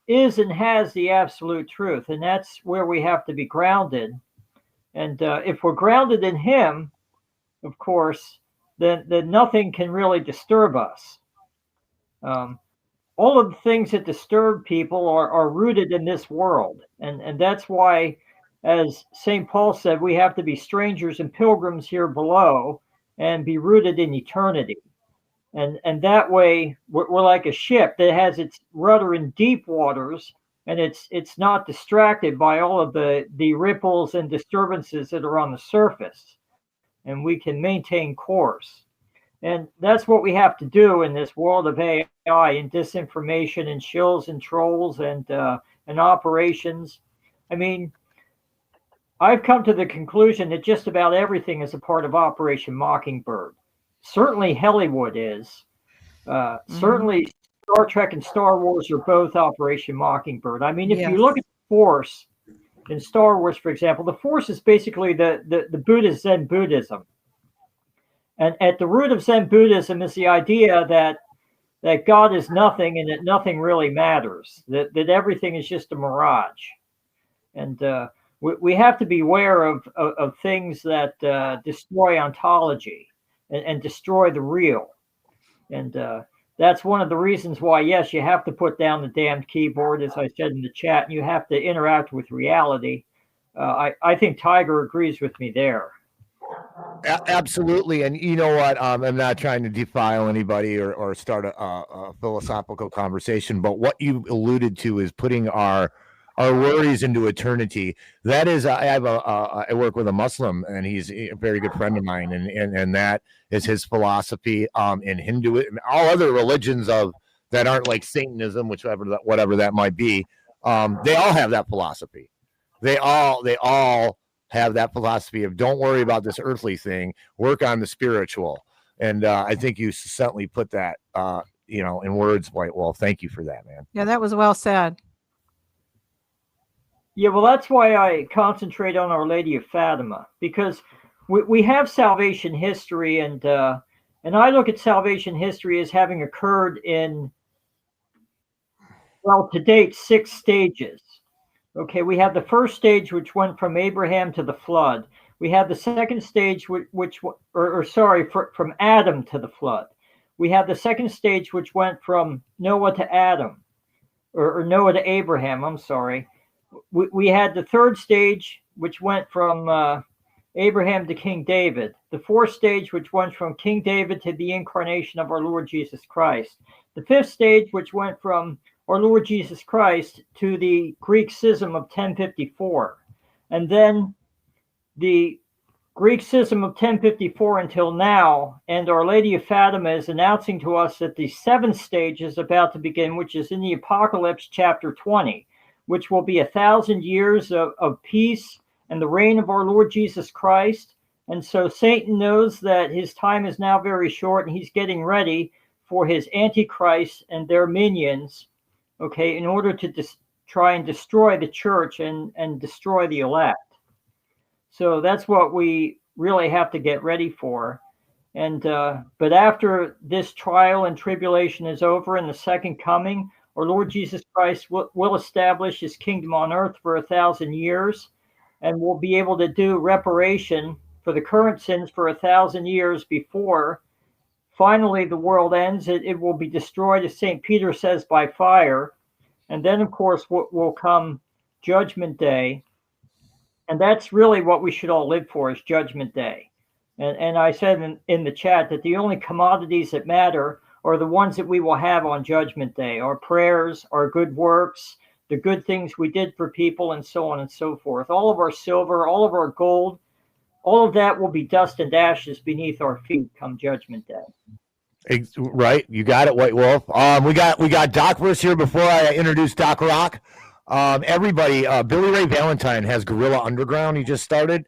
S8: is and has the absolute truth, and that's where we have to be grounded. And if we're grounded in Him, of course, then nothing can really disturb us. All of the things that disturb people are rooted in this world, and that's why, as St. Paul said, we have to be strangers and pilgrims here below and be rooted in eternity. And that way, we're like a ship that has its rudder in deep waters, and it's not distracted by all of the ripples and disturbances that are on the surface, and we can maintain course. And that's what we have to do in this world of AI and disinformation and shills and trolls and operations. I mean, I've come to the conclusion that just about everything is a part of Operation Mockingbird. Certainly Hollywood is. Certainly Star Trek and Star Wars are both Operation Mockingbird. I mean, if you look at the Force in Star Wars, for example, the Force is basically the Buddhist Zen Buddhism. And at the root of Zen Buddhism is the idea that God is nothing and that nothing really matters, that everything is just a mirage. And we have to beware of things that destroy ontology and destroy the real. And that's one of the reasons why, yes, you have to put down the damned keyboard, as I said in the chat, and you have to interact with reality. I think Tiger agrees with me there.
S2: Absolutely. And you know what? I'm not trying to defile anybody or start a philosophical conversation, but what you alluded to is putting our worries into eternity. That is, I work with a Muslim, and he's a very good friend of mine, and that is his philosophy. In Hinduism, all other religions that aren't like Satanism, whatever that might be, they all have that philosophy. They all have that philosophy of don't worry about this earthly thing, work on the spiritual. And I think you certainly put that, in words, White Wolf. Thank you for that, man.
S3: Yeah, that was well said.
S8: Yeah, well, that's why I concentrate on Our Lady of Fatima, because we have salvation history, and And I look at salvation history as having occurred in, well, to date, 6 stages. Okay, we have the first stage, which went from Abraham to the flood. We have the second stage, from Adam to the flood. We have the second stage, which went from Noah to Adam, or Noah to Abraham. I'm sorry. We had the third stage, which went from Abraham to King David. The fourth stage, which went from King David to the incarnation of our Lord Jesus Christ. The fifth stage, which went from our Lord Jesus Christ to the Greek schism of 1054. And then the Greek schism of 1054 until now, and Our Lady of Fatima is announcing to us that the 7th stage is about to begin, which is in the Apocalypse chapter 20, which will be 1,000 years of peace and the reign of our Lord Jesus Christ. And so Satan knows that his time is now very short, and he's getting ready for his Antichrist and their minions, okay, in order to try and destroy the church and destroy the elect. So that's what we really have to get ready for. And but after this trial and tribulation is over in the second coming, our Lord Jesus Christ will establish his kingdom on earth for 1,000 years, and we'll be able to do reparation for the current sins for 1,000 years before finally the world ends. It will be destroyed, as St. Peter says, by fire. And then, of course, will come Judgment Day. And that's really what we should all live for, is Judgment Day. And I said in the chat that the only commodities that matter are the ones that we will have on Judgment Day: our prayers, our good works, the good things we did for people, and so on and so forth. All of our silver, all of our gold, all of that will be dust and ashes beneath our feet come Judgment Day.
S2: Right, you got it, White Wolf. We got Doc Verse here before I introduce Doc Rock. Everybody, Billy Ray Valentine has Gorilla Underground. He just started.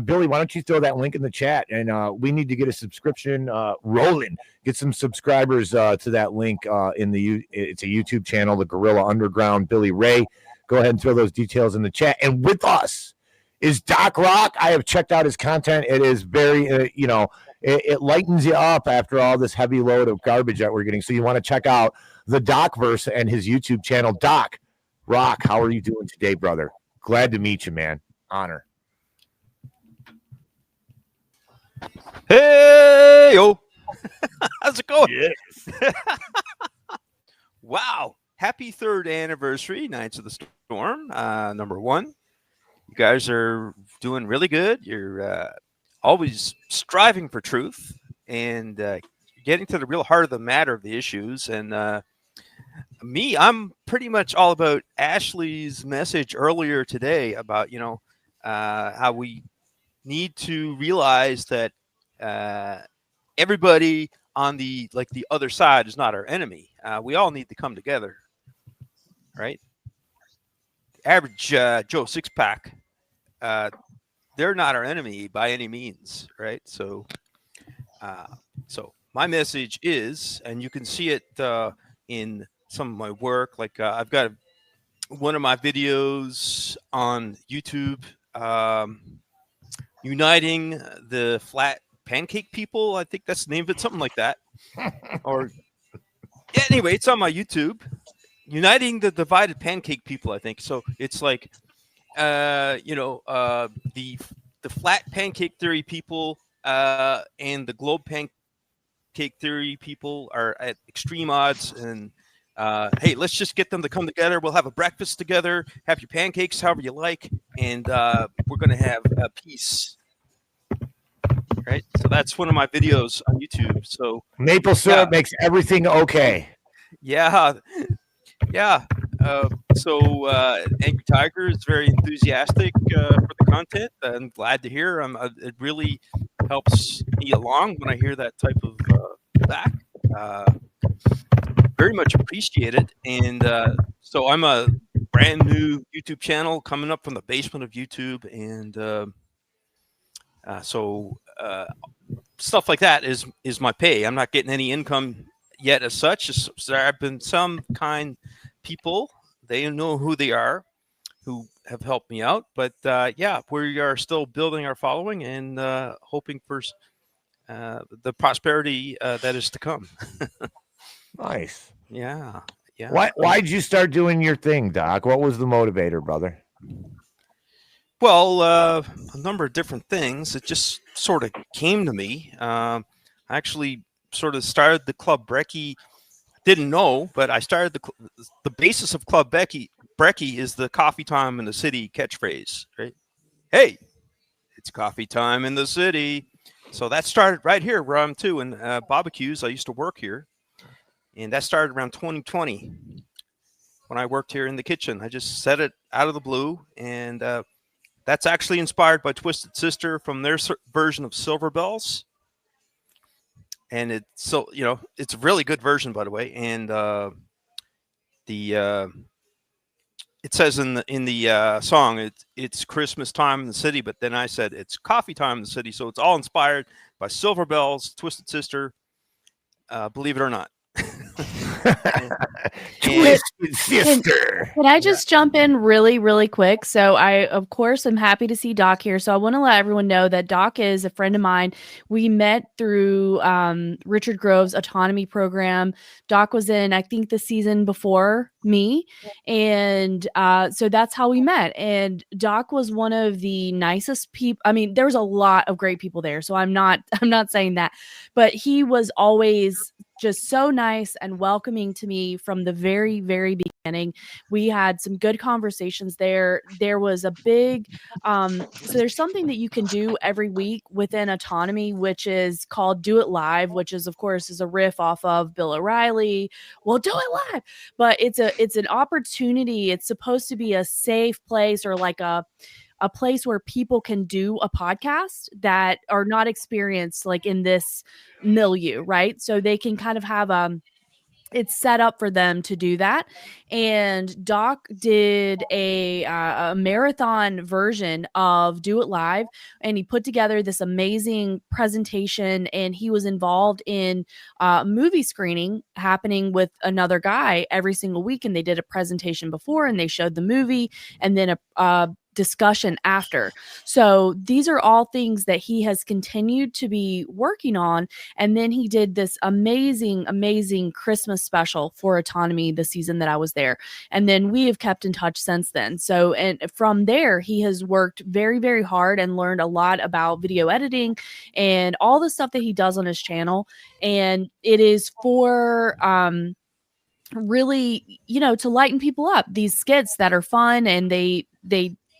S2: Billy, why don't you throw that link in the chat? And we need to get a subscription rolling. Get some subscribers to that link it's a YouTube channel, the Gorilla Underground. Billy Ray, go ahead and throw those details in the chat. And with us is Doc Rock. I have checked out his content. It is very, it lightens you up after all this heavy load of garbage that we're getting. So you want to check out the Doc Verse and his YouTube channel. Doc Rock, how are you doing today, brother? Glad to meet you, man. Honor.
S9: Hey, yo. How's it going?
S2: Yes.
S9: Wow. Happy 3rd anniversary, Knights of the Storm. Number 1. You guys are doing really good. You're always striving for truth and getting to the real heart of the matter of the issues. And I'm pretty much all about Ashley's message earlier today about, how we need to realize that everybody on the other side is not our enemy. We all need to come together, right? Average Joe Six-Pack, they're not our enemy by any means, right? So my message is, and you can see it in some of my work, like I've got one of my videos on YouTube, uniting the flat pancake people. I think that's the name of it, something like that. Or anyway, it's on my YouTube. Uniting the divided pancake people, I think. So it's like, the flat pancake theory people and the globe pancake theory people are at extreme odds. And hey, let's just get them to come together. We'll have a breakfast together, have your pancakes however you like, and we're going to have peace. Right? So that's one of my videos on YouTube. So
S2: maple syrup makes everything okay.
S9: Yeah. So Angry Tiger is very enthusiastic for the content. I'm glad to hear. It really helps me along when I hear that type of feedback. Very much appreciate it. And so I'm a brand new YouTube channel coming up from the basement of YouTube, and so stuff like that is my pay. I'm not getting any income yet as such. There have been some kind people, they know who they are, who have helped me out. But we are still building our following and hoping for the prosperity that is to come.
S2: Nice.
S9: Yeah.
S2: Why'd you start doing your thing, Doc? What was the motivator, brother?
S9: Well, a number of different things. It just sort of came to me. I actually sort of started the Club Brecky. Didn't know, but I started the basis of Club Brecky is the coffee time in the city catchphrase, right? Hey, it's coffee time in the city. So that started right here where I'm too in barbecues. I used to work here, and that started around 2020 when I worked here in the kitchen. I just said it out of the blue, and that's actually inspired by Twisted Sister from their version of Silver Bells. And it's it's a really good version, by the way. And it says in the song it's Christmas time in the city, but then I said it's coffee time in the city, so it's all inspired by Silver Bells, Twisted Sister, believe it or not.
S2: Twisted Sister.
S6: Can I just jump in really, really quick? So I, of course, am happy to see Doc here. So I want to let everyone know that Doc is a friend of mine. We met through Richard Grove's autonomy program. Doc was in, I think, the season before me. And so that's how we met. And Doc was one of the nicest people. I mean, there was a lot of great people there. So I'm not saying that, but he was always just so nice and welcoming to me from the very, very beginning. We had some good conversations there. There was a big, so there's something that you can do every week within autonomy, which is called Do It Live, which is, of course, is a riff off of Bill O'Reilly. Well, do it live. But it's an opportunity. It's supposed to be a safe place, or like a place where people can do a podcast that are not experienced like in this milieu, right? So they can kind of have it's set up for them to do that. And Doc did a marathon version of Do It Live, and he put together this amazing presentation, and he was involved in movie screening happening with another guy every single week. And they did a presentation before, and they showed the movie, and then a discussion after. So these are all things that he has continued to be working on. And then he did this amazing Christmas special for autonomy the season that I was there. And then we have kept in touch since then. So, and from there, he has worked very, very hard and learned a lot about video editing and all the stuff that he does on his channel. And it is for, really, to lighten people up, these skits that are fun, and they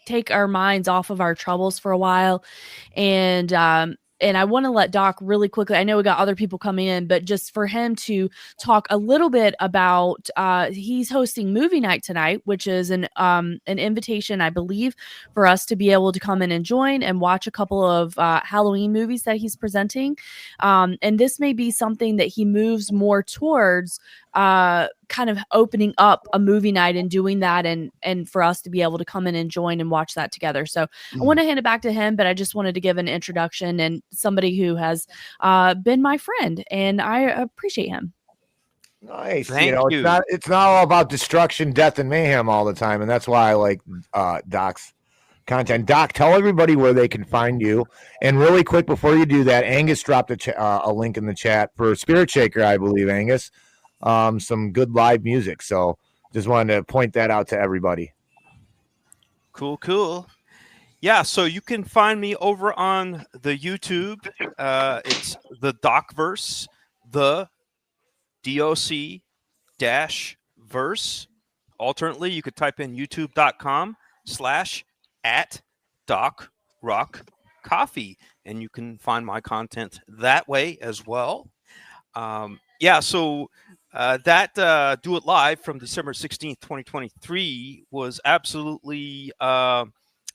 S6: take our minds off of our troubles for a while. And I want to let Doc really quickly, I know we got other people coming in, but just for him to talk a little bit about, he's hosting movie night tonight, which is an invitation, I believe, for us to be able to come in and join and watch a couple of Halloween movies that he's presenting. And this may be something that he moves more towards, kind of opening up a movie night and doing that, and for us to be able to come in and join and watch that together. So I want to hand it back to him, but I just wanted to give an introduction, and somebody who has been my friend, and I appreciate him.
S2: Nice.
S9: Thank you.
S2: It's not all about destruction, death, and mayhem all the time, and that's why I like Doc's content. Doc, tell everybody where they can find you. And really quick, before you do that, Angus dropped a link in the chat for Spirit Shaker, I believe, Angus. Some good live music. So just wanted to point that out to everybody.
S9: Cool. Yeah, so you can find me over on the YouTube. It's the Docverse, the DOC-verse. Alternately, you could type in youtube.com/@DocRockCoffee, and you can find my content that way as well. So that Do It Live from December 16th, 2023 was absolutely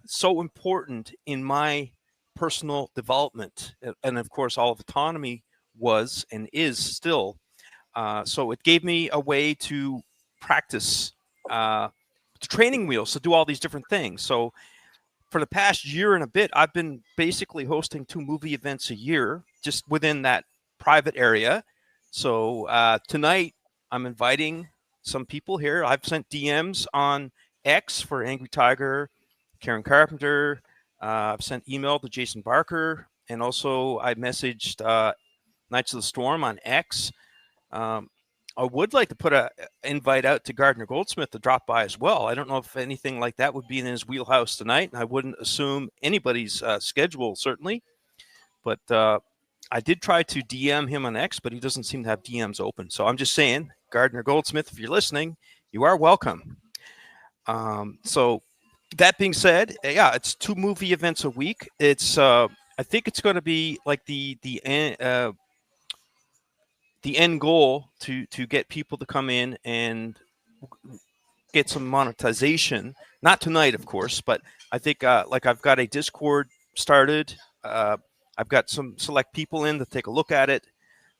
S9: so important in my personal development. And of course, all of autonomy was and is still. So it gave me a way to practice training wheels to do all these different things. So for the past year and a bit, I've been basically hosting 2 movie events a year just within that private area. So tonight, I'm inviting some people here. I've sent DMs on X for Angry Tiger, Karen Carpenter. I've sent email to Jason Barker, and also I messaged Knights of the Storm on X. I would like to put a invite out to Gardner Goldsmith to drop by as well. I don't know if anything like that would be in his wheelhouse tonight. I wouldn't assume anybody's schedule, certainly. But I did try to DM him on X, but he doesn't seem to have DMs open. So I'm just saying, Gardner Goldsmith, if you're listening, you are welcome. So that being said, yeah, it's 2 movie events a week. It's I think it's going to be like the end goal to get people to come in and get some monetization. Not tonight, of course, but I think like I've got a Discord started. I've got some select people in to take a look at it,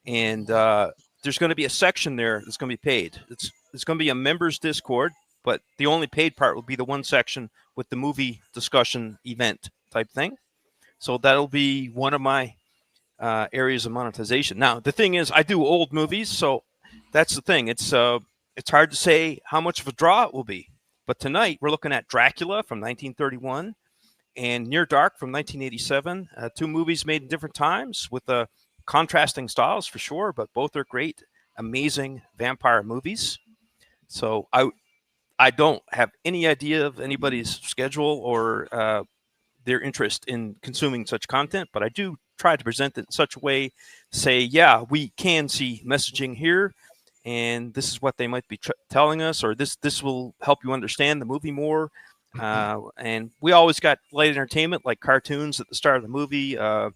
S9: and there's going to be a section there that's going to be paid. It's going to be a members Discord, but the only paid part will be the one section with the movie discussion event type thing. So that'll be one of my areas of monetization. Now, the thing is, I do old movies, so that's the thing. It's hard to say how much of a draw it will be. But tonight, we're looking at Dracula from 1931 and Near Dark from 1987. 2 movies made in different times with contrasting styles for sure, but both are great, amazing vampire movies. So I don't have any idea of anybody's schedule or their interest in consuming such content, but I do try to present it in such a way, say, yeah, we can see messaging here, and this is what they might be telling us, or this will help you understand the movie more. And we always got light entertainment like cartoons at the start of the movie. Our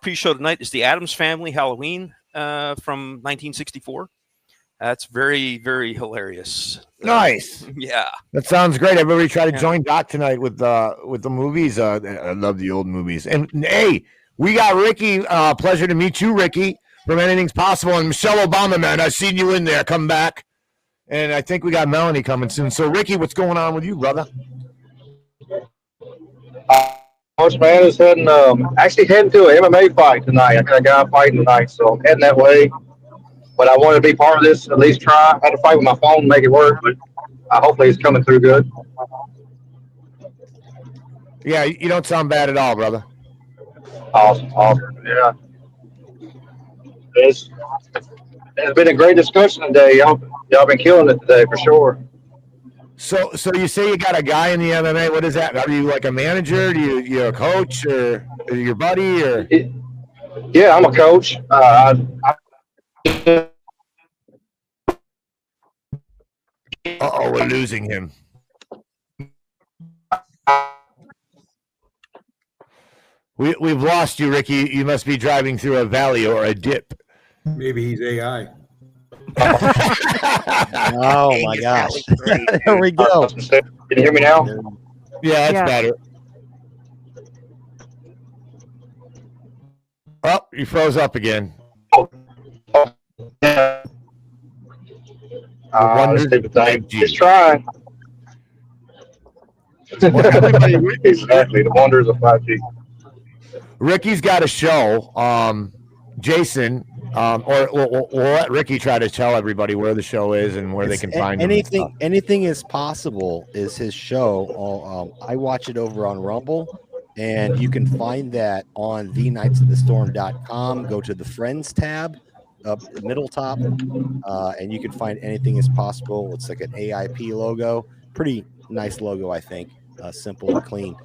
S9: pre-show tonight is The Addams Family Halloween from 1964. That's very, very hilarious.
S2: Nice.
S9: Yeah.
S2: That sounds great. Everybody try to join Doc tonight with the movies. I love the old movies. And hey, we got Ricky. Pleasure to meet you, Ricky, from Anything's Possible. And Michelle Obama, man, I've seen you in there. Come back. And I think we got Melanie coming soon. So, Ricky, what's going on with you, brother?
S10: Coach man is heading, actually heading to an MMA fight tonight. I got a guy fighting tonight, so I'm heading that way. But I want to be part of this, at least try. I had to fight with my phone and make it work, but hopefully it's coming through good.
S2: Yeah, you don't sound bad at all, brother.
S10: Awesome. Yeah. It's been a great discussion today. Y'all been killing it today for sure.
S2: So you say you got a guy in the MMA. What is that? Are you like a manager? You're a coach, or your buddy? Or
S10: Yeah, I'm a coach.
S2: We're losing him. We've lost you, Ricky. You must be driving through a valley or a dip.
S5: Maybe he's AI.
S4: Oh my gosh. There we go.
S10: Can you hear me now?
S2: Yeah, that's better. Oh, you froze up again.
S10: Just trying. Exactly. The wonders of 5G.
S2: Ricky's got a show. Jason, or we'll let Ricky try to tell everybody where the show is and where they can find
S4: anything. Anything is possible is his show. I watch it over on Rumble, and you can find that on thenightsofthestorm.com. Go to the Friends tab up the middle top, and you can find Anything is Possible. It's like an AIP logo. Pretty nice logo, I think. Simple and clean.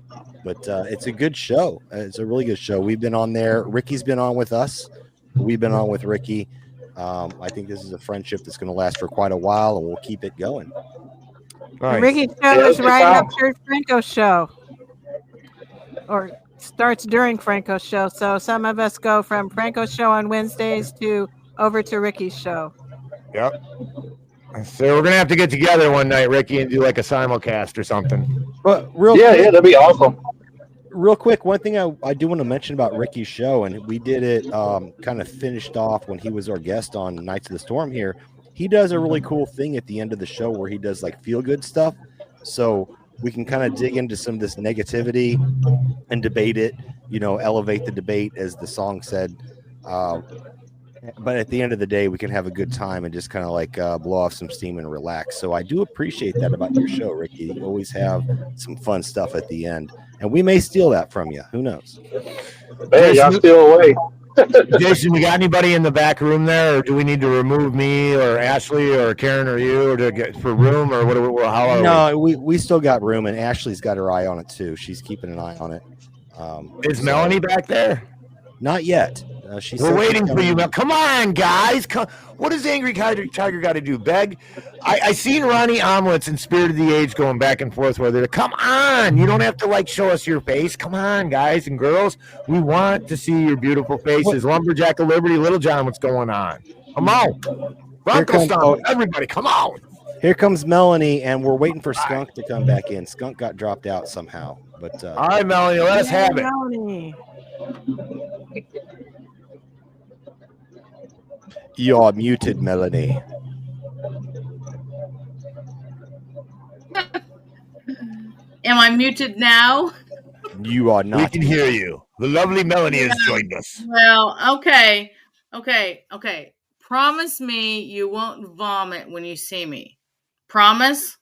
S4: But it's a good show. It's a really good show. We've been on there. Ricky's been on with us. We've been on with Ricky. I think this is a friendship that's going to last for quite a while, and we'll keep it going.
S2: Nice.
S3: Ricky's show is right after Franco's show, or starts during Franco's show. So some of us go from Franco's show on Wednesdays to over to Ricky's show.
S2: Yep. So we're gonna have to get together one night, Ricky, and do like a simulcast or something.
S4: But
S10: yeah, that'd be awesome.
S4: Real quick, one thing I do want to mention about Ricky's show, and we did it kind of finished off when he was our guest on Knights of the Storm here. He does a really cool thing at the end of the show where he does like feel good stuff. So we can kind of dig into some of this negativity and debate it, elevate the debate, as the song said. but at the end of the day, we can have a good time and just kind of like blow off some steam and relax. So I do appreciate that about your show, Ricky. You always have some fun stuff at the end, and we may steal that from you. Who knows?
S10: Man, y'all still away.
S2: Jason, we got anybody in the back room there, or do we need to remove me or Ashley or Karen or you, or to get for room, or what? How are
S4: No, we still got room, and Ashley's got her eye on it too. She's keeping an eye on it.
S2: Is Melanie back there?
S4: Not yet.
S2: We're waiting for you. Come on, guys. What does Angry Tiger got to do? Beg? I seen Ronnie Omelets and Spirit of the Age going back and forth with it. Come on. You don't have to like show us your face. Come on, guys and girls. We want to see your beautiful faces. Lumberjack of Liberty, Little John, what's going on? Come on. Bronco Stomp. Everybody, come on.
S4: Here comes Melanie, and we're waiting for Skunk to come back in. Skunk got dropped out somehow. But
S2: all right, Melanie, let us have it.
S3: Melanie.
S4: You're muted, Melanie.
S11: Am I muted now?
S4: You are not.
S2: We can hear you. The lovely Melanie has joined us.
S11: Well, okay. Promise me you won't vomit when you see me. Promise?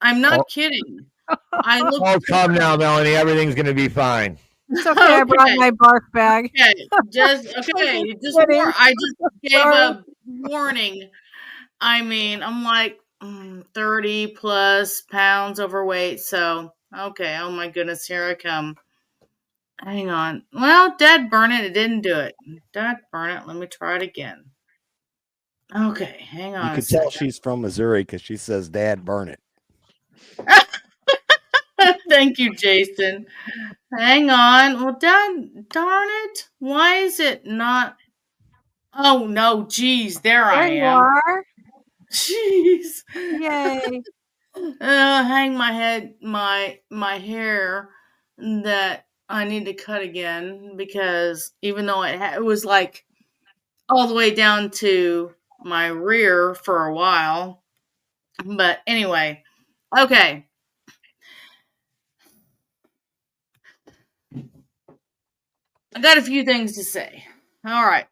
S11: I'm not kidding. I look.
S2: Oh, come now, Melanie. Everything's going to be fine.
S3: It's okay. I brought my barf bag.
S11: Okay, I just gave a warning. I mean, I'm like 30 plus pounds overweight. So, okay. Oh my goodness. Here I come. Hang on. Well, Dad burn it. It didn't do it. Dad burn it. Let me try it again. Okay. Hang on.
S4: You can tell she's from Missouri because she says, Dad, burn it.
S11: Thank you, Jason. Hang on. Well, darn it. Why is it not? Oh, no. Geez. There I am.
S3: You are.
S11: Jeez.
S3: Yay.
S11: Hang my head, my hair that I need to cut again because even though it was like all the way down to my rear for a while. But anyway, okay. I got a few things to say. All right.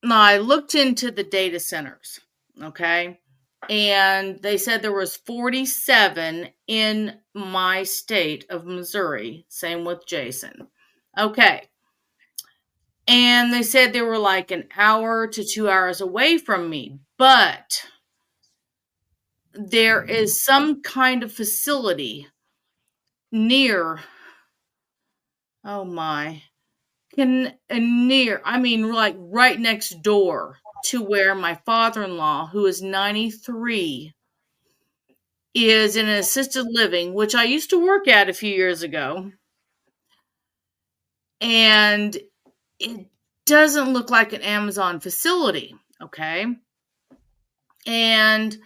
S11: Now, I looked into the data centers, okay? And they said there was 47 in my state of Missouri. Same with Jason. Okay. And they said they were like an hour to 2 hours away from me. But there is some kind of facility near... Oh my. Like right next door to where my father-in-law, who is 93, is in an assisted living, which I used to work at a few years ago. And it doesn't look like an Amazon facility, okay? And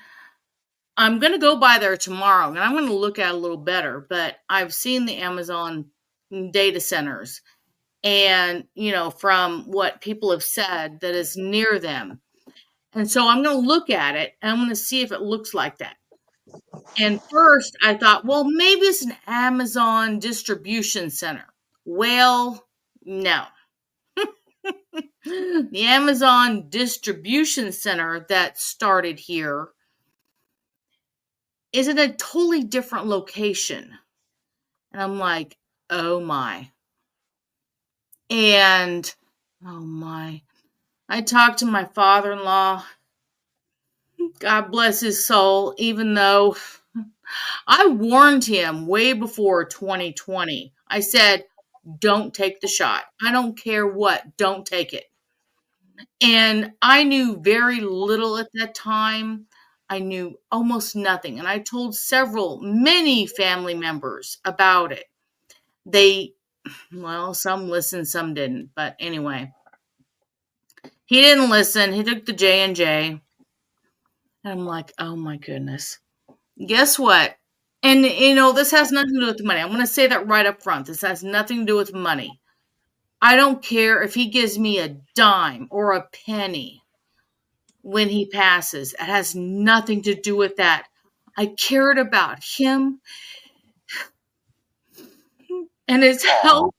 S11: I'm going to go by there tomorrow, and I'm going to look at it a little better, but I've seen the Amazon data centers. And, from what people have said that is near them. And so I'm going to look at it and I'm going to see if it looks like that. And first I thought, well, maybe it's an Amazon distribution center. Well, no. The Amazon distribution center that started here is in a totally different location. And I'm like, oh my. And, oh my, I talked to my father-in-law, God bless his soul, even though I warned him way before 2020. I said, don't take the shot. I don't care what, don't take it. And I knew very little at that time. I knew almost nothing. And I told many family members about it. Some listened, some didn't. But anyway, he didn't listen. He took the J&J. And I'm like, oh my goodness. Guess what? And, this has nothing to do with money. I'm going to say that right up front. This has nothing to do with money. I don't care if he gives me a dime or a penny when he passes. It has nothing to do with that. I cared about him and his health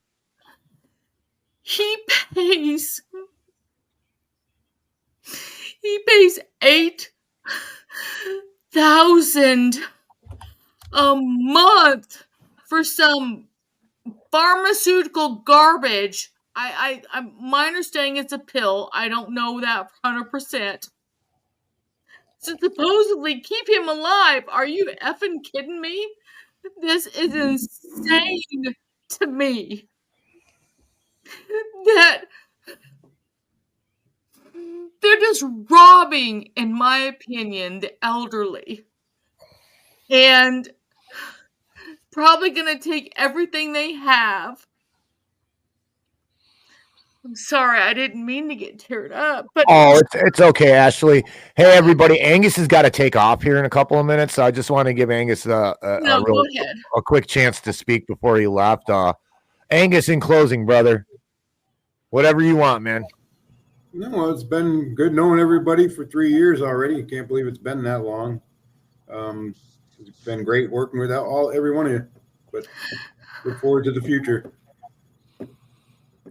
S11: he pays $8,000 a month for some pharmaceutical garbage. My understanding it's a pill. I don't know that 100%. To supposedly keep him alive. Are you effing kidding me? This is insane to me. That they're just robbing, in my opinion, the elderly. And probably going to take everything they have. I'm sorry, I didn't mean to get teared up. But
S2: it's okay, Ashley. Hey, everybody, Angus has got to take off here in a couple of minutes, so I just want to give Angus
S11: go ahead.
S2: a quick chance to speak before he left. Angus, in closing, brother, whatever you want, man.
S5: No, it's been good knowing everybody for 3 years already. I can't believe it's been that long. It's been great working with every one of you, but look forward to the future.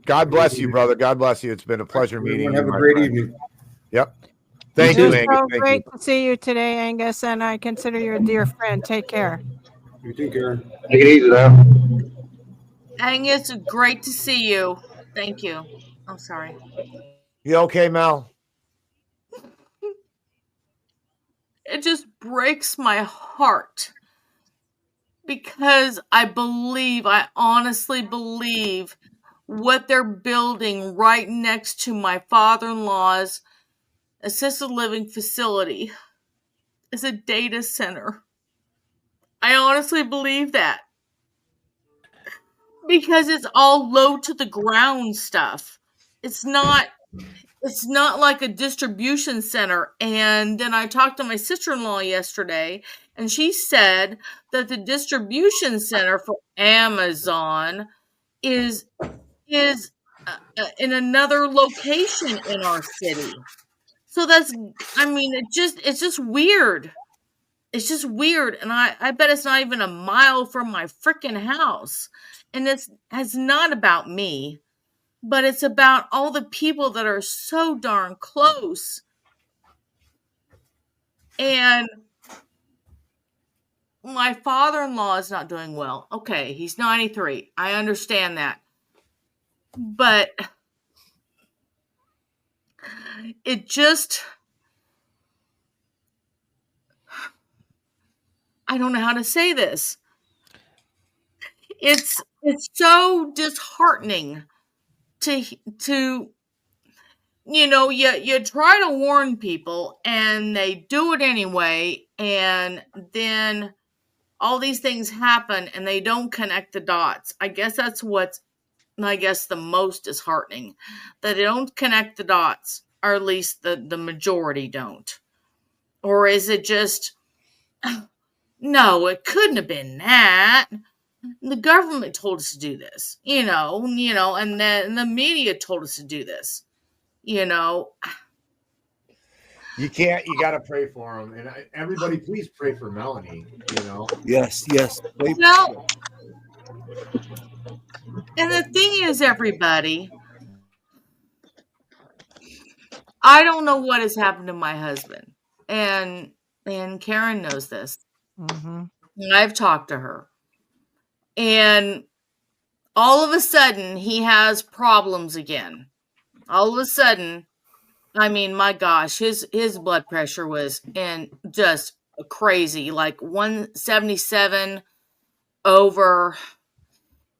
S2: God bless you, brother. God bless you. It's been a pleasure meeting you.
S5: Have a great evening.
S2: Yep. Thank you, Angus.
S3: So great to see you today, Angus, and I consider you a dear friend. Take care.
S5: You too, Karen.
S10: Take it easy now.
S11: Angus, great to see you. Thank you. I'm sorry.
S2: You okay, Mel?
S11: It just breaks my heart because I honestly believe what they're building right next to my father-in-law's assisted living facility is a data center. I honestly believe that because it's all low to the ground stuff. It's not like a distribution center. And then I talked to my sister-in-law yesterday, and she said that the distribution center for Amazon is in another location in our city. So it's just weird. It's just weird. And I bet it's not even a mile from my freaking house. And it's not about me, but it's about all the people that are so darn close. And my father-in-law is not doing well. Okay, he's 93. I understand that. But it just, I don't know how to say this. It's so disheartening to you try to warn people and they do it anyway, and then all these things happen and they don't connect the dots. I guess that's what's the most disheartening, that they don't connect the dots, or at least the majority don't. Or is it just, no, it couldn't have been that. The government told us to do this, and then the media told us to do this,
S2: You can't, you got to pray for him. And everybody, please pray for Melanie,
S12: Yes.
S11: Well, and the thing is, everybody, I don't know what has happened to my husband. And Karen knows this.
S3: Mm-hmm.
S11: I've talked to her. And all of a sudden, he has problems again. All of a sudden, my gosh, his blood pressure was just crazy, like 177 over,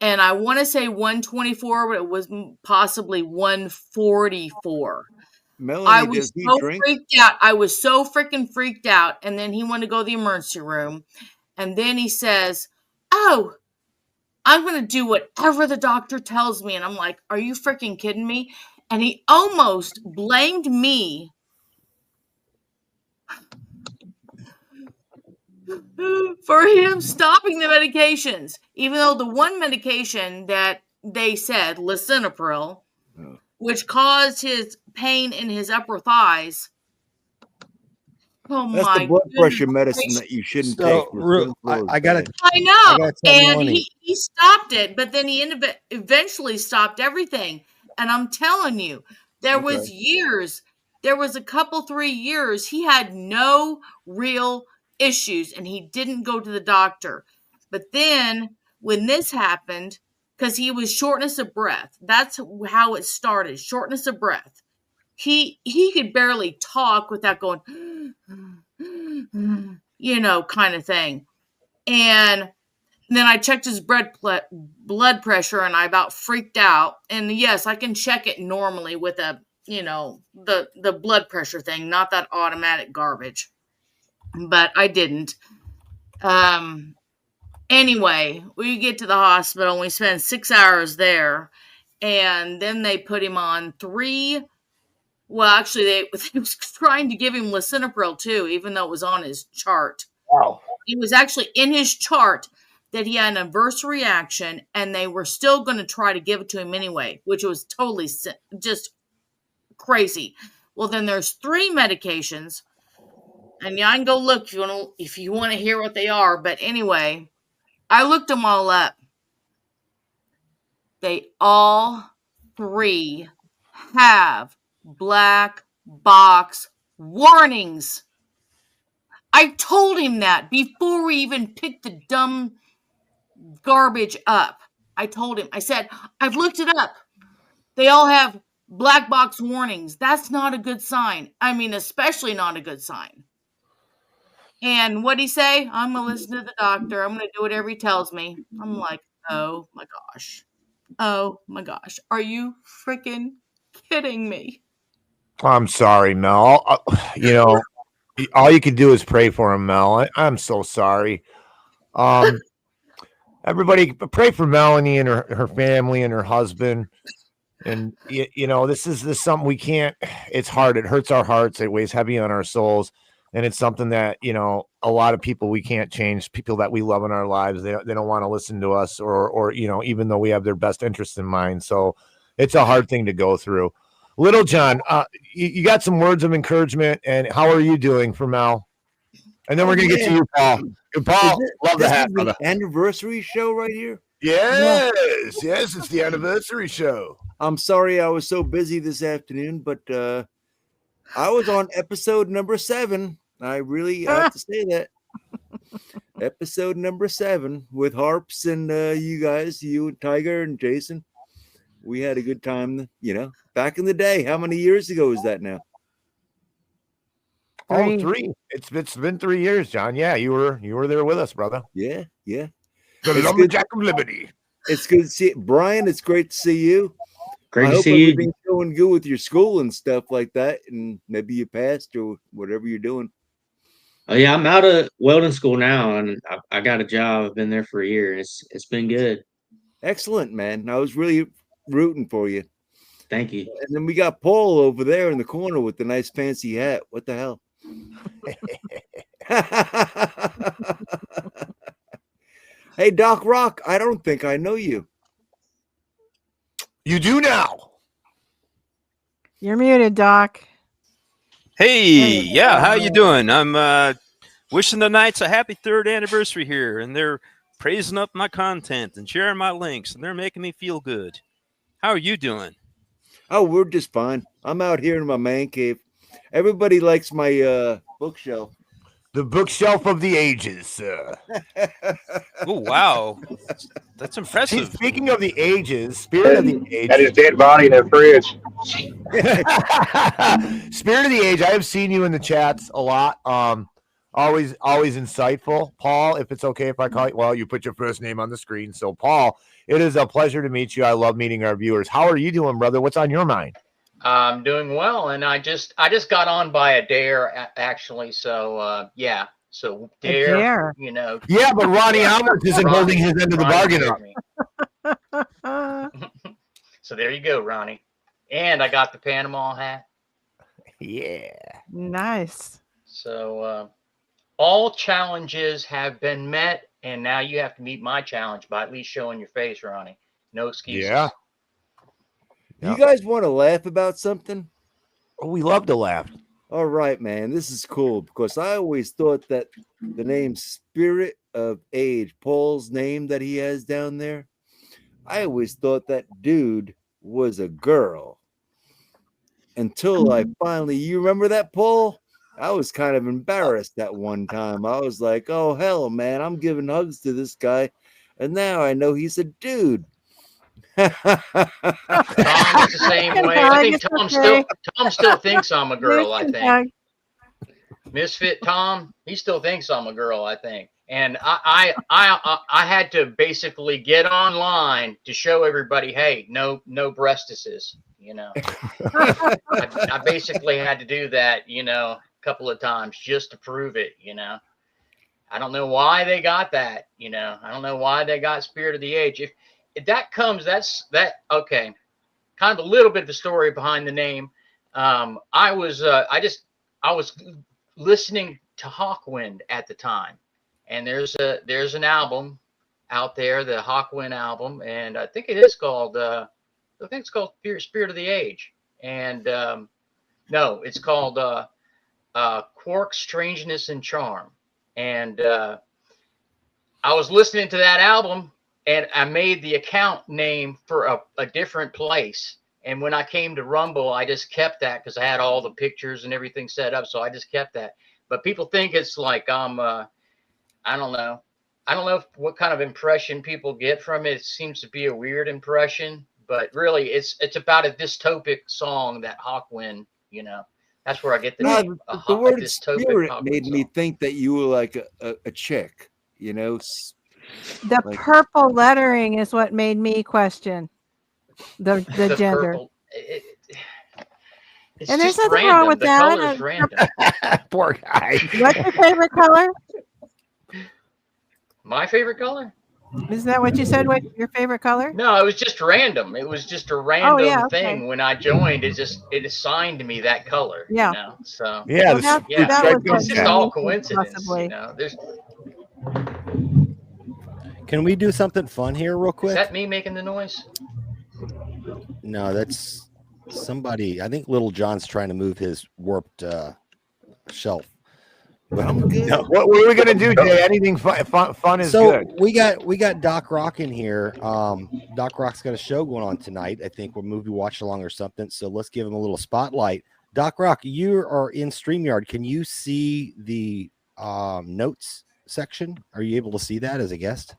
S11: and I want to say 124, but it was possibly 144.
S12: Melanie,
S11: I was
S12: does he
S11: so
S12: drink?
S11: freaked out. I was so freaking freaked out. And then he wanted to go to the emergency room. And then he says, "Oh, I'm going to do whatever the doctor tells me." And I'm like, "Are you freaking kidding me?" And he almost blamed me for him stopping the medications, even though the one medication that they said, lisinopril, which caused his pain in his upper thighs. Oh,
S12: That's
S11: my
S12: the blood pressure
S11: goodness
S12: medicine that you shouldn't
S4: So,
S12: take.
S4: I got it.
S11: I know,
S4: I gotta tell
S11: and
S4: Melanie.
S11: he stopped it, but then he eventually stopped everything. And I'm telling you, there was years, there was a couple, 3 years, he had no real issues and he didn't go to the doctor. But then when this happened, because he was shortness of breath, that's how it started, shortness of breath. He could barely talk without going, you know, kind of thing. And then I checked his blood pressure and I about freaked out. And yes, I can check it normally with a, you know, the blood pressure thing, not that automatic garbage. But I didn't. Anyway, we get to the hospital and we spend 6 hours there. And then they put him on 3. Well, actually, they was trying to give him lisinopril too, even though it was on his chart.
S4: Wow.
S11: It was actually in his chart that he had an adverse reaction, and they were still going to try to give it to him anyway, which was totally just crazy. Well, then there's 3 medications, and yeah, I can go look if you want to hear what they are. But anyway, I looked them all up. They all 3 have black box warnings. I told him that before we even picked the dumb garbage up. I told him, I said, I've looked it up. They all have black box warnings. That's not a good sign. I mean, especially not a good sign. And what'd he say? I'm going to listen to the doctor. I'm going to do whatever he tells me. I'm like, oh my gosh. Oh my gosh. Are you freaking kidding me?
S2: I'm sorry, Mel. You know, all you can do is pray for him, Mel. I'm so sorry. Everybody pray for Melanie and her family and her husband. And you know, this is something we can't. It's hard. It hurts our hearts. It weighs heavy on our souls. And it's something that, you know, a lot of people we can't change. People that we love in our lives, they don't want to listen to us, or you know, even though we have their best interest in mind. So it's a hard thing to go through. Little John, you got some words of encouragement, and how are you doing for Mel? And then we're gonna get to you, Paul. Paul, love the hat, brother.
S12: Anniversary show right here.
S2: Yes, it's the anniversary show.
S12: I'm sorry I was so busy this afternoon, but I was on episode number 7. I really have to say that. Episode number 7 with Harps and you guys, you and Tiger and Jason. We had a good time, you know, back in the day. How many years ago is that now?
S2: Oh, 3. It's been 3 years, John. Yeah, you were there with us, brother.
S12: Yeah.
S2: The Lumberjack of Liberty.
S12: It's good to see you. Brian, it's great to see you.
S7: Great
S12: I
S7: to
S12: hope
S7: see you.
S12: everything's going good with your school and stuff like that, and maybe you passed or whatever you're doing.
S7: Oh yeah, I'm out of welding school now, and I got a job. I've been there for a year. It's been good.
S12: Excellent, man. I was really rooting for you.
S7: Thank you.
S12: And then we got Paul over there in the corner with the nice fancy hat. What the hell? Hey, Doc Rock, I don't think I know you.
S2: You do now.
S3: You're muted, Doc.
S9: Hey, yeah, how you doing? I'm wishing the Knights a happy 3rd anniversary here, and they're praising up my content and sharing my links, and they're making me feel good. How are you doing?
S12: Oh, we're just fine. I'm out here in my man cave. Everybody likes my bookshelf.
S2: The bookshelf of the ages, sir.
S9: Oh, wow. That's impressive.
S2: See, speaking of the ages, spirit of the age.
S10: That is dead body in the fridge.
S2: Spirit of the age. I have seen you in the chats a lot. Always insightful. Paul, if it's okay if I call you, well, you put your first name on the screen. So, Paul, it is a pleasure to meet you. I love meeting our viewers. How are you doing, brother? What's on your mind?
S13: I'm doing well, and I just got on by a dare actually. So yeah, so dare, you know.
S2: Yeah, but Ronnie Almond isn't holding his end of the bargain
S13: up. So there you go, Ronnie. And I got the Panama hat.
S2: Yeah.
S3: Nice.
S13: So all challenges have been met, and now you have to meet my challenge by at least showing your face, Ronnie. No excuses.
S2: Yeah.
S12: You guys want to laugh about something?
S2: Oh, we love to laugh.
S12: All right, man. This is cool because I always thought that the name Spirit of Age, Paul's name that he has down there, I always thought that dude was a girl. Until I finally, you remember that poll? I was kind of embarrassed at one time. I was like, oh, hell, man, I'm giving hugs to this guy. And now I know he's a dude.
S13: Tom is the same way. I think Tom still thinks I'm a girl, I think. Misfit Tom, he still thinks I'm a girl, I think. And I had to basically get online to show everybody, hey, no breastises, you know. I basically had to do that, you know, a couple of times just to prove it, you know. I don't know why they got that, you know. I don't know why they got Spirit of the Age. If that comes, okay. Kind of a little bit of the story behind the name. I was listening to Hawkwind at the time, and there's an album out there, the Hawkwind album, and I think it's called Spirit of the Age, and no, it's called Quark, Strangeness and Charm, and I was listening to that album, and I made the account name for a different place. And when I came to Rumble, I just kept that because I had all the pictures and everything set up. So I just kept that. But people think it's like I'm, I don't know. I don't know what kind of impression people get from it. It seems to be a weird impression. But really, it's about a dystopic song that Hawkwind, you know. That's where I get the name.
S12: The word spirit made me think that you were like a chick, you know.
S3: The purple lettering is what made me question the gender.
S13: Purple,
S3: and there's nothing wrong with that.
S13: Color's random.
S2: Poor guy.
S3: What's your favorite color?
S13: My favorite color?
S3: Isn't that what you said? What your favorite color?
S13: No, it was just random. It was just a random thing. When I joined, it assigned me that color.
S3: Yeah.
S13: You know? So
S2: yeah,
S13: it's just all coincidence. You know?
S4: Can we do something fun here real quick?
S13: Is that me making the noise?
S4: No, that's somebody. I think Little John's trying to move his warped shelf.
S12: But I'm good.
S2: No, what are we gonna do, Jay? Anything fun is good.
S4: We got Doc Rock in here. Doc Rock's got a show going on tonight. I think we're movie watch along or something. So let's give him a little spotlight. Doc Rock, you are in StreamYard. Can you see the notes section? Are you able to see that as a guest?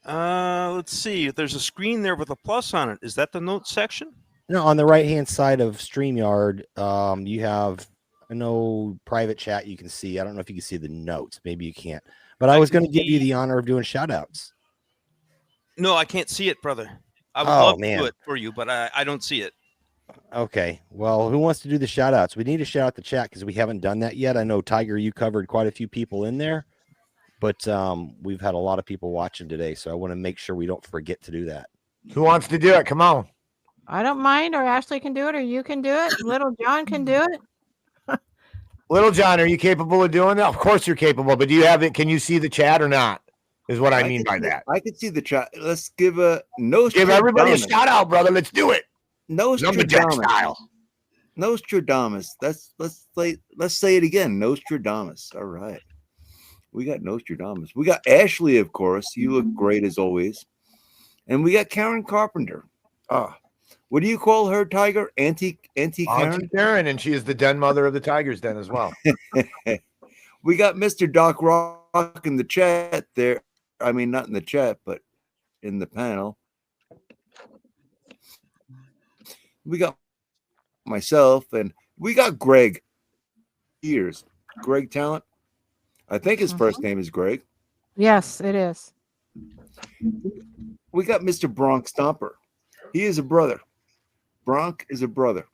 S9: Let's see. There's a screen there with a plus on it. Is that the notes section?
S4: No, on the right hand side of StreamYard, you have private chat you can see. I don't know if you can see the notes. Maybe you can't. But I was going to give you the honor of doing shout outs.
S9: No, I can't see it, brother. I would love to do it for you, but I don't see it.
S4: Okay. Well, who wants to do the shout outs? We need to shout out the chat because we haven't done that yet. I know, Tiger, you covered quite a few people in there. But we've had a lot of people watching today, so I want to make sure we don't forget to do that.
S2: Who wants to do it? Come on.
S3: I don't mind, or Ashley can do it, or you can do it. Little John can do it.
S2: Little John, are you capable of doing that? Of course you're capable, but do you have it? Can you see the chat or not? Is what I mean by that.
S12: I can see the chat. Let's give
S2: everybody a shout out, brother. Let's do it.
S12: Nostradamus style. Nostradamus. Let's say it again. Nostradamus. All right. We got Nostradamus. We got Ashley, of course. You look great as always. And we got Karen Carpenter. What do you call her, Tiger? Auntie Karen?
S2: Auntie Karen, and she is the den mother of the Tigers Den as well.
S12: We got Mr. Doc Rock in the chat there. I mean, not in the chat, but in the panel. We got myself, and we got Greg. Greg Talent. I think his first name is Greg.
S3: Yes, it is.
S12: We got Mr. Bronx Stomper. He is a brother. Bronk is a brother.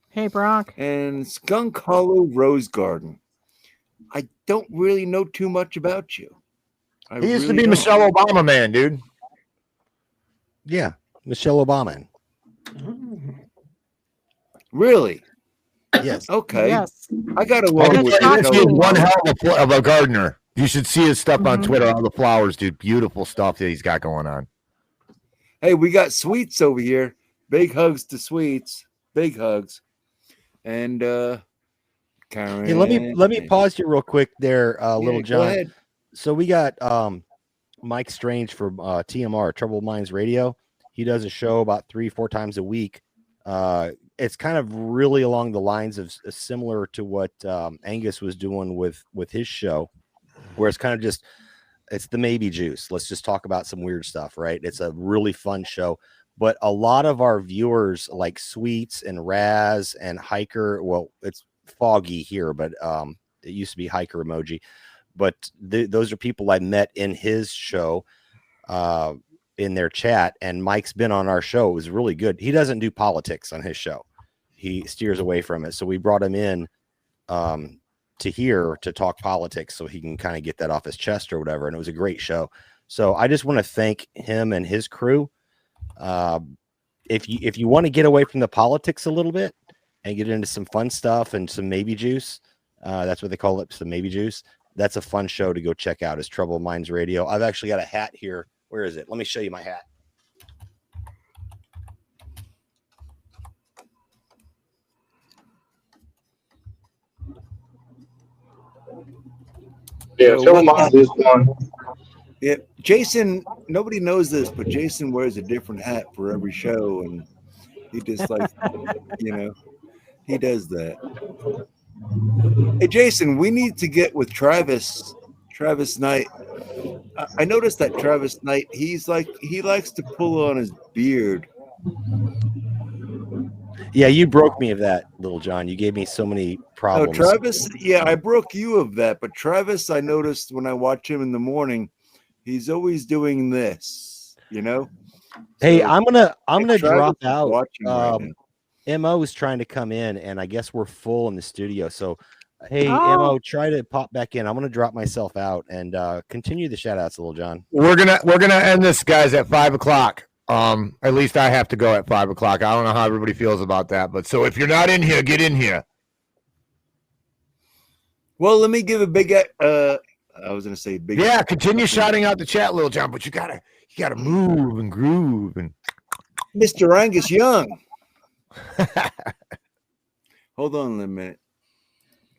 S3: Hey, Bronk.
S12: And Skunk Hollow Rose Garden. I don't really know too much about you.
S2: He used to be Michelle Obama, man, dude.
S4: Yeah, Michelle Obama.
S12: Really?
S4: Yes.
S12: Okay.
S3: Yes.
S12: I got to
S2: He is one hell of a gardener. You should see his stuff on Twitter. All the flowers, dude. Beautiful stuff that he's got going on.
S12: Hey, we got Sweets over here. Big hugs to Sweets. Big hugs. And Karen.
S4: Hey, let me pause you real quick there, Little John.
S12: Go ahead.
S4: So we got Mike Strange from TMR, Troubled Minds Radio. He does a show about 3-4 times a week. It's kind of really along the lines of similar to what Angus was doing with his show, where it's kind of just, it's the maybe juice. Let's just talk about some weird stuff, right? It's a really fun show. But a lot of our viewers like Sweets and Raz and Hiker, well, it's Foggy here, but it used to be Hiker Emoji. But those are people I met in his show, in their chat. And Mike's been on our show. It was really good. He doesn't do politics on his show. He steers away from it. So we brought him in to here to talk politics so he can kind of get that off his chest or whatever. And it was a great show. So I just want to thank him and his crew. If you want to get away from the politics a little bit and get into some fun stuff and some maybe juice, that's what they call it, some maybe juice. That's a fun show to go check out, is Troubled Minds Radio. I've actually got a hat here. Where is it? Let me show you my hat.
S10: Yeah, Troubled Minds is fun.
S12: Yeah, Jason, nobody knows this, but Jason wears a different hat for every show, and he just like, he does that. Hey, Jason, we need to get with Travis Knight. I noticed that Travis Knight, he likes to pull on his beard.
S4: Yeah, you broke me of that, Little John. You gave me so many problems.
S12: No, Travis, yeah, I broke you of that, but Travis, I noticed when I watch him in the morning, he's always doing this,
S4: Hey,
S12: So,
S4: I'm gonna
S12: Travis
S4: drop
S12: is
S4: out.
S12: watching right now.
S4: Mo is trying to come in, and I guess we're full in the studio. So, hey,
S3: Oh.
S4: Mo, try to pop back in. I'm gonna drop myself out and continue the shout outs, Little John.
S2: We're gonna end this, guys, at 5:00. At least I have to go at 5:00. I don't know how everybody feels about that, but so if you're not in here, get in here.
S12: Well, let me give a big. I was gonna say big.
S2: Yeah, continue shouting out the chat, Little John, but you gotta move and groove and.
S12: Mr. Angus Young. Hold on a minute.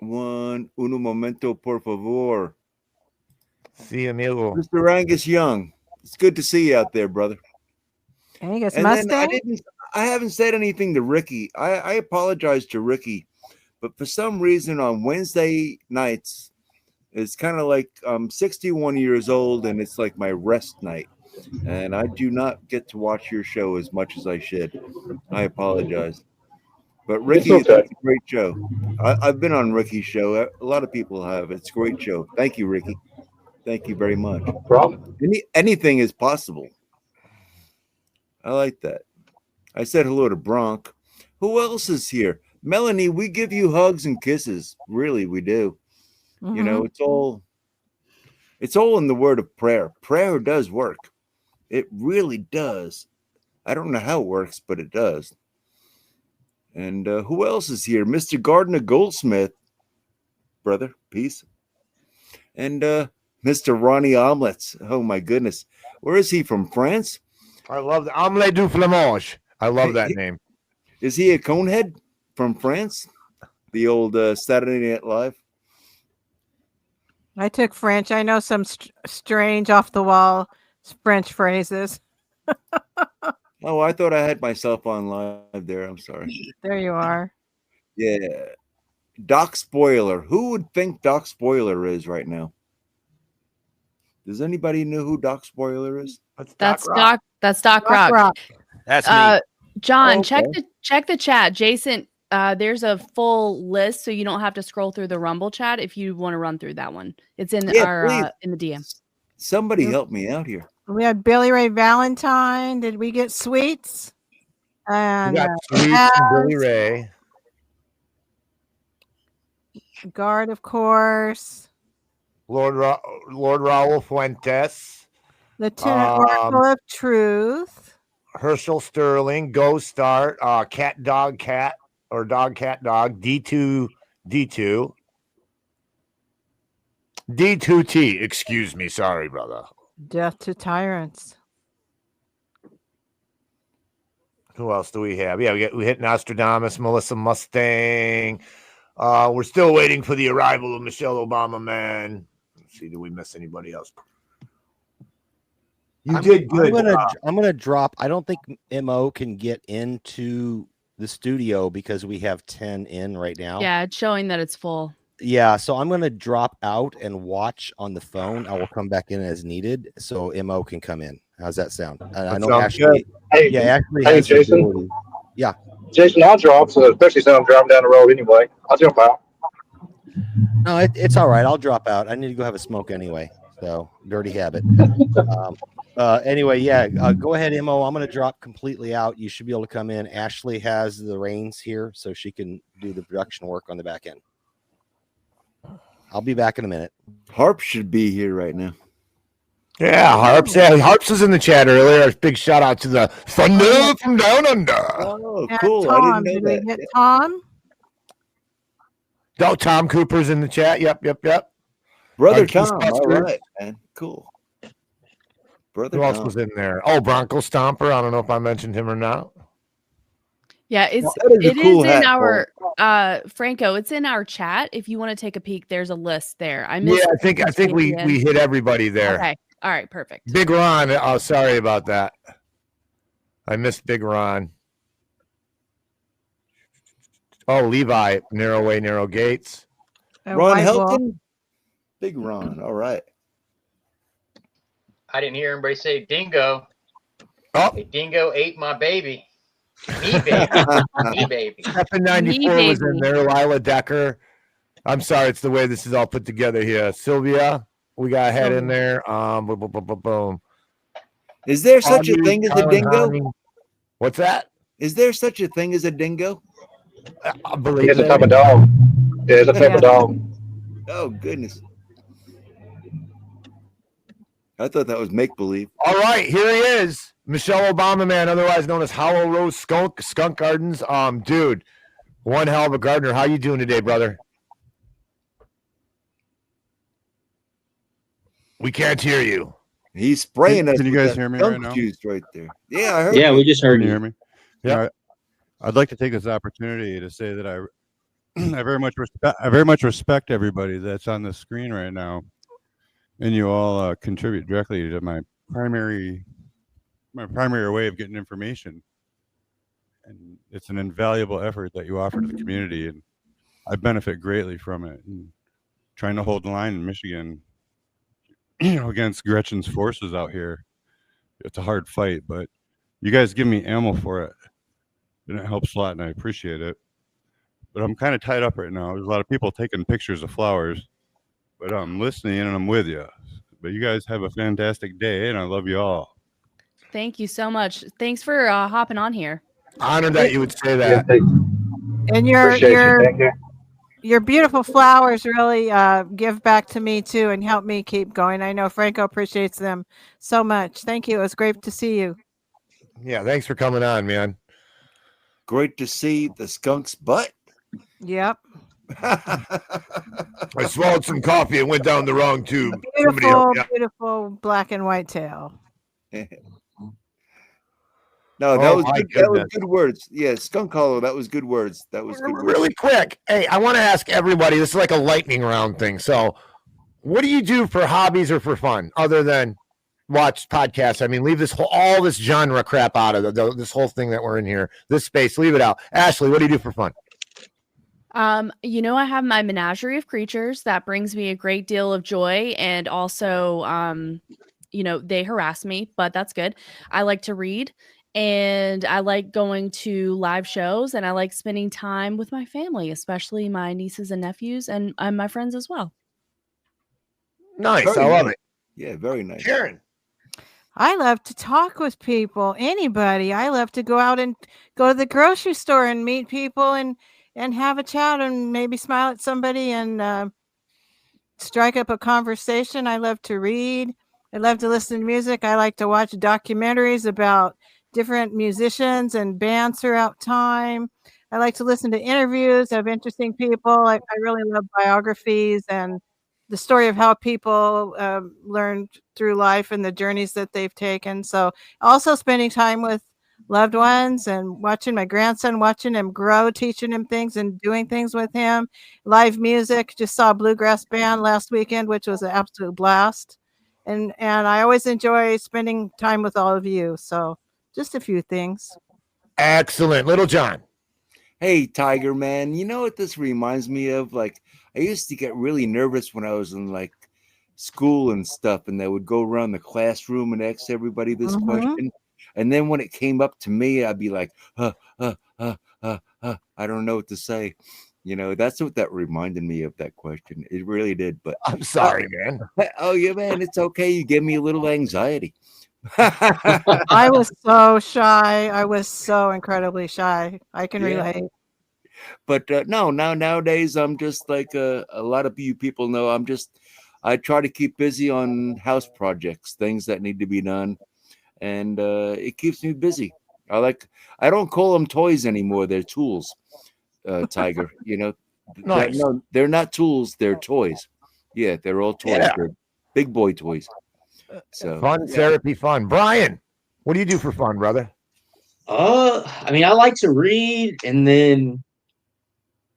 S12: Un momento, por favor.
S2: See, amigo.
S12: Mr. Angus Young. It's good to see you out there, brother.
S3: Angus
S12: And then
S3: Mustang.
S12: I haven't said anything to Ricky. I apologize to Ricky, but for some reason on Wednesday nights, it's kind of like I'm 61 years old and it's like my rest night. And I do not get to watch your show as much as I should. I apologize. But Ricky,
S10: It's okay.
S12: it's a great show. I've been on Ricky's show. A lot of people have. It's a great show. Thank you, Ricky. Thank you very much.
S10: No problem.
S12: Anything is possible. I like that. I said hello to Bronk. Who else is here? Melanie, we give you hugs and kisses. Really, we do. It's all in the word of prayer. Prayer does work. It really does. I don't know how it works, but it does. And who else is here? Mr. Gardner Goldsmith. Brother, peace. And Mr. Ronnie Omelets. Oh, my goodness. Where is he, from France?
S2: I love the Omelette du Flamange. I love that name.
S12: Is he a conehead from France? The old Saturday Night Live?
S3: I took French. I know some strange off the wall French phrases.
S12: Oh, I thought I had myself on live there. I'm sorry.
S3: There you are.
S12: Yeah. Doc Spoiler. Who would think Doc Spoiler is right now? Does anybody know who Doc Spoiler is?
S6: That's Doc. That's Doc Rock.
S3: Rock.
S9: That's me.
S6: John,
S12: Okay.
S6: check the chat. Jason, there's a full list, so you don't have to scroll through the Rumble chat if you want to run through that one. It's in our in the DM.
S12: Somebody help me out here.
S3: We had Billy Ray Valentine. Did we get Sweets? And
S2: We got Sweets and Billy Ray.
S3: Guard, of course.
S2: Lord Raul Fuentes.
S3: Lieutenant Oracle of Truth.
S2: Herschel Sterling, Ghost Start, Cat Dog Cat or Dog Cat Dog, D2 D2T, excuse me, sorry, brother.
S3: Death to Tyrants.
S2: Who else do we have? Yeah, we hit Nostradamus, Melissa Mustang. We're still waiting for the arrival of Michelle Obama, man. Let's see, did we miss anybody else? You did good.
S4: I'm gonna drop. I don't think Mo can get into the studio because we have 10 in right now.
S6: Yeah, it's showing that it's full.
S4: Yeah, so I'm gonna drop out and watch on the phone. I will come back in as needed, so Mo can come in. How's that sound? And I know Ashley.
S10: Hey,
S4: Yeah, Ashley.
S10: hey,
S4: has the
S10: Jason.
S4: ability. Yeah,
S10: Jason, I'll drop, so especially since I'm driving down the road anyway. I'll jump out.
S4: no, it's all right. I'll drop out. I need to go have a smoke anyway. So dirty habit. Anyway, yeah. Go ahead, Mo. I'm gonna drop completely out. You should be able to come in. Ashley has the reins here, so she can do the production work on the back end. I'll be back in a minute.
S12: Harp should be here right now.
S2: Yeah, Harps. Yeah, Harps was in the chat earlier. Big shout out to the Thunder from Down Under.
S12: Oh,
S3: And
S12: cool.
S3: Tom,
S12: I didn't know
S3: did we
S12: that.
S3: get Tom?
S2: Oh, Tom Cooper's in the chat. Yep.
S12: Brother
S2: Keith
S12: Tom. All
S2: Buster.
S12: right, man. Cool. Brother
S2: Who else
S12: Tom.
S2: was in there? Oh, Bronco Stomper. I don't know if I mentioned him or not.
S6: Yeah, it's
S12: Well, that is a
S6: it
S12: cool
S6: is in
S12: hat,
S6: our Franco. It's in our chat. If you want to take a peek, there's a list there. I missed.
S2: Yeah, I think we hit everybody there.
S6: Okay. All right. Perfect.
S2: Big Ron. Oh, sorry about that. I missed Big Ron. Oh, Levi. Narrow way, narrow gates.
S3: And
S12: Ron
S3: White Wolf.
S12: Helton. Big Ron. All right.
S13: I didn't hear anybody say dingo.
S2: Oh,
S13: A dingo ate my baby. Me baby. Me baby.
S2: Stephen 94
S6: Me
S2: was in
S6: baby.
S2: there. Lila Decker. I'm sorry, it's the way this is all put together here. Sylvia, we got a head in there. Boom.
S12: Is there such a
S2: Audrey,
S12: thing as a
S2: Colin
S12: dingo?
S2: Hahn. What's that?
S12: Is there such a thing as a dingo?
S2: I believe
S10: It's a
S2: it.
S10: type of dog. Yeah, it's a type of dog.
S12: Oh goodness. I thought that was make believe.
S2: All right, here he is, Michelle Obama man, otherwise known as Hollow Rose Skunk Gardens. Dude, one hell of a gardener. How you doing today, brother? We can't hear you.
S12: He's spraying us.
S14: Can you
S12: with
S14: guys
S12: that
S14: hear me
S12: skunk
S14: right now?
S12: juice right there. Yeah, I heard.
S7: Yeah,
S12: you.
S7: we just heard
S14: Can you hear
S7: you.
S14: me?
S2: Yeah.
S14: Yeah, I'd like to take this opportunity to say that I very much respect everybody that's on the screen right now, and you all contribute directly to my primary way of getting information, and it's an invaluable effort that you offer to the community, and I benefit greatly from it. And trying to hold the line in Michigan, against Gretchen's forces out here, it's a hard fight, but you guys give me ammo for it, and it helps a lot, and I appreciate it. But I'm kind of tied up right now. There's a lot of people taking pictures of flowers, but I'm listening and I'm with you. But you guys have a fantastic day, and I love you all.
S6: Thank you so much. Thanks for hopping on here.
S2: Honored that you would say
S10: Yeah,
S2: that.
S3: And
S10: appreciate you. Thank you.
S3: your beautiful flowers really give back to me too and help me keep going. I know Franco appreciates them so much. Thank you. It was great to see you.
S2: Yeah, thanks for coming on, man.
S12: Great to see the skunk's butt.
S3: Yep.
S2: I swallowed some coffee and went down the wrong tube. Somebody
S3: Beautiful,
S2: help me out.
S3: beautiful black and white tail.
S12: No, that
S2: Oh,
S12: was
S2: my
S12: good. That was
S2: goodness.
S12: good words. Yeah, skunk hollow. That was good words. That was good words.
S2: Really quick. Hey, I want to ask everybody, this is like a lightning round thing. So what do you do for hobbies or for fun other than watch podcasts? I mean, leave all this genre crap out of this whole thing that we're in here, this space, leave it out. Ashley, what do you do for fun?
S6: I have my menagerie of creatures that brings me a great deal of joy, and also, they harass me, but that's good. I like to read, and I like going to live shows, and I like spending time with my family, especially my nieces and nephews, and my friends as well.
S2: Nice.
S12: Very
S2: I love
S12: nice.
S2: it.
S12: Yeah, very nice.
S2: Karen.
S3: I love to talk with people, anybody. I love to go out and go to the grocery store and meet people and have a chat and maybe smile at somebody and strike up a conversation. I love to read. I love to listen to music. I like to watch documentaries about different musicians and bands throughout time. I like to listen to interviews of interesting people. I really love biographies and the story of how people learned through life and the journeys that they've taken. So also spending time with loved ones and watching my grandson, watching him grow, teaching him things and doing things with him. Live music. Just saw a bluegrass band last weekend, which was an absolute blast. and I always enjoy spending time with all of you. So just a few things.
S2: Excellent. Little John.
S12: Hey, Tiger Man, you know what this reminds me of? Like, I used to get really nervous when I was in like school and stuff, and they would go around the classroom and ask everybody this question. And then when it came up to me, I'd be like, I don't know what to say. You know, that's what that reminded me of, that question. It really did. But
S2: I'm sorry, man.
S12: Oh, yeah, man, it's okay. You give me a little anxiety.
S3: I was so shy. I was so incredibly shy. I can relate.
S12: But no, nowadays I'm just like a lot of you people know. I try to keep busy on house projects, things that need to be done, and it keeps me busy. I don't call them toys anymore; they're tools. Tiger, you know,
S2: Nice.
S12: no, they're not tools; they're toys. Yeah, they're all toys.
S2: Yeah.
S12: They're big boy toys. So
S2: Fun therapy, fun. Brian, what do you do for fun, brother?
S7: I mean, I like to read, and then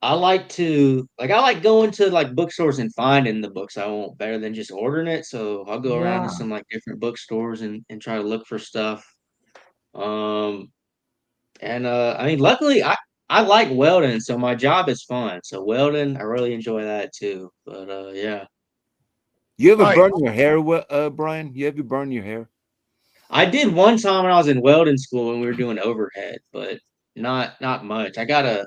S7: I like going to like bookstores and finding the books I want better than just ordering it. So I'll go around to
S3: Yeah.
S7: some like different bookstores and try to look for stuff. I mean, luckily I like welding, so my job is fun. So welding, I really enjoy that too. But yeah.
S12: you ever
S2: Nice.
S12: burn your hair, Brian? You ever burn your hair?
S7: I did one time when I was in welding school and we were doing overhead, but not much. I got a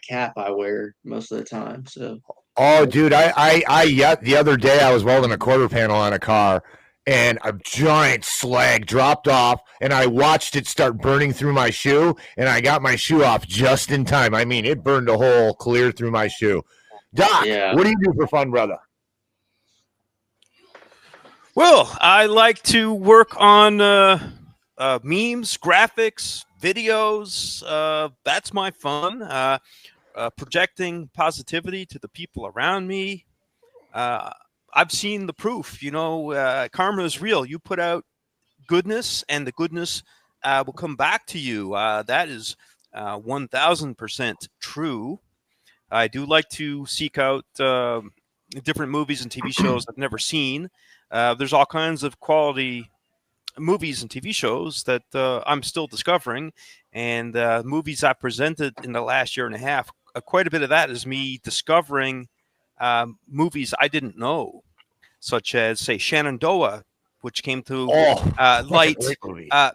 S7: cap I wear most of the time. So
S2: Oh, dude, the other day I was welding a quarter panel on a car, and a giant slag dropped off, and I watched it start burning through my shoe, and I got my shoe off just in time. I mean, it burned a hole clear through my shoe. Doc, what do you do for fun, brother?
S9: Well, I like to work on memes, graphics, videos. That's my fun. Projecting positivity to the people around me. I've seen the proof. You know, karma is real. You put out goodness, and the goodness will come back to you. That is 1,000% true. I do like to seek out different movies and TV shows I've never seen. There's all kinds of quality movies and TV shows that I'm still discovering, and movies I presented in the last year and a half. Quite a bit of that is me discovering movies I didn't know, such as, say, Shenandoah, which came to light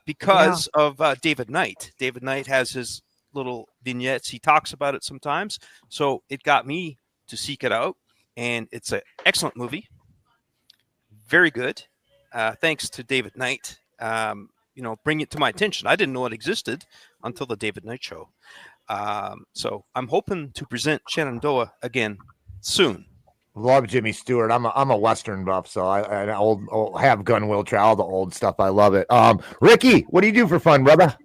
S9: because of David Knight. David Knight has his little vignettes. He talks about it sometimes. So it got me to seek it out, and it's an excellent movie. Very good. Thanks to David Knight. Bring it to my attention. I didn't know it existed until the David Knight Show. So I'm hoping to present Shenandoah again soon.
S2: Love Jimmy Stewart. I'm a Western buff, so I have Gun Will Travel, all the old stuff. I love it. Ricky, what do you do for fun, brother?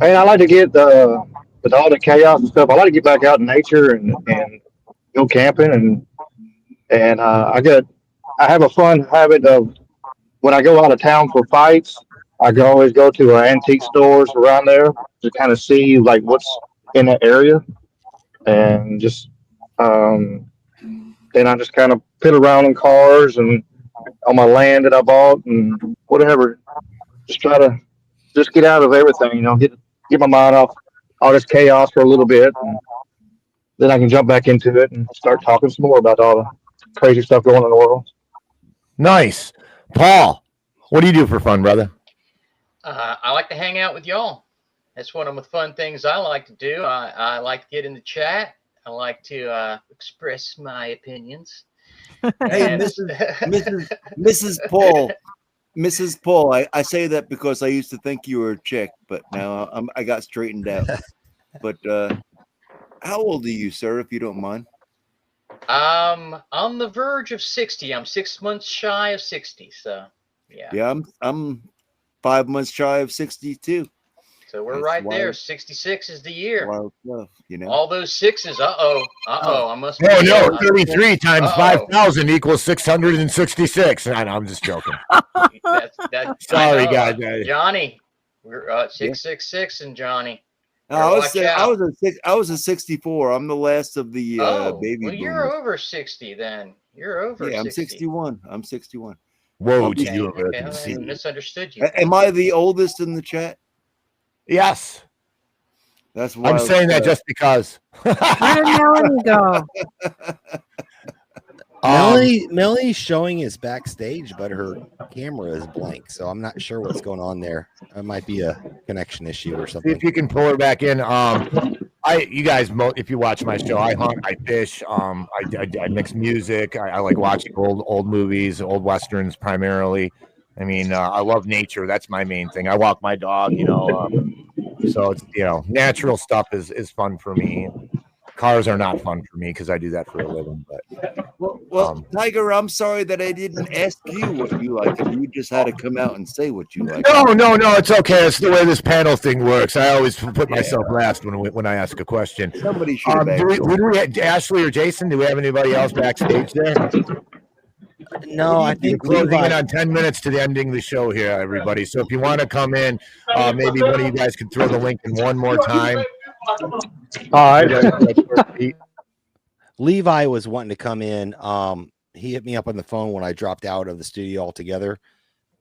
S10: Hey, I like to get with all the chaos and stuff. I like to get back out in nature and go camping and I have a fun habit of when I go out of town for fights. I can always go to antique stores around there to kind of see like what's in that area, and just then I just kind of pit around in cars and on my land that I bought and whatever. Just try to just get out of everything, get my mind off all this chaos for a little bit, and then I can jump back into it and start talking some more about all the crazy stuff going on in the world.
S2: Nice. Paul, what do you do for fun, brother?
S13: I like to hang out with y'all. That's one of the fun things I like to do. I like to get in the chat. I like to express my opinions.
S12: Hey, Mrs. Paul, I say that because I used to think you were a chick, but now I got straightened out. But how old are you, sir, if you don't mind?
S13: On the verge of 60. I'm 6 months shy of 60. So yeah.
S12: Yeah, I'm 5 months shy of 62.
S13: So we're right there. 66 is the year.
S12: Wild stuff,
S13: All those sixes. I must be.
S2: Oh no, 33 times 5,000 equals 666. I'm just joking. Sorry, guys.
S13: Johnny, we're 666 and Johnny.
S12: I was a 64. I'm the last of the baby
S13: well, you're
S12: boomers.
S13: over 60 then. You're over.
S12: Yeah,
S13: 60.
S12: I'm 61.
S2: Woe to
S8: Okay,
S2: you,
S13: Okay,
S2: American
S13: I
S2: C.
S13: misunderstood you.
S12: Am I the oldest in the chat?
S2: Yes.
S12: That's why
S2: I'm saying that just because.
S3: Where did Melanie go?
S4: Melanie's showing is backstage, but her camera is blank, so I'm not sure what's going on there. It might be a connection issue or
S2: See
S4: something.
S2: if you can pull her back in. You guys, if you watch my show, I hunt, I fish, I mix music. I like watching old movies, old westerns primarily. I mean, I love nature. That's my main thing. I walk my dog, so it's natural stuff is fun for me. Cars are not fun for me because I do that for a living. But
S12: Well, Tiger, I'm sorry that I didn't ask you what you like. You just had to come out and say what you like.
S2: no, it's okay. It's the way this panel thing works. I always put myself last when I ask a question.
S12: Somebody should have
S2: do we have Ashley or Jason? Do we have anybody else backstage there?
S4: No, I think
S2: closing
S4: Levi.
S2: in on 10 minutes to the ending of the show here, everybody. So if you want to come in, maybe one of you guys could throw the link in one more time.
S10: All right.
S4: Levi was wanting to come in. He hit me up on the phone when I dropped out of the studio altogether.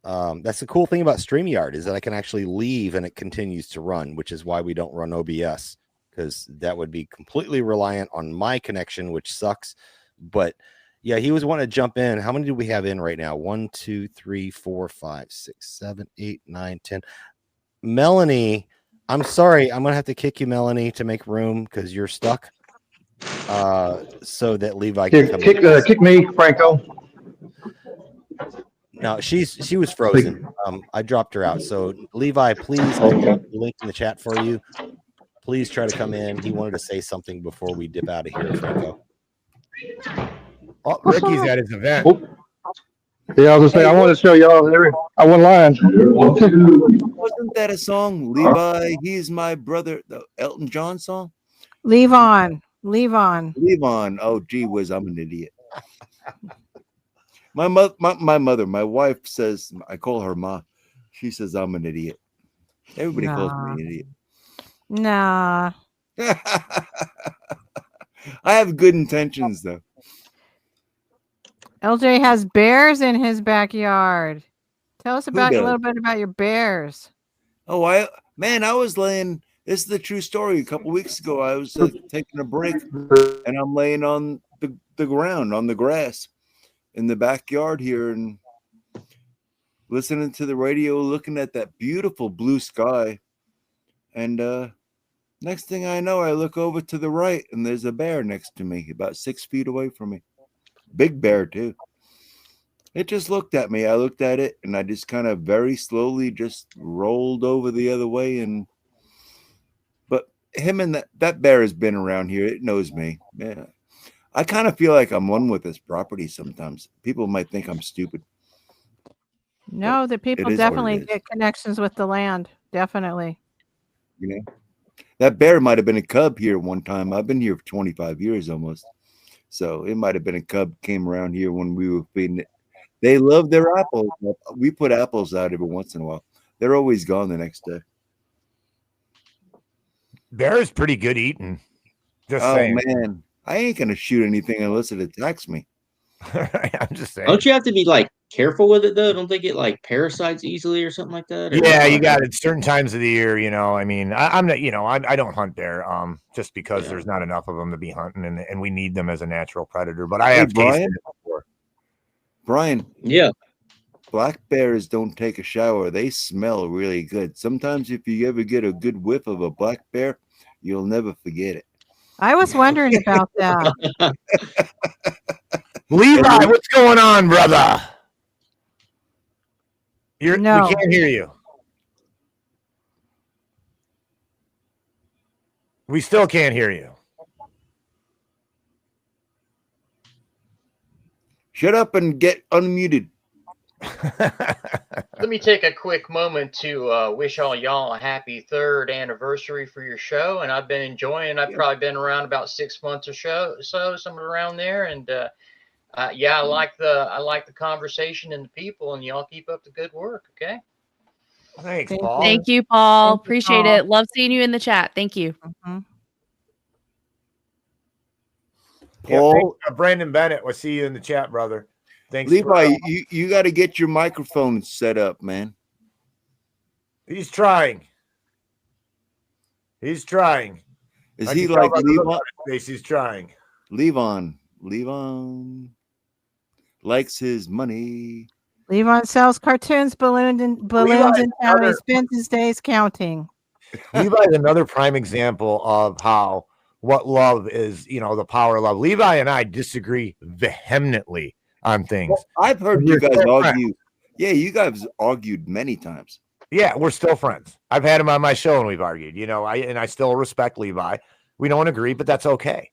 S4: That's the cool thing about StreamYard is that I can actually leave and it continues to run, which is why we don't run OBS, because that would be completely reliant on my connection, which sucks. But yeah, he was wanting to jump in. How many do we have in right now? 1, 2, 3, 4, 5, 6, 7, 8, 9, 10. Melanie, I'm sorry. I'm going to have to kick you, Melanie, to make room because you're stuck. So that Levi can come in.
S10: Kick me, Franco.
S4: No, she was frozen. I dropped her out. So Levi, please, I'll put the link in the chat for you. Please try to come in. He wanted to say something before we dip out of here, Franco.
S2: Oh, Ricky's at his event.
S10: Yeah, I was gonna say I wanted to show y'all. I went live.
S12: Wasn't that a song, Levi? He's my brother, the Elton John song.
S3: Levon.
S12: Oh, gee whiz, I'm an idiot. My mother, my wife says, I call her Ma. She says I'm an idiot. Everybody calls me an idiot.
S3: Nah.
S12: I have good intentions, though.
S3: LJ has bears in his backyard. Tell us a
S12: does?
S3: little bit about your bears.
S12: Oh, I was laying. This is the true story. A couple weeks ago, I was taking a break, and I'm laying on the ground, on the grass, in the backyard here, and listening to the radio, looking at that beautiful blue sky. And next thing I know, I look over to the right, and there's a bear next to me, about 6 feet away from me. Big bear, too. It just looked at me. I looked at it, and I just kind of very slowly just rolled over the other way. But him and that bear has been around here. It knows me. Yeah. I kind of feel like I'm one with this property sometimes. People might think I'm stupid.
S3: No, the people definitely get connections with the land. Definitely.
S12: You know, that bear might have been a cub here one time. I've been here for 25 years almost. So it might have been a cub came around here when we were feeding it. They love their apples. We put apples out every once in a while. They're always gone the next day.
S2: Bear is pretty good eating. Just
S12: oh,
S2: saying.
S12: Man. I ain't going to shoot anything unless it attacks me.
S2: I'm just saying.
S7: Don't you have to be like careful with it though? Don't they get like parasites easily or something like that?
S2: Yeah, you got it. Certain times of the year, I mean, I'm not, I don't hunt bear, just because there's not enough of them to be hunting, and we need them as a natural predator. But I have tasted it before.
S12: Brian.
S7: Yeah.
S12: Black bears don't take a shower. They smell really good. Sometimes if you ever get a good whiff of a black bear, you'll never forget it.
S3: I was wondering about that.
S2: Levi, what's going on, brother? We can't hear you. We still can't hear you.
S12: Shut up and get unmuted.
S13: Let me take a quick moment to wish all y'all a happy 3rd anniversary for your show. And I've been enjoying. I've probably been around about 6 months or so, somewhere around there. And I like the conversation and the people. And y'all keep up the good work. Okay.
S2: Thanks, Paul.
S6: Thank you, Paul. Appreciate it. Love seeing you in the chat. Thank you.
S3: Mm-hmm.
S2: Paul, Brandon Bennett, we'll see you in the chat, brother. Thanks,
S12: Levi. You got to get your microphone set up, man.
S2: He's trying. He's trying.
S12: Is
S2: I
S12: he
S2: can tell
S12: like
S2: by the look
S12: Levon?
S2: on his face, he's trying.
S12: Levon likes his money.
S3: Levon sells cartoons, balloons, and town. He spends his days counting.
S2: Levi's another prime example of how what love is, the power of love. Levi and I disagree vehemently on things.
S12: Well, I've heard you guys argue. Yeah, you guys argued many times.
S2: Yeah, we're still friends. I've had him on my show and we've argued, I still respect Levi. We don't agree, but that's okay.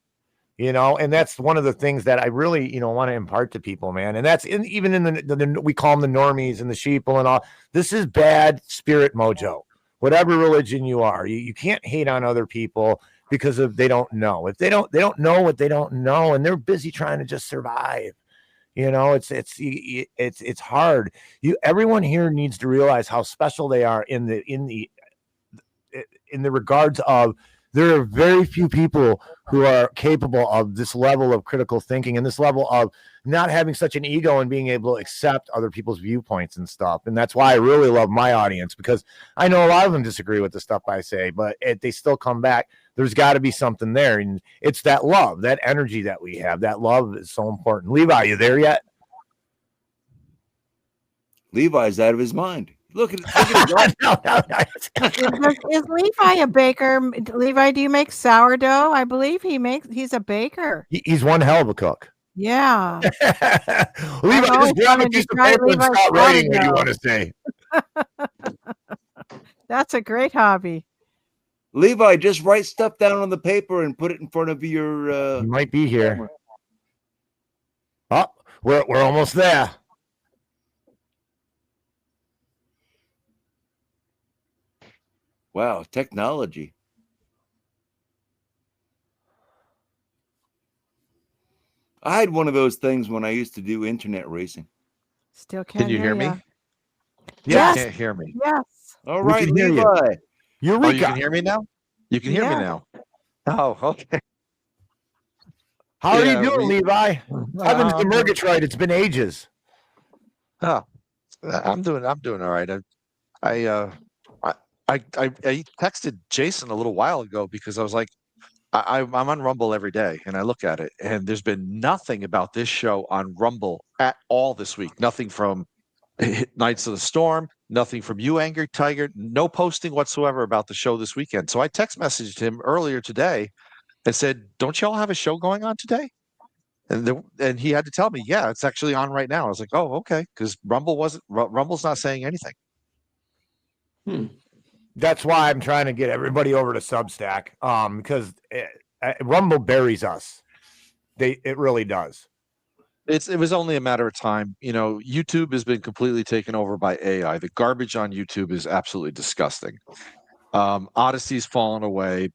S2: And that's one of the things that I really, want to impart to people, man. And that's even in the we call them the normies and the sheeple and all. This is bad spirit mojo. Whatever religion you are, you can't hate on other people because they don't know. If they don't know what they don't know, and they're busy trying to just survive. It's hard. Everyone here needs to realize how special they are in the regards of there are very few people who are capable of this level of critical thinking and this level of not having such an ego and being able to accept other people's viewpoints and stuff. And that's why I really love my audience, because I know a lot of them disagree with the stuff I say, but they still come back. There's got to be something there. And it's that love, that energy that we have. That love is so important. Levi, you there yet?
S12: Levi's out of his mind. Look at
S3: Is Levi a baker? Levi, do you make sourdough? I believe he's a baker.
S2: He's one hell of a cook.
S3: Yeah.
S2: Levi, just grab a piece of paper and start writing what you want to say.
S3: That's a great hobby.
S12: Levi, just write stuff down on the paper and put it in front of your.
S2: You might be here. Oh, we're almost there.
S12: Wow, technology. I had one of those things when I used to do internet racing.
S3: Still can't
S15: Can you hear me?
S3: ya.
S15: Yeah,
S3: Yes.
S15: you can't hear me.
S3: Yes.
S12: All
S2: We
S12: right,
S2: can hear you.
S12: Levi.
S2: Eureka.
S15: Oh, you can hear me now? You can hear me
S3: Yeah.
S15: now. Oh, okay.
S2: How are
S15: Yeah,
S2: you doing, Levi? I've been to
S15: I'm doing-
S2: Murgatroyd. It's been ages.
S15: Oh, I'm doing all right. I texted Jason a little while ago because I was like, I'm on Rumble every day and I look at it and there's been nothing about this show on Rumble at all this week. Nothing from Knights of the Storm, nothing from you, Angry Tiger, no posting whatsoever about the show this weekend. So I text messaged him earlier today and said, "Don't y'all have a show going on today?" And he had to tell me, "Yeah, it's actually on right now." I was like, "Oh, okay," because Rumble's not saying anything.
S2: That's why I'm trying to get everybody over to Substack, because Rumble buries us. It really does.
S15: It was only a matter of time. YouTube has been completely taken over by AI. The garbage on YouTube is absolutely disgusting. Odyssey's fallen away.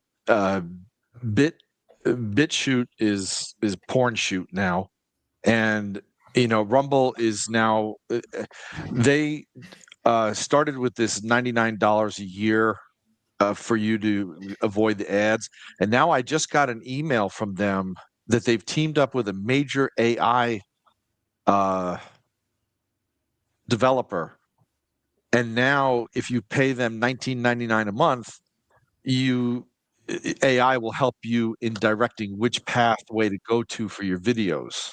S15: BitChute is porn shoot now, and Rumble is now. They started with this $99 a year for you to avoid the ads, and now I just got an email from them that they've teamed up with a major AI developer, and now if you pay them $19.99 a month, AI will help you in directing which pathway to go to for your videos.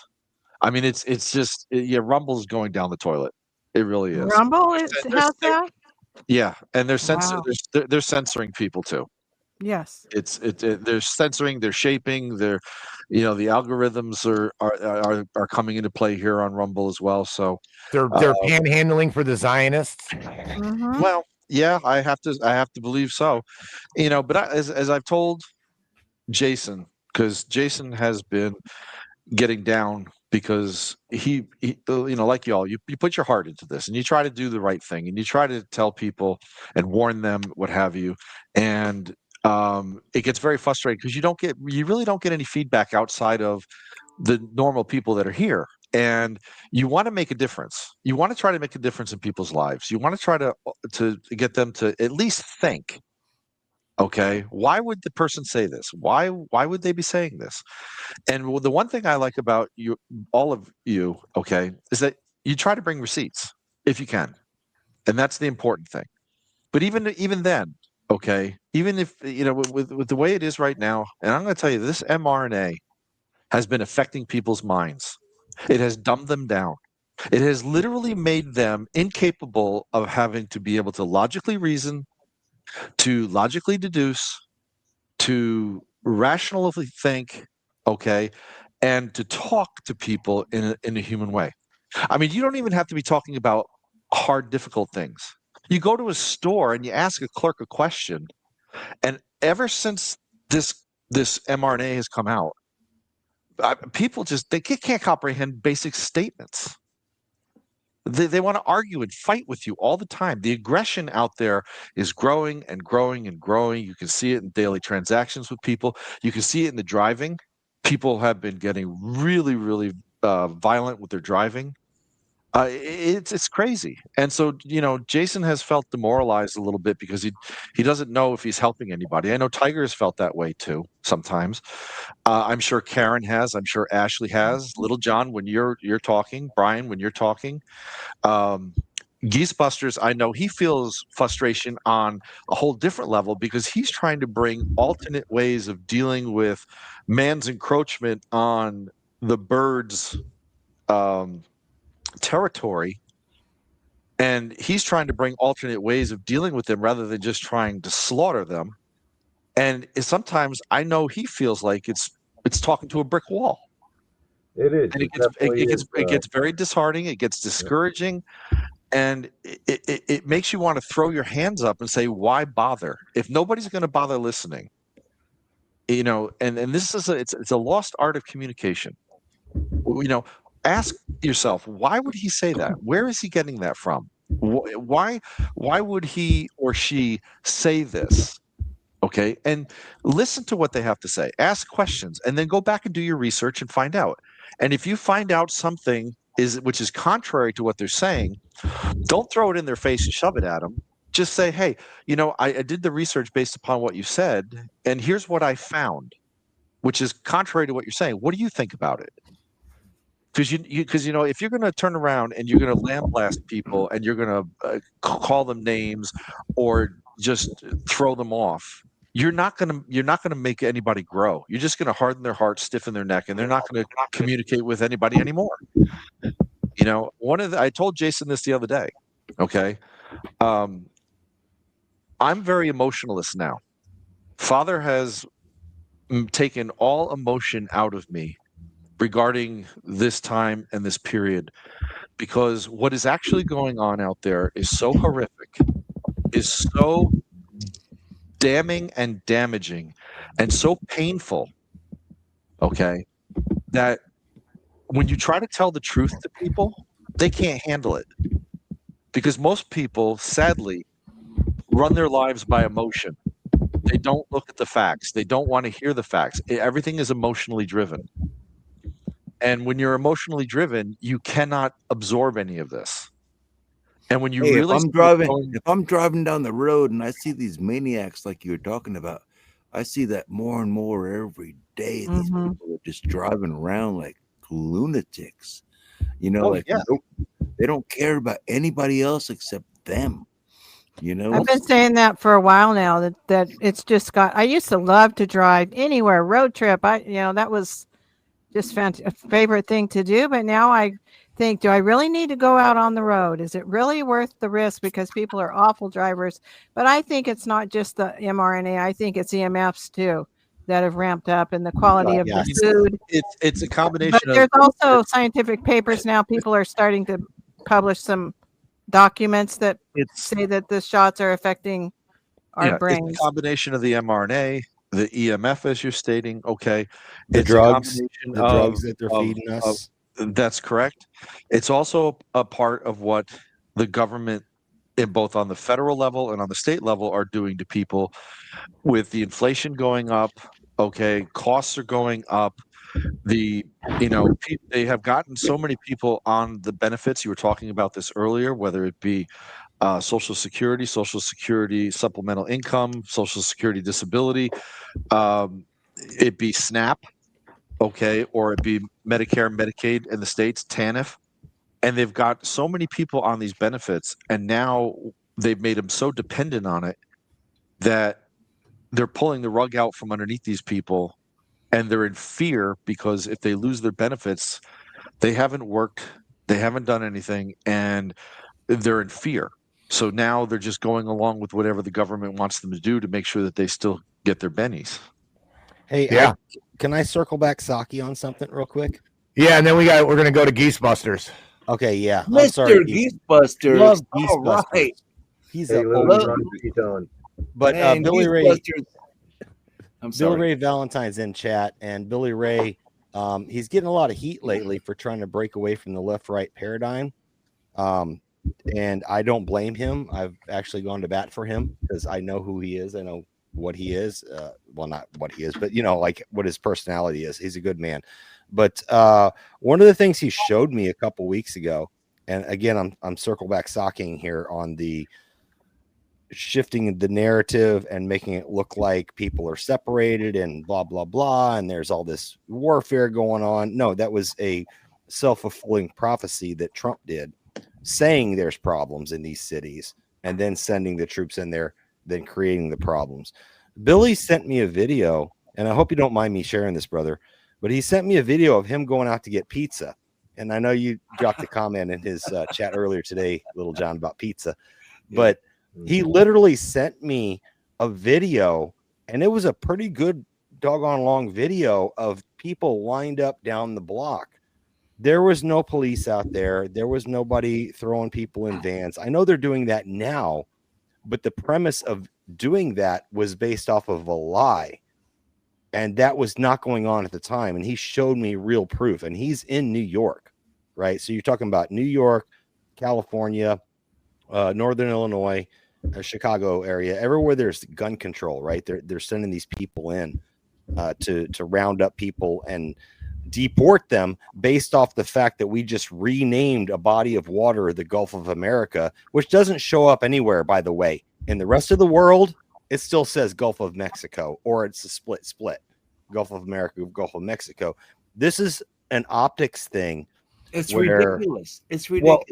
S15: I mean, it's just Rumble's going down the toilet. It really is.
S3: Rumble has that?
S15: Yeah, and they're
S3: Wow.
S15: they're censoring people too.
S3: Yes.
S15: They're censoring, they're shaping, the algorithms are coming into play here on Rumble as well. So
S2: They're panhandling for the Zionists.
S3: Mhm.
S15: well, yeah, I have to believe so. But as I've told Jason, because Jason has been getting down because he like y'all, you put your heart into this and you try to do the right thing and you try to tell people and warn them, what have you, and it gets very frustrating because you really don't get any feedback outside of the normal people that are here, and you want to make a difference. You want to try to make a difference in people's lives. You want to try to get them to at least think Okay, why would the person say this? Why would they be saying this? And the one thing I like about you, all of you, okay, is that you try to bring receipts if you can, and that's the important thing. But even then, okay, even if with the way it is right now, and I'm going to tell you, this mRNA has been affecting people's minds. It has dumbed them down. It has literally made them incapable of having to be able to logically reason, to logically deduce, to rationally think, okay, and to talk to people in a human way. I mean, you don't even have to be talking about hard, difficult things. You go to a store and you ask a clerk a question, and ever since this mRNA has come out, people they can't comprehend basic statements. They want to argue and fight with you all the time. The aggression out there is growing and growing and growing. You can see it in daily transactions with people. You can see it in the driving. People have been getting really, really violent with their driving. It's crazy. And so, Jason has felt demoralized a little bit because he doesn't know if he's helping anybody. I know Tiger has felt that way too sometimes. I'm sure Karen has. I'm sure Ashley has. Little John, when you're talking, Brian, when you're talking, Geesebusters, I know he feels frustration on a whole different level because he's trying to bring alternate ways of dealing with man's encroachment on the birds' territory. And he's trying to bring alternate ways of dealing with them rather than just trying to slaughter them. And sometimes I know he feels like it's talking to a brick wall.
S5: It is.
S15: And it gets very disheartening. It gets discouraging. And it makes you want to throw your hands up and say, why bother? If nobody's going to bother listening, and this is it's a lost art of communication. Ask yourself, why would he say that? Where is he getting that from? Why would he or she say this? Okay. And listen to what they have to say. Ask questions and then go back and do your research and find out. And if you find out something which is contrary to what they're saying, don't throw it in their face and shove it at them. Just say, hey, I did the research based upon what you said, and here's what I found, which is contrary to what you're saying. What do you think about it? Because if you're going to turn around and you're going to lambaste people and you're going to call them names or just throw them off, you're not going to make anybody grow. You're just going to harden their heart, stiffen their neck, and they're not going to communicate with anybody anymore. I told Jason this the other day. Okay, I'm very emotionalist now. Father has taken all emotion out of me regarding this time and this period, because what is actually going on out there is so horrific, is so damning and damaging and so painful, okay, that when you try to tell the truth to people, they can't handle it. Because most people, sadly, run their lives by emotion. They don't look at the facts. They don't want to hear the facts. Everything is emotionally driven. And when you're emotionally driven, you cannot absorb any of this. And when you
S12: Hey,
S15: really
S12: if I'm driving down the road and I see these maniacs like you were talking about, I see that more and more every day. These people are just driving around like lunatics. They don't care about anybody else except them.
S3: I've been saying that for a while now, that it's just I used to love to drive anywhere, road trip. That was just a favorite thing to do. But now I think, do I really need to go out on the road? Is it really worth the risk? Because people are awful drivers. But I think it's not just the mRNA. I think it's EMFs too that have ramped up, and the quality of the food.
S15: It's a combination.
S3: But there's also scientific papers now. People are starting to publish some documents that say that the shots are affecting our brains.
S15: It's a combination of the mRNA, the EMF, as you're stating. Okay,
S4: the drugs that they're feeding us.
S15: That's correct. It's also a part of what the government, both on the federal level and on the state level, are doing to people with the inflation going up. Okay, costs are going up. They have gotten so many people on the benefits. You were talking about this earlier, whether it be Social Security supplemental income, Social Security disability. It be SNAP, okay, or it be Medicare, Medicaid in the States, TANF. And they've got so many people on these benefits, and now they've made them so dependent on it that they're pulling the rug out from underneath these people, and they're in fear because if they lose their benefits, they haven't worked, they haven't done anything, and they're in fear. So now they're just going along with whatever the government wants them to do to make sure that they still get their bennies.
S4: Hey,
S2: Yeah.
S4: can I circle back Saki on something real quick?
S2: Yeah, and then we're going to go to Geesebusters.
S4: Okay, yeah. I'm
S12: Mr.
S4: sorry.
S12: Geesebusters.
S4: Love
S12: All
S4: Geesebusters.
S12: right.
S4: He's
S16: Hey,
S4: a
S16: Lily, Ron, keep going.
S4: But
S12: Man,
S4: Billy Ray,
S12: Geesebusters. I'm
S4: Billy
S12: sorry.
S4: Ray Valentine's in chat, and Billy Ray, he's getting a lot of heat lately for trying to break away from the left-right paradigm. And I don't blame him. I've actually gone to bat for him because I know who he is. I know what he is. Well, not what he is, but you know, like what his personality is. He's a good man. But one of the things he showed me a couple weeks ago, and again, I'm circle back socking here on the shifting the narrative and making it look like people are separated and blah blah blah, and there's all this warfare going on. No, that was a self-fulfilling prophecy that Trump did, saying there's problems in these cities and then sending the troops in there, then creating the problems. Billy sent me a video, and I hope you don't mind me sharing this, brother, but he sent me a video of him going out to get pizza. And I know you dropped a comment in his chat earlier today, Little John, about pizza, but he literally sent me a video, and it was a pretty good doggone long video of people lined up down the block. There was no police out there. There was nobody throwing people in vans. I know they're doing that now, but the premise of doing that was based off of a lie. And that was not going on at the time. And he showed me real proof. And he's in New York, right? So you're talking about New York, California, Northern Illinois, Chicago area, everywhere there's gun control, right? They're sending these people in to round up people and deport them based off the fact that we just renamed a body of water the Gulf of America, which doesn't show up anywhere, by the way. In the rest of the world, it still says Gulf of Mexico, or it's a split Gulf of America, Gulf of Mexico. This is an optics thing.
S12: It's ridiculous. It's ridiculous.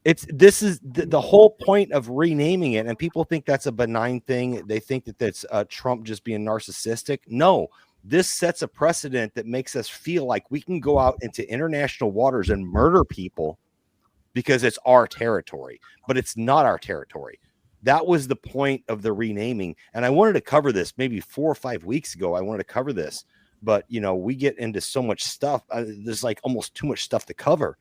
S4: Well, this is the whole point of renaming it, and people think that's a benign thing. They think that that's Trump just being narcissistic. No, this sets a precedent that makes us feel like we can go out into international waters and murder people because it's our territory, but it's not our territory. That was the point of the renaming. And I wanted to cover this maybe 4 or 5 weeks ago. I wanted to cover this, but you know, we get into so much stuff. There's like almost too much stuff to cover,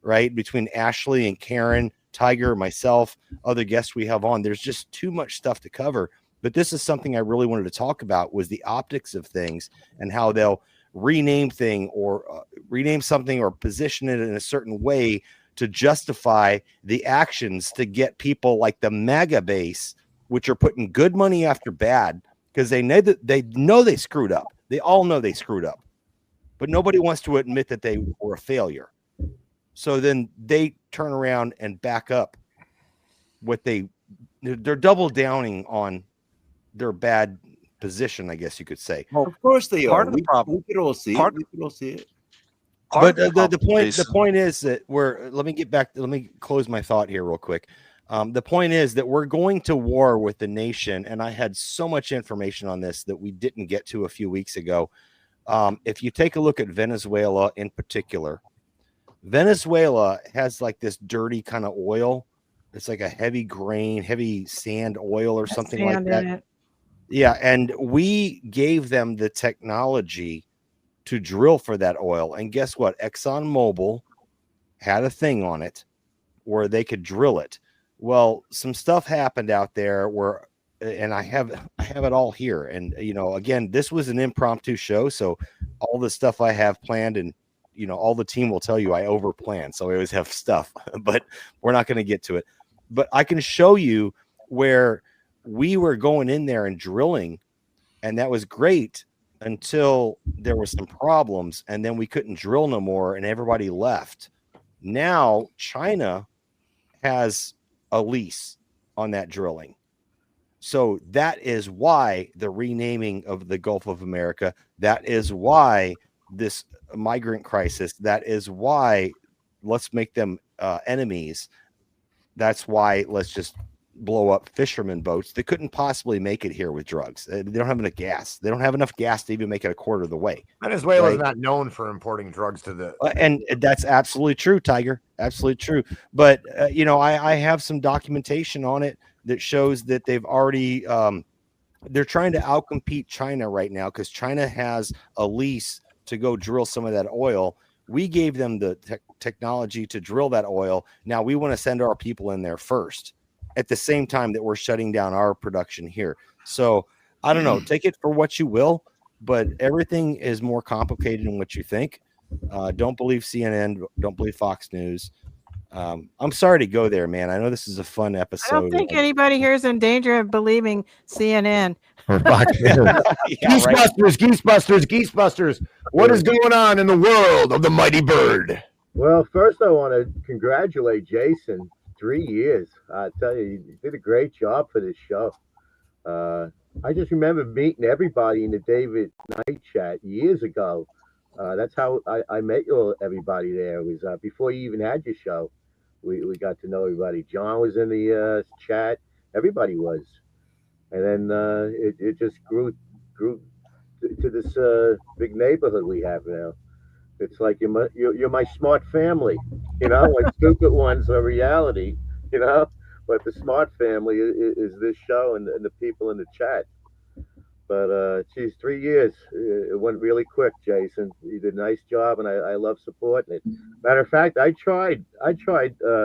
S4: right? Between Ashley and Karen, Tiger, myself, other guests we have on, there's just too much stuff to cover. But this is something I really wanted to talk about, was the optics of things and how they'll rename something or position it in a certain way to justify the actions to get people like the MAGA base, which are putting good money after bad because they know they screwed up. They all know they screwed up, but nobody wants to admit that they were a failure. So then they turn around and back up what they're double downing on their bad position, I guess you could say.
S12: Of course they are.
S15: Part of the problem.
S12: We could all see it. We could all see it.
S4: But the point is that let me close my thought here real quick. The point is that we're going to war with the nation, and I had so much information on this that we didn't get to a few weeks ago. If you take a look at Venezuela in particular, Venezuela has like this dirty kind of oil. It's like a heavy grain, heavy sand oil or something like that. Yeah, and we gave them the technology to drill for that oil. And guess what? ExxonMobil had a thing on it where they could drill it. Well, some stuff happened out there and I have it all here. And, you know, again, this was an impromptu show. So all the stuff I have planned, and, you know, all the team will tell you I overplan. So I always have stuff, but we're not going to get to it. But I can show you where we were going in there and drilling, and that was great until there were some problems, and then we couldn't drill no more, and everybody left. Now China has a lease on that drilling. So that is why the renaming of the Gulf of America, that is why this migrant crisis, that is why let's make them enemies. That's why let's just blow up fishermen boats that couldn't possibly make it here with drugs. They don't have enough gas. They don't have enough gas to even make it a quarter of the way.
S2: Venezuela is not known for importing drugs to the.
S4: And that's absolutely true, Tiger. Absolutely true. But, I have some documentation on it that shows that they've already, they're trying to outcompete China right now because China has a lease to go drill some of that oil. We gave them the technology to drill that oil. Now we want to send our people in there first at the same time that we're shutting down our production here. So I don't know, take it for what you will, but everything is more complicated than what you think. Don't believe CNN. Don't believe Fox News. I'm sorry to go there, man. I know this is a fun episode.
S3: I don't think anybody here is in danger of believing CNN.
S2: Geesebusters. What is going on in the world of the mighty bird?
S16: Well, first I want to congratulate Jason. 3 years. I tell you, you did a great job for this show. I just remember meeting everybody in the David Knight chat years ago. That's how I met everybody there. It was before you even had your show. We got to know everybody. John was in the chat. Everybody was. And then it just grew to this big neighborhood we have now. It's like you're my smart family, like stupid ones are reality, but the smart family is this show and the people in the chat. But geez, 3 years, it went really quick, Jason. You did a nice job, and I love supporting it. Matter of fact, I tried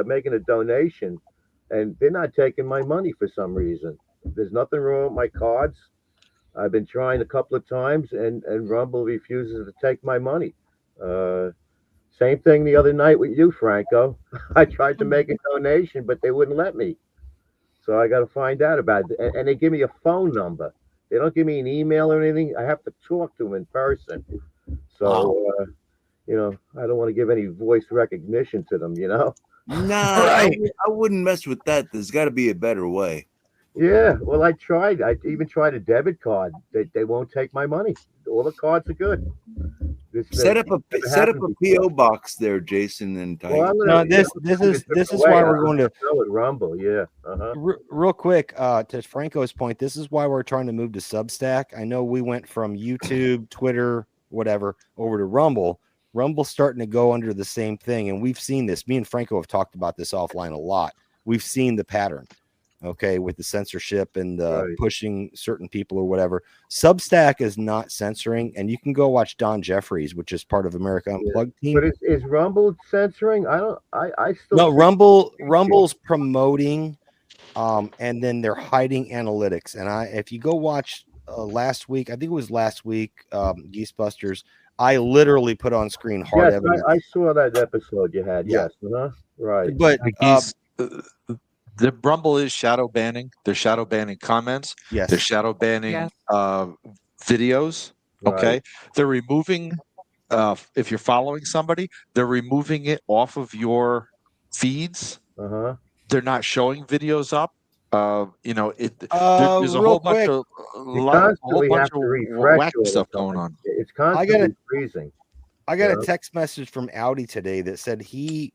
S16: making a donation, and they're not taking my money for some reason. There's nothing wrong with my cards. I've been trying a couple of times, and Rumble refuses to take my money. Same thing the other night with you, Franco. I tried to make a donation, but they wouldn't let me. So I got to find out about it. And they give me a phone number. They don't give me an email or anything. I have to talk to them in person. So, I don't want to give any voice recognition to them,
S12: No,
S16: Right.
S12: I wouldn't mess with that. There's got to be a better way.
S16: Yeah, well, I tried. I even tried a debit card. They won't take my money. All the cards are good.
S12: Set up a PO box there, Jason and Tiger.
S16: Well,
S4: No, this is why we're going to
S16: with Rumble. Yeah.
S4: real quick to Franco's point. This is why we're trying to move to Substack. I know we went from YouTube, Twitter, whatever, over to Rumble. Rumble's starting to go under the same thing, and we've seen this. Me and Franco have talked about this offline a lot. We've seen the pattern. Okay, with the censorship and pushing certain people or whatever. Substack is not censoring, and you can go watch Don Jeffries, which is part of America Unplugged team.
S16: But is Rumble censoring? I still
S4: No, Rumble's promoting, and then they're hiding analytics. And if you go watch last week, I think it was last week, Geesebusters, I literally put on screen hard evidence.
S16: I saw that episode you had.
S4: Yeah.
S16: Yes, right.
S4: But
S15: the Rumble is shadow banning. They're shadow banning comments.
S4: Yes.
S15: They're shadow banning videos. Okay.
S16: Right.
S15: They're removing if you're following somebody, they're removing it off of your feeds. They're not showing videos up. There's a whole bunch of whack stuff going on.
S16: It's constantly freezing.
S4: I got a text message from Audi today that said he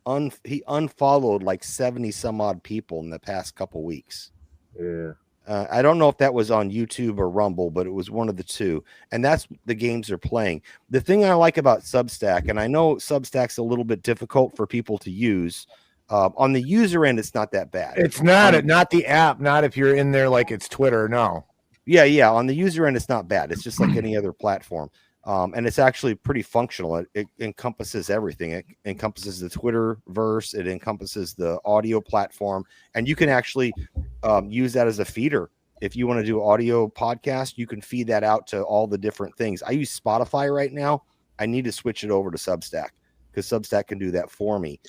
S4: unfollowed like 70 some odd people in the past couple weeks.
S16: Yeah.
S4: I don't know if that was on YouTube or Rumble, but it was one of the two. And that's the games they're playing. The thing I like about Substack, and I know Substack's a little bit difficult for people to use. On the user end, it's not that bad.
S2: It's not not the app, not if you're in there like it's Twitter. No.
S4: Yeah. On the user end, it's not bad. It's just like any other platform. And it's actually pretty functional. It encompasses everything. It encompasses the Twitterverse. It encompasses the audio platform. And you can actually use that as a feeder. If you want to do audio podcast, you can feed that out to all the different things. I use Spotify right now. I need to switch it over to Substack because Substack can do that for me.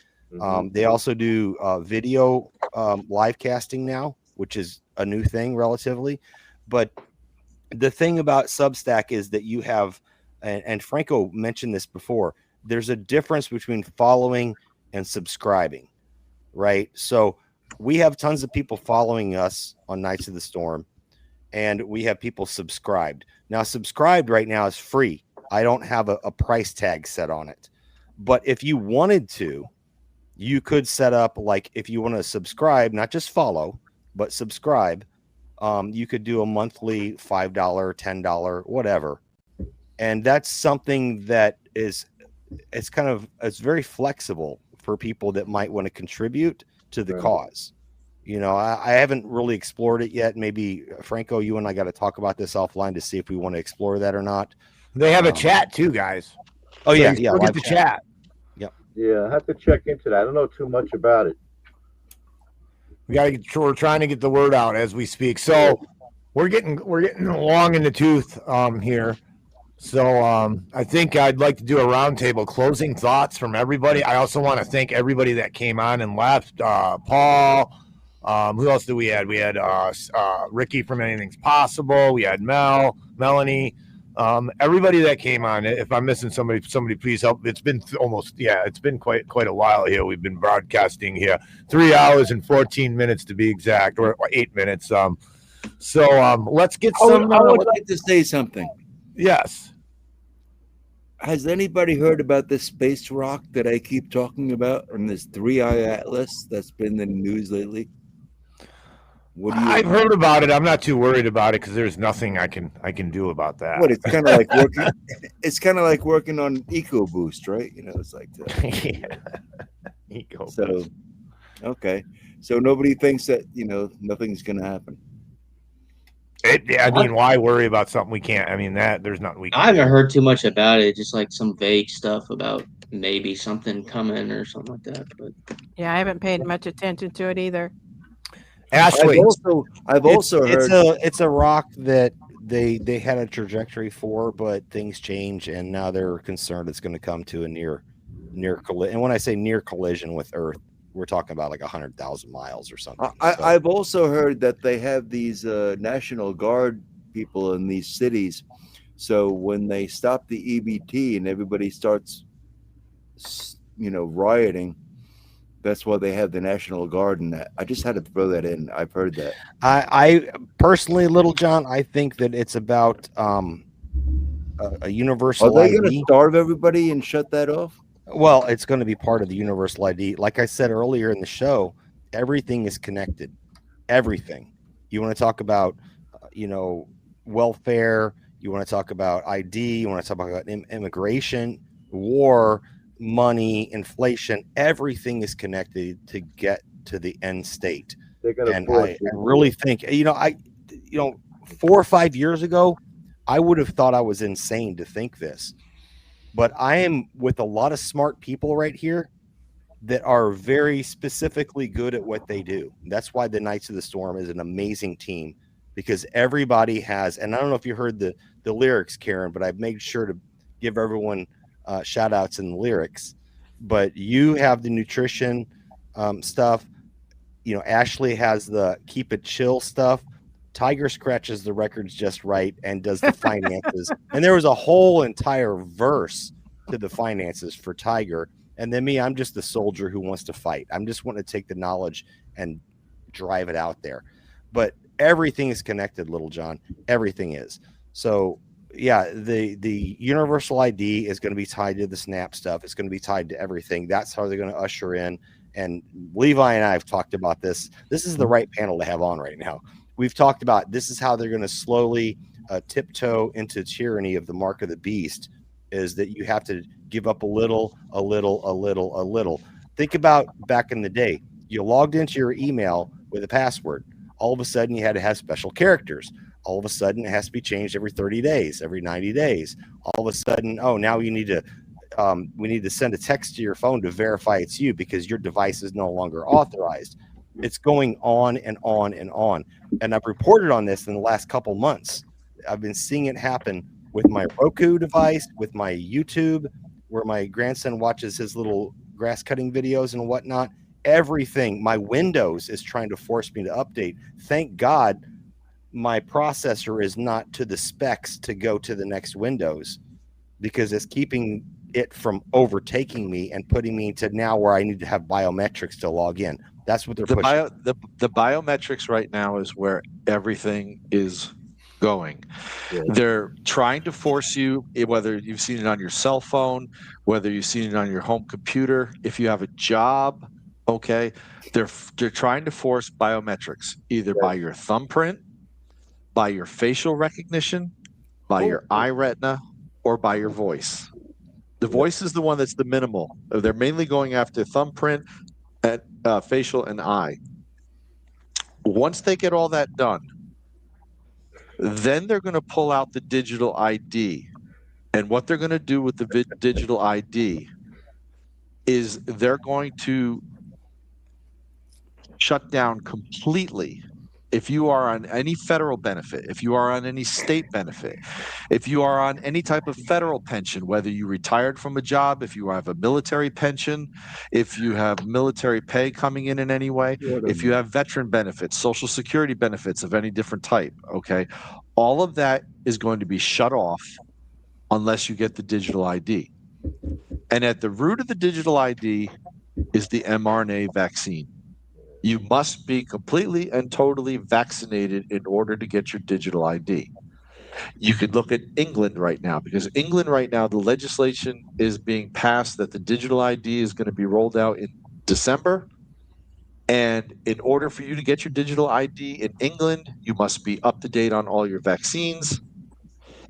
S4: They also do video live casting now, which is a new thing relatively. But the thing about Substack is that you have, and Franco mentioned this before, there's a difference between following and subscribing, right? So we have tons of people following us on Knights of the Storm, and we have people subscribed. Now, subscribed right now is free. I don't have a price tag set on it. But if you wanted to, you could set up, like, if you want to subscribe, not just follow, but subscribe, you could do a monthly $5, $10, whatever. And that's something that it's very flexible for people that might want to contribute to the cause. You know, I haven't really explored it yet. Maybe Franco, you and I got to talk about this offline to see if we want to explore that or not.
S2: They have a chat too, guys.
S4: Oh,
S2: So
S4: yeah,
S2: you
S4: yeah.
S2: still get
S4: live
S2: the chat.
S4: Yep.
S16: Yeah, I have to check into that. I don't know too much about it.
S2: We're trying to get the word out as we speak. So we're getting long in the tooth here. So I think I'd like to do a roundtable closing thoughts from everybody. I also want to thank everybody that came on and left. Paul, who else did we had? We had Ricky from Anything's Possible. We had Melanie, everybody that came on. If I'm missing somebody please help. It's been it's been quite a while here. We've been broadcasting here 3 hours and 14 minutes to be exact, or 8 minutes. So let's get some.
S12: I would like to say something.
S2: Yes.
S12: Has anybody heard about this space rock that I keep talking about on this 3-eye atlas that's been in the news lately?
S2: I've heard about it. I'm not too worried about it because there's nothing I can do about that.
S12: What, it's kind of like working. It's kind of like working on EcoBoost, right? You know, it's like
S2: EcoBoost.
S12: So, okay, so nobody thinks that nothing's going to happen.
S2: I mean, why worry about something we can't? I mean, there's nothing we can.
S7: I haven't heard too much about it. Just like some vague stuff about maybe something coming or something like that. But
S3: Yeah, I haven't paid much attention to it either.
S2: Ashley,
S12: I've also heard
S4: it's a rock that they had a trajectory for, but things change, and now they're concerned it's going to come to a near collision. And when I say near collision with Earth, we're talking about like 100,000 miles or something.
S12: I've also heard that they have these National Guard people in these cities. So when they stop the EBT and everybody starts, rioting, that's why they have the National Guard in that. I just had to throw that in. I've heard that.
S4: I personally, Little John, I think that it's about a universal
S12: Are they going
S4: ID.
S12: to starve everybody and shut that off?
S4: Well, it's going to be part of the universal ID. Like I said earlier in the show, everything is connected. Everything. You want to talk about, welfare. You want to talk about ID. You want to talk about immigration, war, money, inflation. Everything is connected to get to the end state. And I really think, 4 or 5 years ago, I would have thought I was insane to think this. But I am with a lot of smart people right here that are very specifically good at what they do. That's why the Knights of the Storm is an amazing team, because everybody has, and I don't know if you heard the lyrics, Karen, but I've made sure to give everyone shout outs in the lyrics. But you have the nutrition stuff. Ashley has the keep it chill stuff. Tiger scratches the records just right and does the finances. And there was a whole entire verse to the finances for Tiger. And then me, I'm just the soldier who wants to fight. I'm just wanting to take the knowledge and drive it out there. But everything is connected, Little John. Everything is. So, yeah, the universal ID is going to be tied to the SNAP stuff. It's going to be tied to everything. That's how they're going to usher in. And Levi and I have talked about this. This is the right panel to have on right now. We've talked about this is how they're going to slowly tiptoe into tyranny of the mark of the beast, is that you have to give up a little. Think about back in the day. You logged into your email with a password. All of a sudden, you had to have special characters. All of a sudden, it has to be changed every 30 days, every 90 days. All of a sudden, now you need to we need to send a text to your phone to verify it's you because your device is no longer authorized. It's going on and on and on. And I've reported on this in the last couple months. I've been seeing it happen with my Roku device, with my YouTube, where my grandson watches his little grass cutting videos and whatnot. Everything, my Windows is trying to force me to update. Thank God my processor is not to the specs to go to the next Windows, because it's keeping it from overtaking me and putting me to now where I need to have biometrics to log in. That's what they're
S15: the
S4: pushing.
S15: the biometrics right now is where everything is going.
S4: Yeah.
S15: They're trying to force you, whether you've seen it on your cell phone, whether you've seen it on your home computer, if you have a job, okay, they're trying to force biometrics either by your thumbprint, by your facial recognition, by your eye retina, or by your voice. The voice is the one that's the minimal. They're mainly going after thumbprint, and facial, and eye. Once they get all that done, then they're going to pull out the digital ID. And what they're going to do with the digital ID is they're going to shut down completely. If you are on any federal benefit, if you are on any state benefit, if you are on any type of federal pension, whether you retired from a job, if you have a military pension, if you have military pay coming in any way, if you have veteran benefits, social security benefits of any different type, okay, all of that is going to be shut off unless you get the digital ID. And at the root of the digital ID is the mRNA vaccine. You must be completely and totally vaccinated in order to get your digital ID. You could look at England right now, because England right now, the legislation is being passed that the digital ID is going to be rolled out in December. And in order for you to get your digital ID in England, you must be up to date on all your vaccines.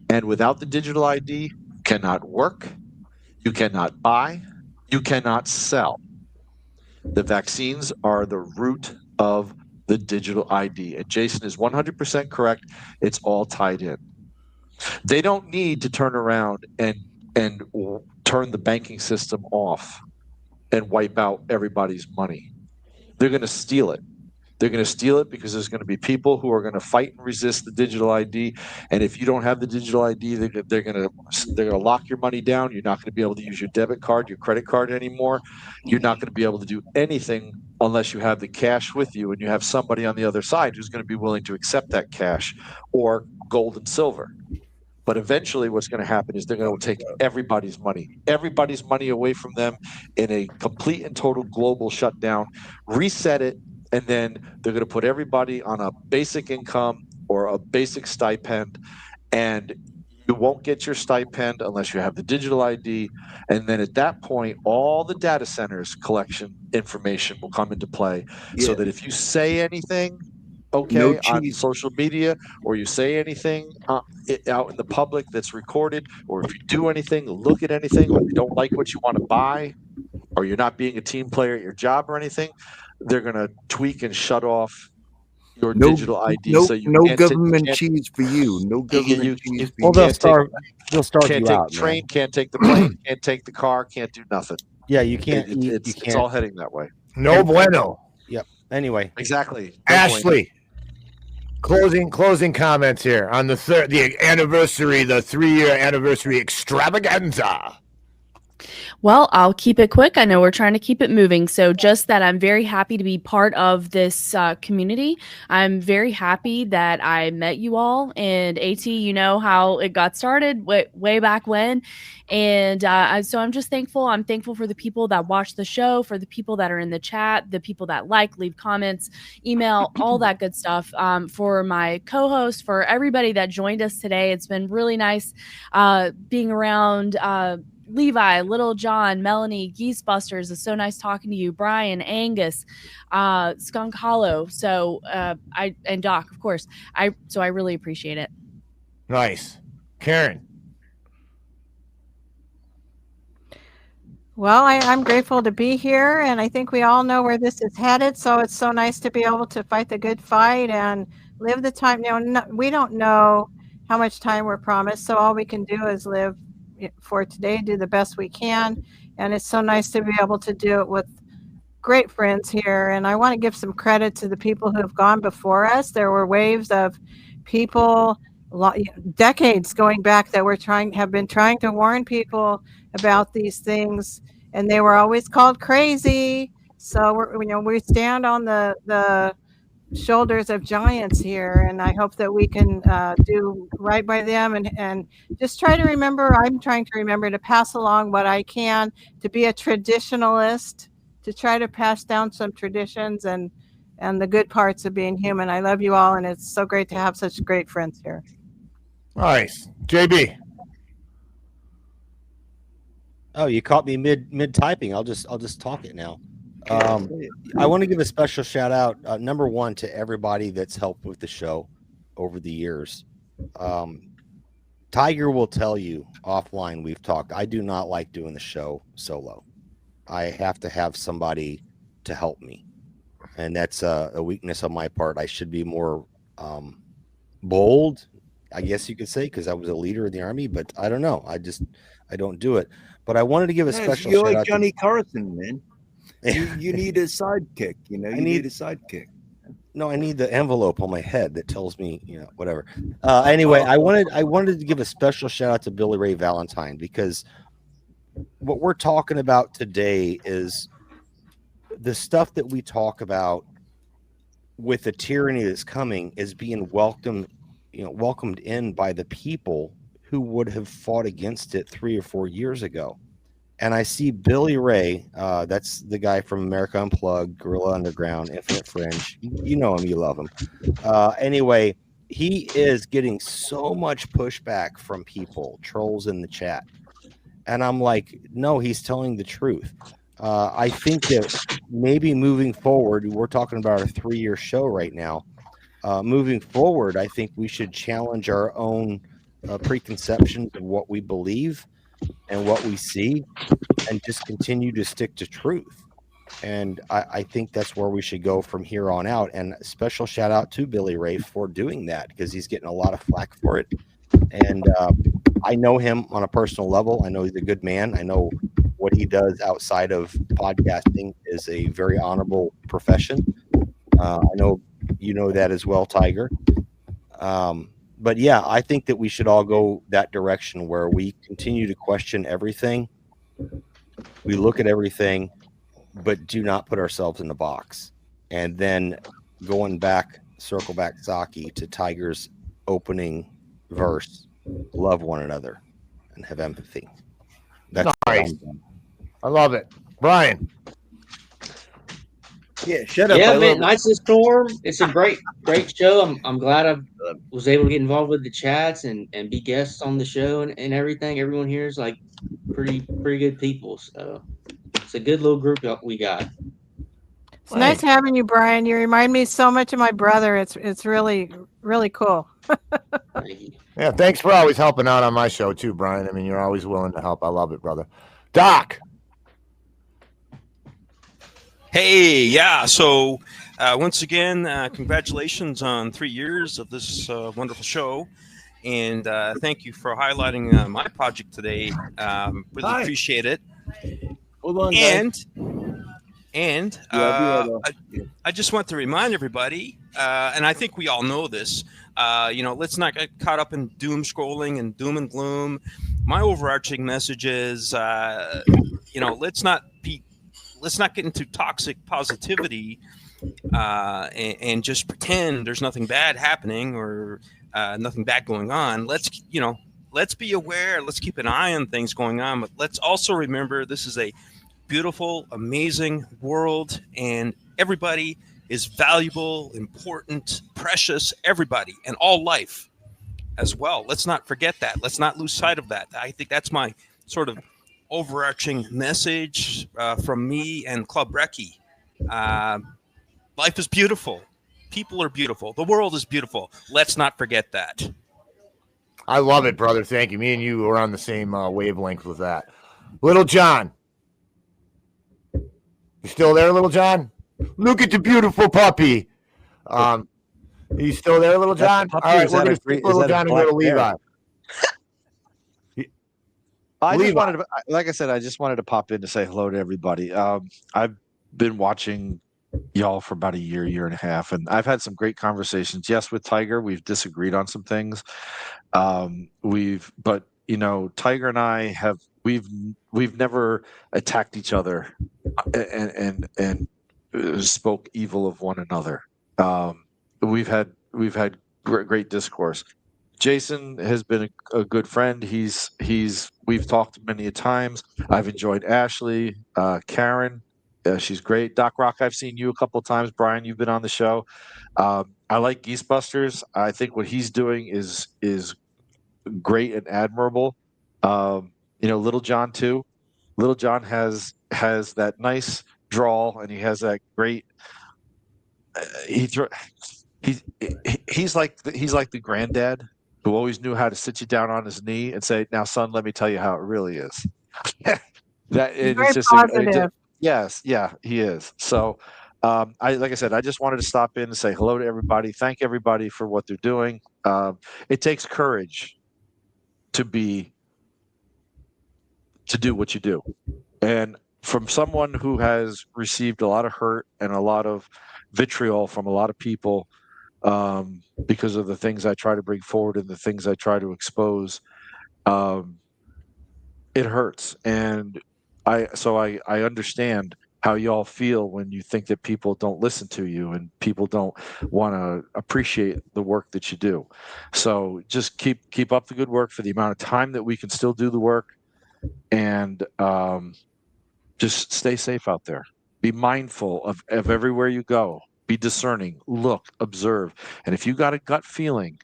S15: And without the digital ID, you cannot work, you cannot buy, you cannot sell. The vaccines are the root of the digital ID. And Jason is 100% correct. It's all tied in. They don't need to turn around and turn the banking system off and wipe out everybody's money. They're going to steal it. They're going to steal it because there's going to be people who are going to fight and resist the digital ID. And if you don't have the digital ID, they're going to lock your money down. You're not going to be able to use your debit card, your credit card anymore. You're not going to be able to do anything unless you have the cash with you and you have somebody on the other side who's going to be willing to accept that cash or gold and silver. But eventually what's going to happen is they're going to take everybody's money away from them in a complete and total global shutdown, reset it, and then they're going to put everybody on a basic income or a basic stipend, and you won't get your stipend unless you have the digital ID. And then at that point, all the data centers collection information will come into play, so that if you say anything, on social media, or you say anything out in the public that's recorded, or if you do anything, look at anything, or you don't like what you want to buy, or you're not being a team player at your job or anything, they're going to tweak and shut off your digital ID. So you
S12: no
S15: can't
S12: government cheese for you. No government cheese for you.
S4: Well, they'll start
S15: can't
S4: you
S15: take
S4: out,
S15: the train,
S4: man.
S15: can't take the plane, can't take the car, can't do nothing.
S4: Yeah, you can't.
S15: It's all heading that way.
S2: No bueno.
S4: Yep. Anyway,
S15: exactly.
S2: Ashley, closing comments here on the 3-year anniversary extravaganza.
S6: Well, I'll keep it quick. I know we're trying to keep it moving. So just that I'm very happy to be part of this community. I'm very happy that I met you all. And AT, you know how it got started way back when. And so I'm just thankful. I'm thankful for the people that watch the show, for the people that are in the chat, the people that leave comments, email, all that good stuff. For my co-host, for everybody that joined us today. It's been really nice being around Levi, Little John, Melanie, Geesebusters. It's so nice talking to you. Brian, Angus, Skunk Hollow. So and Doc, of course. I really appreciate it.
S2: Nice. Karen.
S3: Well, I'm grateful to be here, and I think we all know where this is headed. So it's so nice to be able to fight the good fight and live the time. We don't know how much time we're promised, so all we can do is live for today, do the best we can. And it's so nice to be able to do it with great friends here. And I want to give some credit to the people who have gone before us. There were waves of people, decades going back, that have been trying to warn people about these things, and they were always called crazy. So we stand on the shoulders of giants here, and I hope that we can do right by them and just try to remember. I'm trying to remember to pass along what I can, to be a traditionalist to try to pass down some traditions and the good parts of being human. I love you all, and it's so great to have such great friends here.
S2: Nice. JB.
S4: Oh, you caught me mid typing. I'll just talk it now. I want to give a special shout out, number one, to everybody that's helped with the show over the years. Tiger will tell you offline, we've talked, I do not like doing the show solo. I have to have somebody to help me, and that's a weakness on my part. I should be more bold, I guess you could say, because I was a leader in the Army, but I don't know. I don't do it. But I wanted to give a special
S12: You're
S4: shout
S12: like
S4: out
S12: Johnny Carson, man. You need a sidekick. You know, you need a sidekick.
S4: No, I need the envelope on my head that tells me, whatever. Anyway, I wanted to give a special shout out to Billy Ray Valentine, because what we're talking about today is the stuff that we talk about with the tyranny that's coming is being welcomed in by the people who would have fought against it 3 or 4 years ago. And I see Billy Ray, that's the guy from America Unplugged, Gorilla Underground, Infinite Fringe. You know him, you love him. Anyway, he is getting so much pushback from people, trolls in the chat. And I'm like, no, he's telling the truth. I think that maybe moving forward, we're talking about a 3-year show right now. Moving forward, I think we should challenge our own preconceptions of what we believe and what we see, and just continue to stick to truth. And I think that's where we should go from here on out. And a special shout out to Billy Ray for doing that, because he's getting a lot of flack for it. And I know him on a personal level. I know he's a good man. I know what he does outside of podcasting is a very honorable profession. I know you know that as well, Tiger. But yeah, I think that we should all go that direction where we continue to question everything. We look at everything, but do not put ourselves in a box. And then circle back, Saki, to Tiger's opening verse: love one another and have empathy. That's
S2: nice. I love it. Brian.
S12: Yeah, shut up.
S7: Yeah, man, Knights of the Storm. It's a great show. I'm glad I was able to get involved with the chats and be guests on the show and everything. Everyone here is like pretty good people. So it's a good little group we got.
S3: It's nice having you, Brian. You remind me so much of my brother. It's really, really cool.
S2: Yeah, thanks for always helping out on my show too, Brian. I mean, you're always willing to help. I love it, brother. Doc.
S9: Hey, yeah. So once again, congratulations on 3 years of this wonderful show. And thank you for highlighting my project today. Really appreciate it.
S12: Hold on,
S9: And I just want to remind everybody, and I think we all know this, let's not get caught up in doom scrolling and doom and gloom. My overarching message is, let's not get into toxic positivity and just pretend there's nothing bad happening or nothing bad going on. Let's be aware. Let's keep an eye on things going on. But let's also remember this is a beautiful, amazing world, and everybody is valuable, important, precious, everybody, and all life as well. Let's not forget that. Let's not lose sight of that. I think that's my sort of overarching message from me and Club Recce. Life is beautiful. People are beautiful. The world is beautiful. Let's not forget that.
S2: I love it, brother. Thank you. Me and you are on the same wavelength with that. Little John. You still there, Little John? Look at the beautiful puppy. Are you still there, Little John? All right, we're going to skip Little John and go to Levi.
S15: I just wanted to, like I said, I just wanted to pop in to say hello to everybody. I've been watching y'all for about a year and a half, and I've had some great conversations. Yes, with Tiger, we've disagreed on some things. But Tiger and I we've never attacked each other and spoke evil of one another. We've had great discourse. Jason has been a good friend. We've talked many a times. I've enjoyed Ashley, Karen, She's great. Doc Rock, I've seen you a couple of times. Brian, you've been on the show. I like Geese Busters. I think what he's doing is great and admirable. Little John too. Little John has that nice drawl, and he has that great. He's like the granddad who always knew how to sit you down on his knee and say, "Now, son, let me tell you how it really is." That
S3: Very
S15: it's just
S3: positive.
S15: yes, yeah, he is. So, like I said, I just wanted to stop in and say hello to everybody. Thank everybody for what they're doing. It takes courage to do what you do, and from someone who has received a lot of hurt and a lot of vitriol from a lot of people because of the things I try to bring forward and the things I try to expose. It hurts, and I understand how y'all feel when you think that people don't listen to you and people don't want to appreciate the work that you do. So just keep up the good work for the amount of time that we can still do the work, and just stay safe out there. Be mindful of everywhere you go. Be discerning. Look, observe, and if you got a gut feeling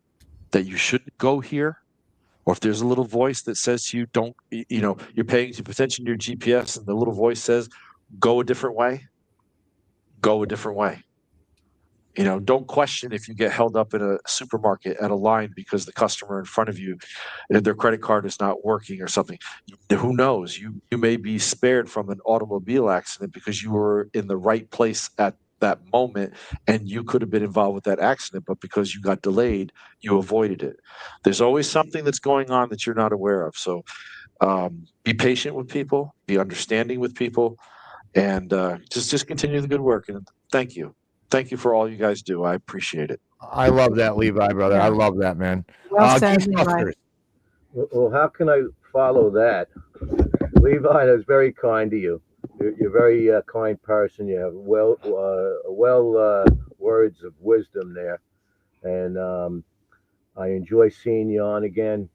S15: that you shouldn't go here, or if there's a little voice that says to you, don't, you're paying attention to your GPS and the little voice says, go a different way, go a different way. Don't question if you get held up in a supermarket at a line because the customer in front of you, their credit card is not working or something. Who knows? You may be spared from an automobile accident because you were in the right place at that moment, and you could have been involved with that accident, but because you got delayed, you avoided it. There's always something that's going on that you're not aware of. So be patient with people, be understanding with people, and just continue the good work. And thank you for all you guys do. I appreciate it.
S2: I love that, Levi, brother. I love that, man.
S3: Well said,
S2: Geese
S3: Levi.
S2: Busters.
S16: Well, how can I follow that? Levi, that's very kind of you. You're a very kind person. You have words of wisdom there, and I enjoy seeing you on again.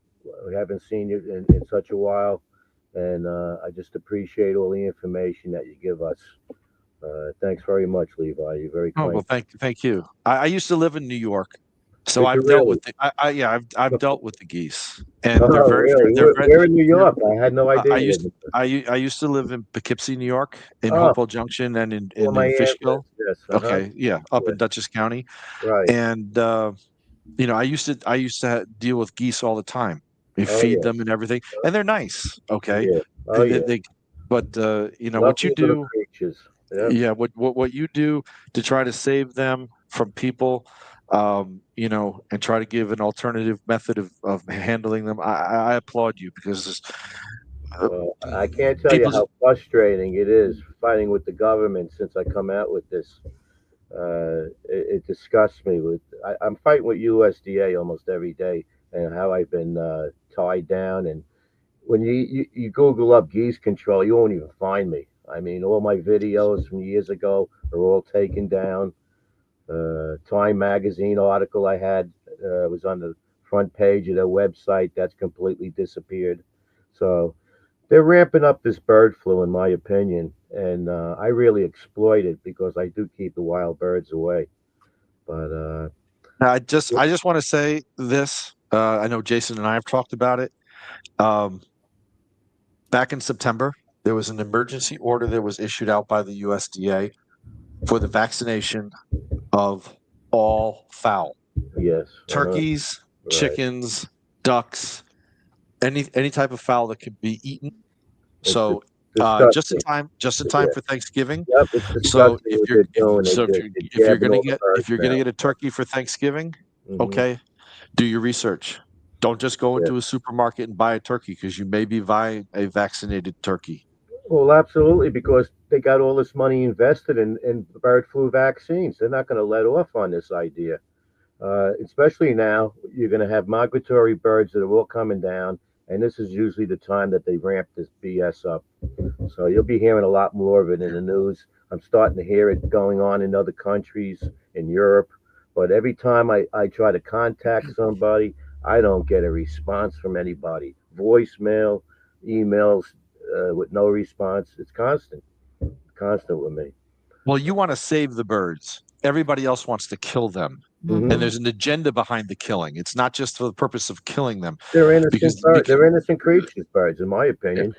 S16: We haven't seen you in such a while, and I just appreciate all the information that you give us. Thanks very much, Levi. You're very kind.
S15: Oh, well, thank you. I used to live in New York, so
S16: Did
S15: I've
S16: you
S15: dealt
S16: really?
S15: with I've dealt with the geese, and
S16: Oh,
S15: they're very
S16: really? Where in New York? I had no idea.
S15: I used to live in Poughkeepsie, New York, in
S16: Oh.
S15: Hopewell Junction, and in
S16: Where my aunt
S15: Fishkill.
S16: lives, yes.
S15: Okay, yeah, up in Dutchess County,
S16: Right.
S15: and I used to deal with geese all the time. We
S16: Oh,
S15: feed
S16: yes.
S15: them and everything, and they're nice. Okay,
S16: Yeah. Oh, yeah.
S15: But what you
S16: Lovely little
S15: do.
S16: creatures. Yeah.
S15: Yeah, what you do to try to save them from people, and try to give an alternative method of handling them, I applaud you, because
S16: I can't tell you
S15: people
S16: how frustrating it is fighting with the government since I come out with this. It disgusts me. I'm fighting with USDA almost every day, and how I've been tied down. And when you Google up geese control, you won't even find me. I mean, all my videos from years ago are all taken down. Time magazine article I had was on the front page of their website. That's completely disappeared. So they're ramping up this bird flu, in my opinion, and I really exploit it because I do keep the wild birds away. But
S15: I just want to say this. I know Jason and I have talked about it. Back in September, there was an emergency order that was issued out by the USDA for the vaccination of all fowl.
S16: Yes.
S15: Turkeys,
S16: Right.
S15: chickens, ducks, any type of fowl that can be eaten. So just in time for Thanksgiving.
S16: Yep, it's
S15: So
S16: disgusting what they're doing.
S15: if you're gonna get a turkey for Thanksgiving,
S16: Mhm.
S15: okay, do your research. Don't just go into a supermarket and buy a turkey, because you may be buying a vaccinated turkey.
S16: Well, absolutely, because they got all this money invested in bird flu vaccines. They're not going to let off on this idea. Especially now, you're going to have migratory birds that are all coming down, and this is usually the time that they ramp this BS up. So you'll be hearing a lot more of it in the news. I'm starting to hear it going on in other countries, in Europe. But every time I try to contact somebody, I don't get a response from anybody. Voicemail, emails with no response. It's constant. constant with me.
S15: Well, you want to save the birds. Everybody else wants to kill them.
S16: Mhm.
S15: And there's an agenda behind the killing. It's not just for the purpose of killing them.
S16: They're innocent
S15: Because-
S16: birds. They're innocent creatures, birds, in my opinion.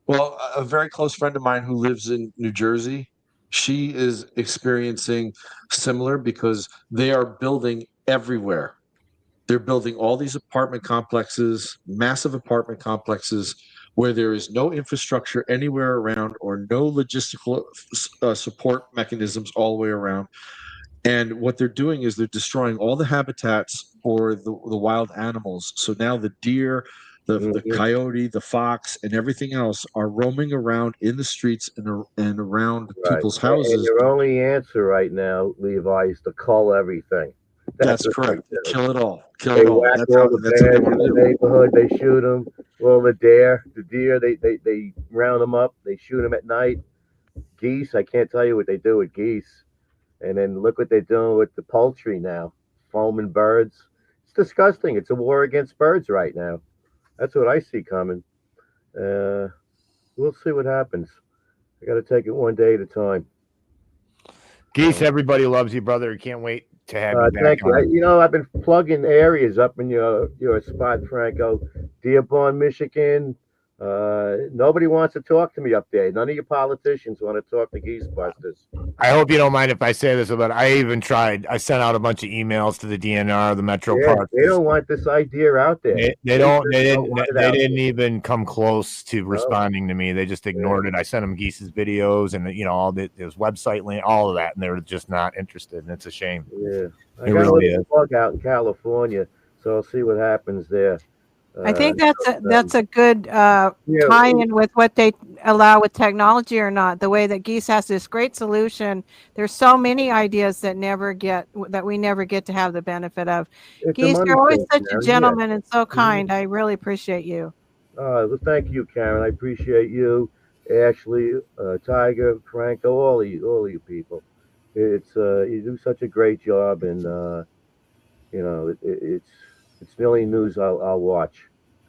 S15: Well, a very close friend of mine who lives in New Jersey, she is experiencing similar because they are building everywhere. They're building all these apartment complexes, massive apartment complexes, where there is no infrastructure anywhere around or no logistical support mechanisms all the way around. And what they're doing is they're destroying all the habitats for the wild animals. So now the deer, the coyote, the fox, and everything else are roaming around in the streets and around people's
S16: And
S15: houses.
S16: your only answer right now, Levi, is to cull everything.
S15: That's
S16: what
S15: correct.
S16: they do.
S15: Kill it all. Kill
S16: They
S15: it all.
S16: whack
S15: That's
S16: all
S15: how
S16: the
S15: that's what they
S16: bears
S15: want
S16: in
S15: to
S16: the
S15: do.
S16: neighborhood. They shoot them. Well, the deer, they round them up. They shoot them at night. Geese, I can't tell you what they do with geese. And then look what they're doing with the poultry now, foaming birds. It's disgusting. It's a war against birds right now. That's what I see coming. We'll see what happens. I got to take it one day at a time.
S2: Geese, everybody loves you, brother. Can't wait to have you back
S16: Thank you.
S2: on.
S16: You know, I've been plugging areas up in your spot, Franco. Dearborn, Michigan. Nobody wants to talk to me up there. None of your politicians want to talk to Geese Busters.
S2: I hope you don't mind if I say this, but I even tried. I sent out a bunch of emails to the DNR, the Metro Park.
S16: They don't want this idea out there.
S2: They didn't even come close to responding to me. They just ignored it. I sent them Geese's videos and all his website link, all of that, and they were just not interested. And it's a shame.
S16: Yeah, I
S2: It
S16: got
S2: really
S16: a
S2: is.
S16: plug out in California, so I'll see what happens there.
S3: I think that's a good tie-in with what they allow with technology or not. The way that Geese has this great solution. There's so many ideas that we never get to have the benefit of.
S16: It's a
S3: Geese,
S16: money
S3: you're always
S16: thing,
S3: such
S16: Karen,
S3: a
S16: yeah.
S3: gentleman and so kind. I really appreciate you.
S16: Well, thank you, Karen. I appreciate you, Ashley, Tiger, Franco, all of you people. It's you do such a great job, and it's the only news I'll watch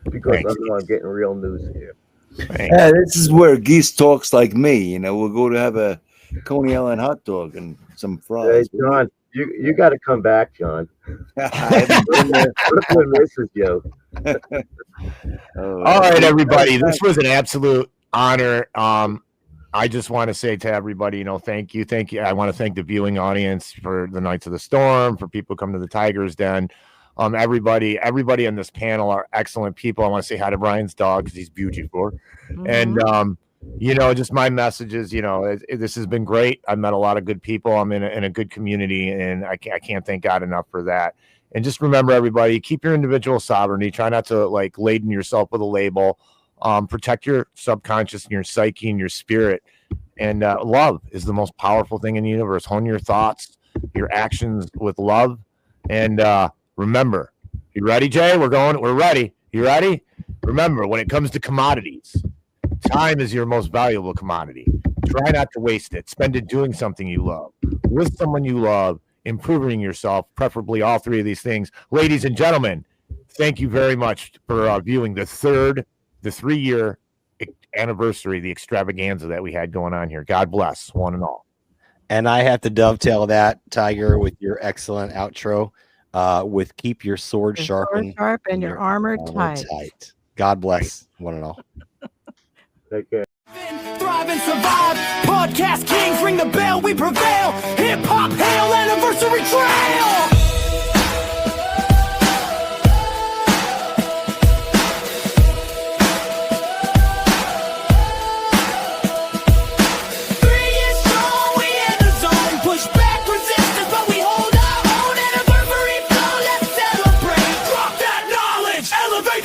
S16: because I know I'm getting real news here.
S12: Yeah, this is where Geese talks like me. We'll go to have a Coney Island hot dog and some fries.
S16: Hey, John, you got to come back, John. Brooklyn misses you.
S2: All right, everybody. This was an absolute honor. I just want to say to everybody, thank you. I want to thank the viewing audience for the Knights of the Storm, for people who come to the Tigers Den. Everybody on this panel are excellent people. I want to say hi to Brian's dog because he's beautiful. And, just my message is, this has been great. I've met a lot of good people. I'm in a good community, and I can't thank God enough for that. And just remember, everybody, keep your individual sovereignty. Try not to laden yourself with a label. Protect your subconscious and your psyche and your spirit. And love is the most powerful thing in the universe. Hone your thoughts, your actions with love. And remember, you ready, Jay? We're ready. You ready? Remember, when it comes to commodities, time is your most valuable commodity. Try not to waste it. Spend it doing something you love, with someone you love, improving yourself, preferably all three of these things. Ladies and gentlemen, thank you very much for viewing the 3-year anniversary, the extravaganza that we had going on here. God bless one and all.
S4: And I have to dovetail that, Tiger, with your excellent outro with keep your sword sharp and
S3: your armor tight.
S4: God bless one and all.
S16: Take care.
S1: Thrive and survive. Podcast kings, ring the bell, we prevail. Hip hop, hail, anniversary trail. Elevate